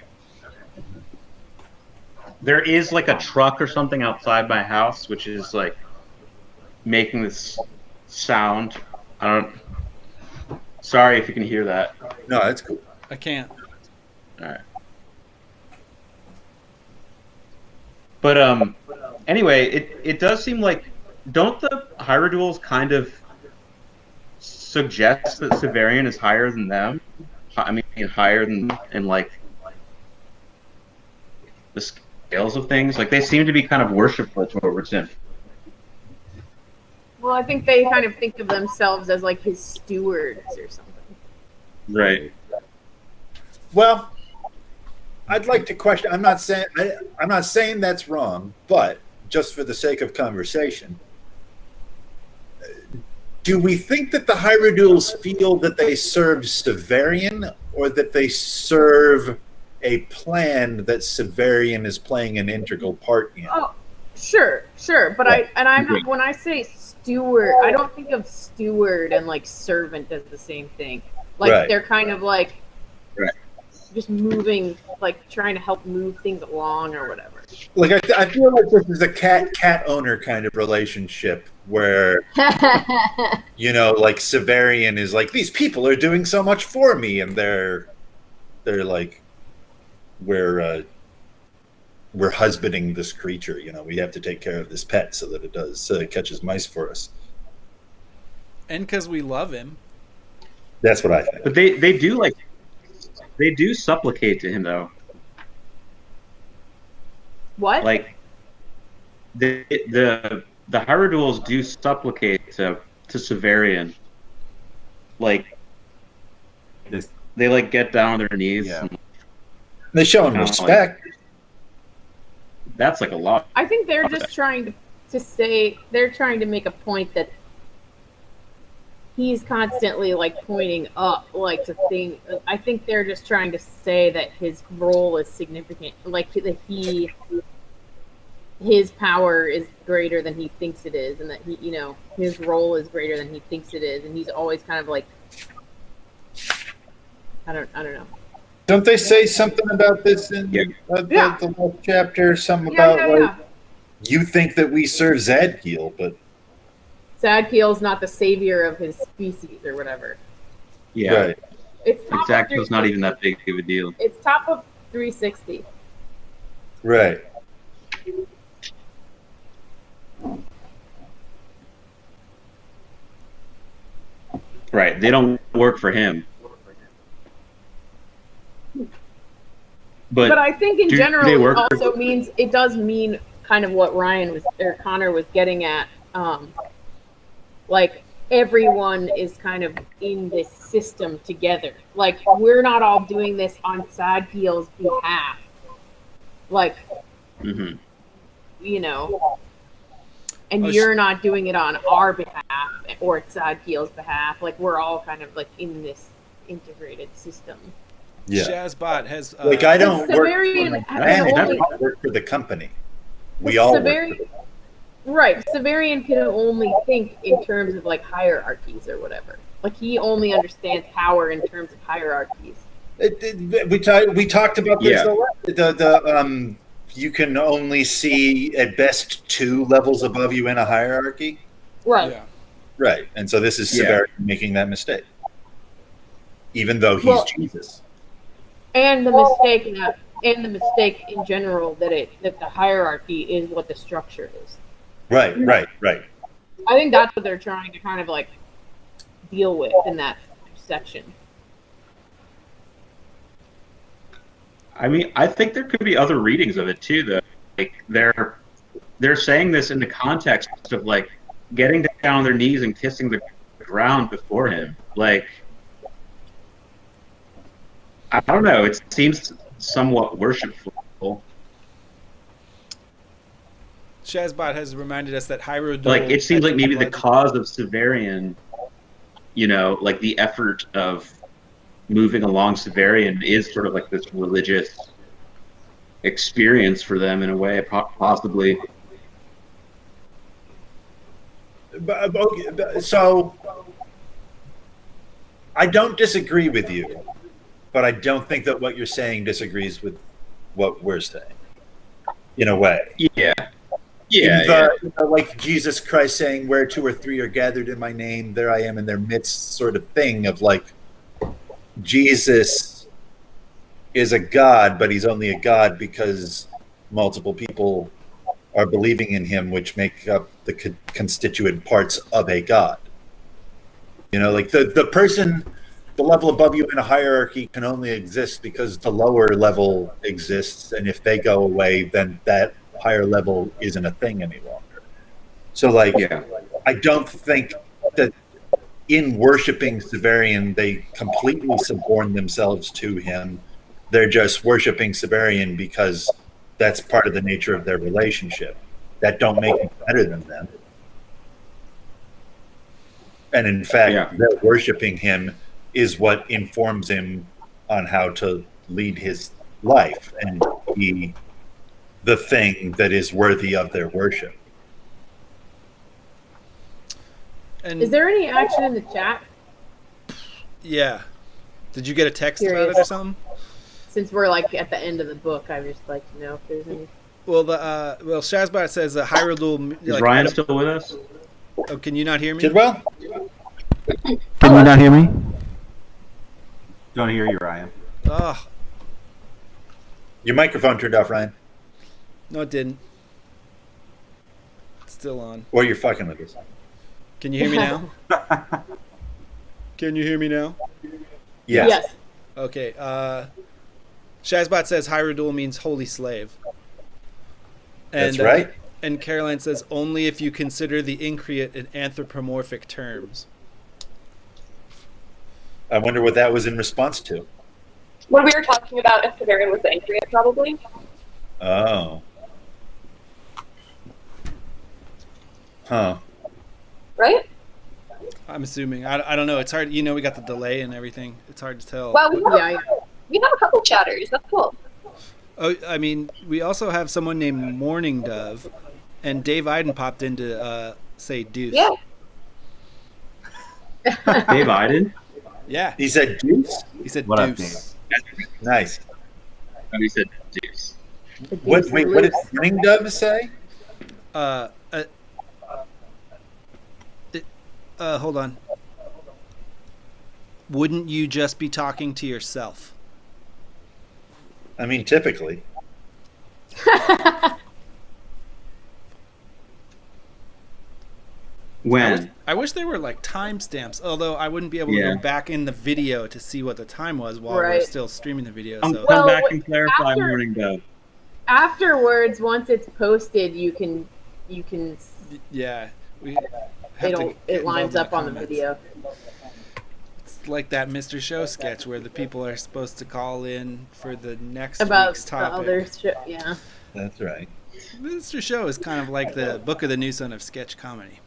There is like a truck or something outside my house, which is like making this sound. I don't. Sorry if you can hear that. No, that's cool. I can't. All right. But anyway, it does seem like, don't the Hieroduals kind of suggest that Severian is higher than them? I mean, higher than in like the scales of things. Like they seem to be kind of worshipful towards him. Well, I think they kind of think of themselves as like his stewards or something. Right. Well, I'd like to question. I'm not saying that's wrong, but just for the sake of conversation, do we think that the Hieroduals feel that they serve Severian, or that they serve a plan that Severian is playing an integral part in. Oh, sure. But I'm not, when I say steward, I don't think of steward and like servant as the same thing. Like Right. they're kind of like Right. just moving, like trying to help move things along or whatever. Like I feel like this is a cat owner kind of relationship where like Severian is like, these people are doing so much for me, and they're like, we're husbanding this creature. We have to take care of this pet so that it catches mice for us. And because we love him. That's what I think. But they do supplicate to him though. What? Like the Hierodules do supplicate to Severian. Like they like get down on their knees. Yeah. And, They show him Like, respect. that's like a lot. I think they're just trying to say, they're trying to make a point that he's constantly like pointing up, like to think. I think they're just trying to say that his role is significant, like that his power is greater than he thinks it is, and that his role is greater than he thinks it is, and he's always kind of like, I don't know. Don't they say something about this in the last chapter? Something about you think that we serve Zadkiel, but Zadkiel's not the savior of his species or whatever. Yeah. Right. It's top of Zadkiel's not 360. even that big of a deal. It's top of 360. Right. Right. They don't work for him. But I think in do general they it work also means, it does mean kind of what Connor was getting at. Like everyone is kind of in this system together. Like we're not all doing this on Zadkiel's behalf. Like, Mhm. and you're not doing it on our behalf or Zadkiel's behalf. Like we're all kind of like in this integrated system. Yeah. Shazbot has I don't work Severian for has I only- don't work for the company. We all work for the Right, Severian can only think in terms of like hierarchies or whatever. Like he only understands power in terms of hierarchies. We talked about this. Yeah. You can only see at best 2 levels above you in a hierarchy. Right. Yeah. Right. And so this is Yeah. Severian making that mistake, even though he's Jesus. And the mistake in general that the hierarchy is what the structure is. Right. I think that's what they're trying to kind of like deal with in that section. I mean, I think there could be other readings of it too, though. Like they're saying this in the context of like getting down on their knees and kissing the ground before him. Like, I don't know. It seems somewhat worshipful. Shazbot has reminded us that Hierodule... Like, it seems like maybe the cause of Severian, like the effort of moving along Severian is sort of like this religious experience for them in a way, possibly. So I don't disagree with you, but I don't think that what you're saying disagrees with what we're saying, in a way. Like Jesus Christ saying, where 2 or 3 are gathered in my name, there I am in their midst, sort of thing of like, Jesus is a God, but he's only a God because multiple people are believing in him, which make up the constituent parts of a God. Like the person, the level above you in a hierarchy can only exist because the lower level exists, and if they go away, then that higher level isn't a thing any longer. So I don't think that in worshiping Severian they completely suborn themselves to him. They're just worshiping Severian because that's part of the nature of their relationship. That don't make him better than them. And in fact, their worshiping him is what informs him on how to lead his life and be the thing that is worthy of their worship. And Is there any action in the chat? yeah, did you get a text about Curious. it or something? Since we're like at the end of the book, I would just like to know if there's any. Well, Shazbot says Hyrule. Is Ryan still with us? Oh, can you not hear me? Tidwell? Can you not hear me? Don't hear you, Ryan. Oh, Your microphone turned off, Ryan. no, it didn't. It's still on. Or you're fucking with us. Can you hear me now? Can you hear me now? Yes. Yes. Okay. Shazbot says Hyrule means holy slave. That's right. And Caroline says only if you consider the Increate in anthropomorphic terms. I wonder what that was in response to. When we were talking about if Severian was the Increate, probably. Oh. Huh. Right? I'm assuming. I don't know. It's hard. We got the delay and everything. It's hard to tell. Well, Yeah. we have a couple chatters. That's cool. Oh, I mean, we also have someone named Morning Dove, and Dave Iden popped in to say deuce. Yeah. Dave Iden? Yeah. He said juice? He said What up, deuce. Nice. Oh, he said deuce. What did Morning Dove say? Hold on. Wouldn't you just be talking to yourself? I mean, typically. When? I wish there were like timestamps, although I wouldn't be able to Yeah. go back in the video to see what the time was while we're Right. still streaming the video. Come So Well, back and clarify after- Morning Dove. Afterwards, once it's posted, you can yeah, we have to get it lines involved in up on the comments. video. It's like that Mr. Show sketch where the people are supposed to call in for the next About week's the topic. other shit, yeah. That's right. Mr. Show is kind of like the Book of the New Son of sketch comedy.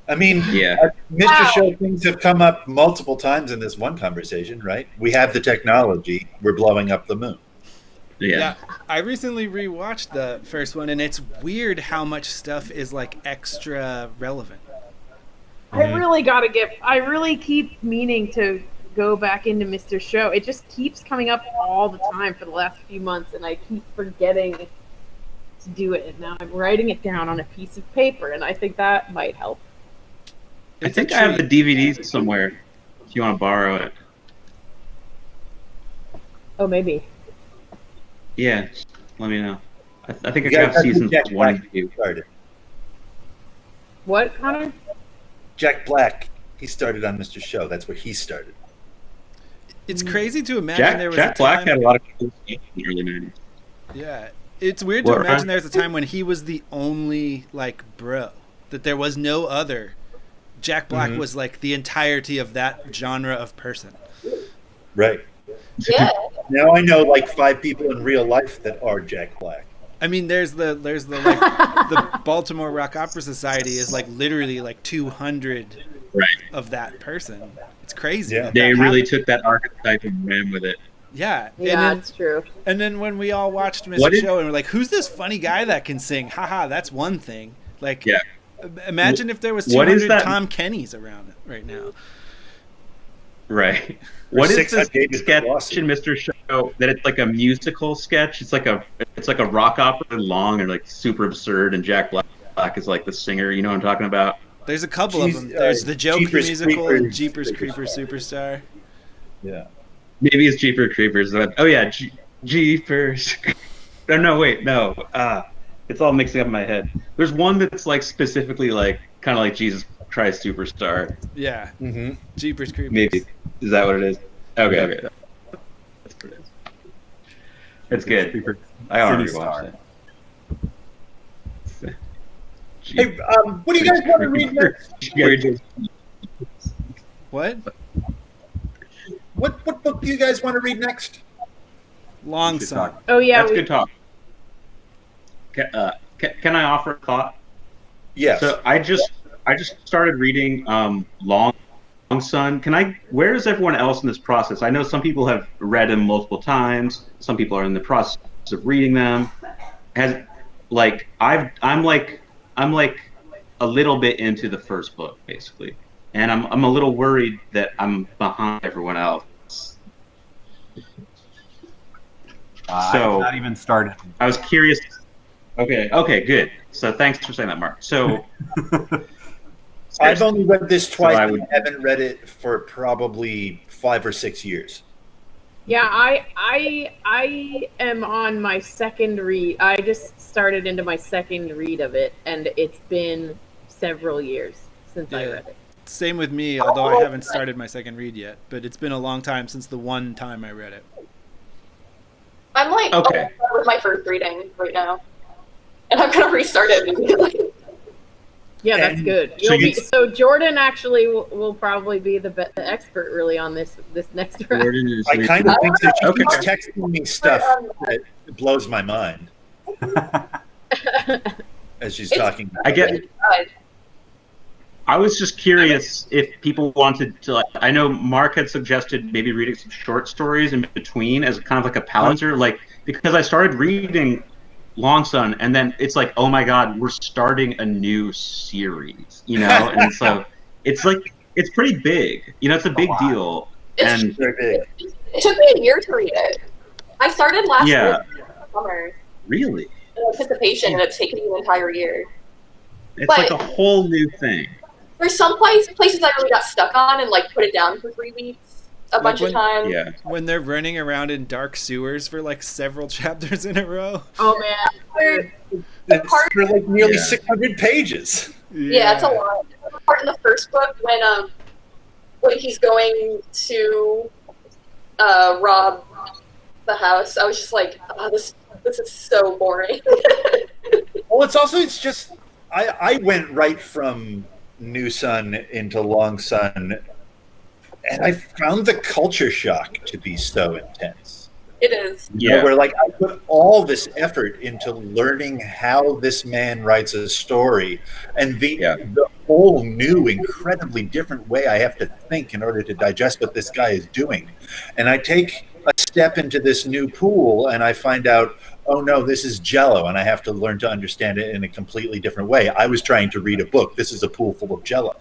I mean, Yeah. Mr. Wow. Show things have come up multiple times in this one conversation, right? We have the technology. We're blowing up the moon. Yeah. I recently rewatched the first one, and it's weird how much stuff is like extra relevant. I really keep meaning to go back into Mr. Show. It just keeps coming up all the time for the last few months, and I keep forgetting to do it. And now I'm writing it down on a piece of paper, and I think that might help. I think I have the DVDs somewhere if you want to borrow it. Oh, maybe. Yeah, just let me know. I think I You gotta have talk to seasons Jack 1 and Black. 2. Started. What, Connor? Jack Black, he started on Mr. Show. That's where he started. It's crazy to imagine there was Jack a Black time. had a lot of cool stuff in the early 90s. Yeah, it's weird to What, imagine Ryan? there's a time when he was the only like bro, that there was no other. Jack Black was like the entirety of that genre of person. Right. Yeah. Now I know like 5 people in real life that are Jack Black. I mean, there's the like the Baltimore Rock Opera Society is like literally like 200 Right. of that person. It's crazy. Yeah. that They that really happened. took that archetype and ran with it. Yeah. Yeah, And it's true. then when we all watched Mr. What did- Show and we're like, who's this funny guy that can sing? Haha, that's one thing. Like, Yeah. imagine if there was What is 200 that- Tom Kennys around right now. Right. What is this 600 sketch lawsuit. in Mr. Show that it's like a musical sketch? It's like a rock opera, long and like super absurd, and Jack Black is like the singer. You know what I'm talking about? There's a couple of Jeez, them. There's the Joke Jeepers musical and Creepers Jeepers Creepers Superstar. Yeah. Maybe it's Jeepers Creepers. Oh yeah, Jeepers. No, wait, no. It's all mixing up in my head. There's one that's like specifically like kind of like Jesus Christ Superstar. Yeah, Mm-hmm. Jeepers Creepers. Maybe is that what it is? Okay. That's what it is. It's good. I already City watched Star. it. Hey, what do you guys want to read next? What? What book do you guys want to read next? Long Good Song. talk. Oh, yeah. That's good talk. Can I offer a thought? Yes. So I just started reading Long Sun. Where is everyone else in this process? I know some people have read them multiple times. Some people are in the process of reading them. I'm like a little bit into the first book, basically, and I'm a little worried that I'm behind everyone else. I have not even started. I was curious. Okay, good. So thanks for saying that, Mark. So I've only read this twice. So I haven't read it for probably 5 or 6 years. Yeah, I am on my second read. I just started into my second read of it, and it's been several years since I read it. Same with me, although I haven't started my second read yet. But it's been a long time since the one time I read it. I'm like with my first reading right now, and I'm gonna restart it immediately. Yeah, that's good. So Jordan actually will probably be the expert really on this next round. I kind of think that she keeps texting me stuff that blows my mind as she's talking. I was just curious if people wanted to. I know Mark had suggested maybe reading some short stories in between as kind of like a palantir, because I started reading Long Sun, and then it's like, oh my god, we're starting a new series, and so it's pretty big, it's a big deal. It's very big. It took me a year to read it. I started last year summer. Really? In anticipation, and it's taken me an entire year. It's like a whole new thing. There's some places I really got stuck on and put it down for 3 weeks a bunch of times. Yeah. When they're running around in dark sewers for several chapters in a row. Oh man. It's for nearly 600 pages. Yeah, it's a lot. The part in the first book when he's going to rob the house, I was just like, oh, this is so boring. Well, it's just I went right from New Sun into Long Sun, and I found the culture shock to be so intense. It is. Where I put all this effort into learning how this man writes a story, and the whole new, incredibly different way I have to think in order to digest what this guy is doing. And I take a step into this new pool, and I find out, oh no, this is Jello, and I have to learn to understand it in a completely different way. I was trying to read a book. This is a pool full of Jello.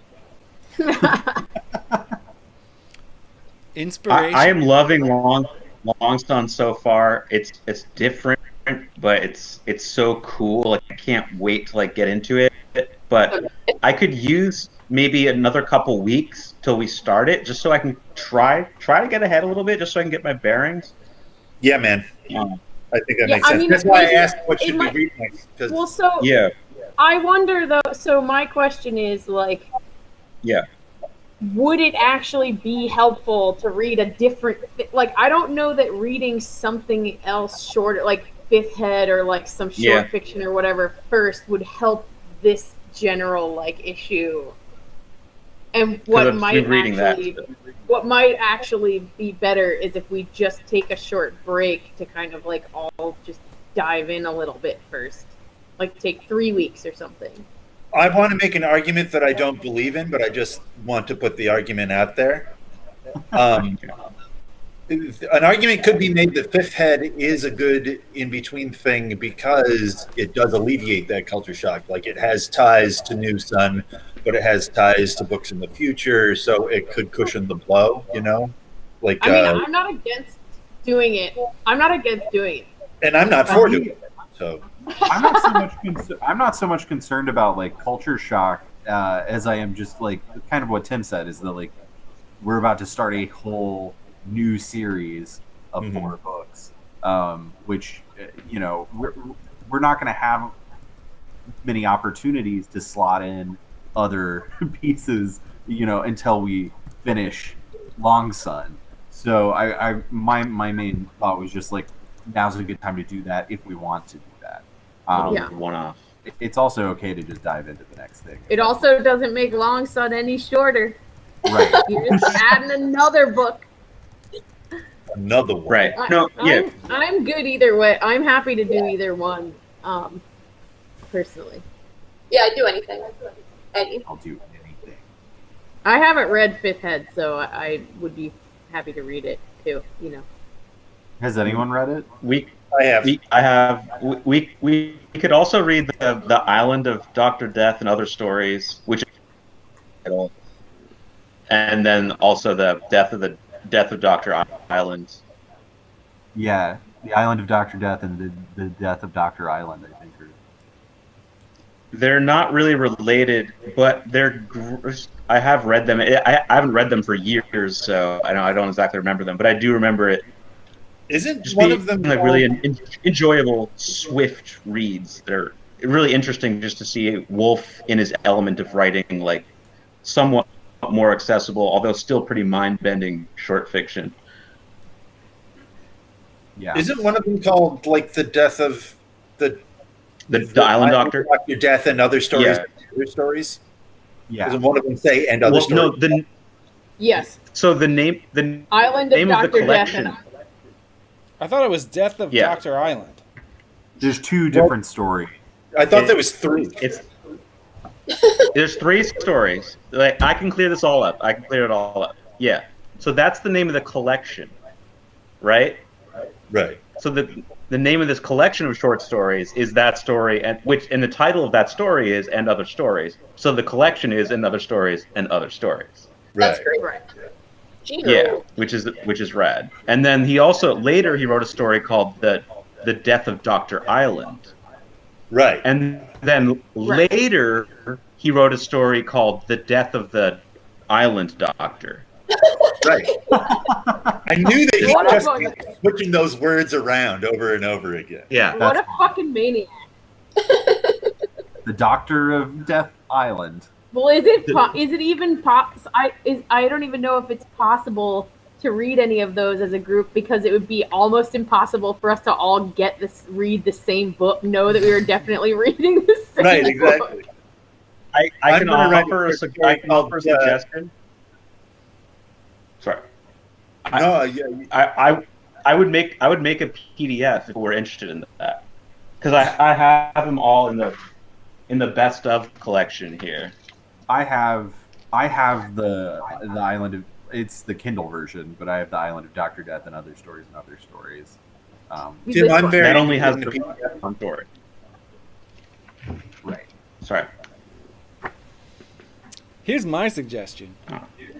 Inspiration. I am loving Long Sun so far. It's different, but it's so cool. I can't wait to get into it. But I could use maybe another couple weeks till we start it, just so I can try to get ahead a little bit, just so I can get my bearings. Yeah, man. I think that makes sense. That's why I asked what should we read next. I wonder though. So my question is would it actually be helpful to read a different? I don't know that reading something else shorter, like Fifth Head or some short fiction or whatever first would help this general issue. And what might actually be better is if we just take a short break to kind of all just dive in a little bit first, take 3 weeks or something. I want to make an argument that I don't believe in, but I just want to put the argument out there. An argument could be made that Fifth Head is a good in-between thing because it does alleviate that culture shock. It has ties to New Sun, but it has ties to books in the future, so it could cushion the blow, I'm not against doing it. And I'm not for doing it. So I'm not so much concerned about culture shock as I am just kind of what Tim said is that we're about to start a whole new series of 4 books, which we're not going to have many opportunities to slot in other pieces until we finish Long Sun. So my main thought was just now's a good time to do that if we want to do that. One-off. It's also okay to just dive into the next thing. It also doesn't make Long Sun any shorter. Right. You're just adding another book. Another one. Right. I'm good either way. I'm happy to do either one, personally. Yeah, I'd do anything. I'll do anything. I haven't read Fifth Head, so I would be happy to read it too. You know. Has anyone read it? I have. We could also read the Island of Dr. Death and Other Stories, which and then also the Death of Dr. Island. Yeah, the Island of Dr. Death and the Death of Dr. Island, I think. They're not really related, but I have read them. I haven't read them for years, so I don't exactly remember them, but I do remember it. Isn't Just one being of them like really enjoyable, swift reads. They're really interesting just to see Wolfe in his element of writing, like somewhat more accessible, although still pretty mind-bending short fiction. Yeah. Isn't one of them called like the death of the Island Doctor? Dr. Death and Other Stories? Yeah. Other stories? Yeah. Doesn't one of them say and other stories? No, Yes. so the name Island of name of the Dr. Death collection. and I thought it was Death of Yeah. Dr. Island. There's two different stories. I thought there was three. There's 3 stories. Like I can clear this all up. I can clear it all up. Yeah. So that's the name of the collection, right? Right. So the name of this collection of short stories is that story, and the title of that story is And Other Stories. So the collection is And Other Stories and Other Stories. That's Right. great. Right. Gino. Yeah, which is rad. And then he also later he wrote a story called the Death of Dr. Island. Right. And then later he wrote a story called The Death of the Island Doctor. Right. I knew that he What just a- kept switching those words around over and over again. Yeah. What a fucking maniac. The Doctor of Death Island. Well, is it even I don't even know if it's possible to read any of those as a group, because it would be almost impossible for us to all read the same book, know that we were definitely reading the same Right, book. exactly. I I'm can gonna write offer a a suggestion. Sorry. No, yeah, I would make a PDF if we're interested in that, because I have them all in the best of collection here. I have the Island of, it's the Kindle version, but I have the Island of Dr. Death and Other Stories and Other Stories. Tim, I'm very That only has interested the in the one story. Right. Sorry. Here's my suggestion.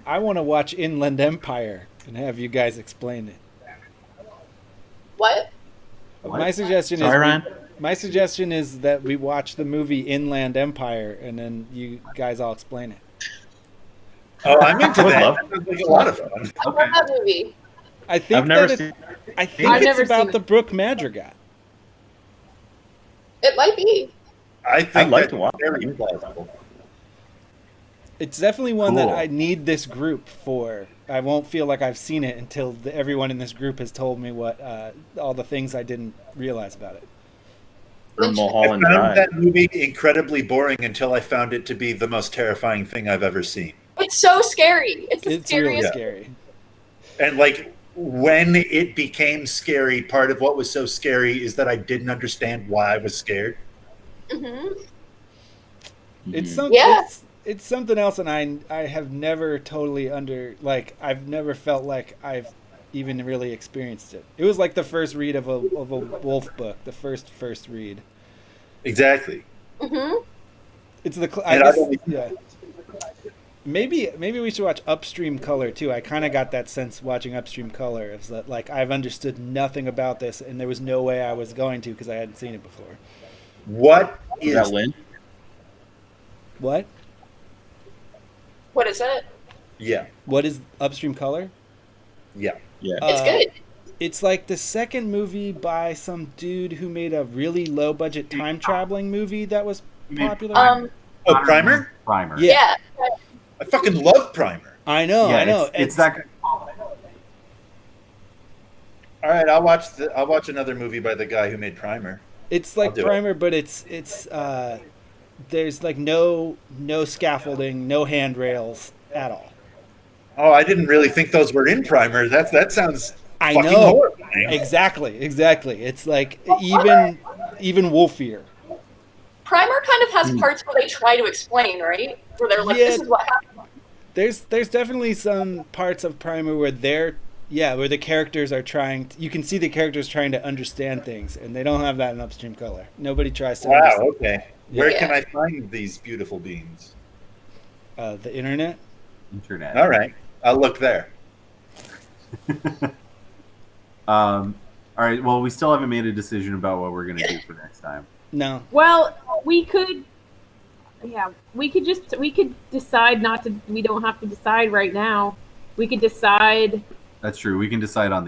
I want to watch Inland Empire and have you guys explain it. What? My suggestion Sorry, Ryan? My suggestion is that we watch the movie Inland Empire and then you guys all explain it. Oh, I'm into I would that. love- That sounds like a lot of fun. I love that movie. I think I've never that seen. I think I've it's never about seen the it. Brook Madrigal. It might be. I think I'd like that's to watch very it. plausible. It's definitely one that Cool. I need this group for. I won't feel like I've seen it until everyone in this group has told me what all the things I didn't realize about it. Or I Mulholland found Drive. that movie incredibly boring until I found it to be the most terrifying thing I've ever seen. It's so scary. It's the It's really scariest. scary. And like when it became scary, part of what was so scary is that I didn't understand why I was scared. hmm It's Mhm. some, Yeah. it's something else, and I have never totally I've never felt like I've even really experienced it. It was like the first read of a Wolfe book, the first read. Exactly. hmm It's the And I've only- yeah. Maybe we should watch Upstream Color too. I kind of got that sense watching Upstream Color. It's that like I've understood nothing about this, and there was no way I was going to because I hadn't seen it before. What Is is that Lynn? What? What is it? Yeah, What is Upstream Color? yeah. Yeah. It's good. It's like the second movie by some dude who made a really low budget time traveling movie that was popular. Oh, Primer? Primer. Yeah. Yeah. I fucking love Primer. I know. It's that. All right, I'll watch another movie by the guy who made Primer. It's I'll like do it. Primer, but it's there's like no scaffolding, no handrails at all. Oh, I didn't really think those were in Primer. That sounds I fucking know. horrifying. Exactly. It's like even wolfier. Primer kind of has parts where they try to explain, right? Where they're like, Yeah. "This is what happened." there's definitely some parts of Primer where where the characters are trying. You can see the characters trying to understand things, and they don't have that in Upstream Color. Nobody tries to. Wow. Okay. Where Yeah. can I find these beautiful beings? The internet. Internet. All right, I'll look there. All right. Well, we still haven't made a decision about what we're going to do for next time. No. Well, we could decide not to. We don't have to decide right now. We could decide. That's true. We can decide on the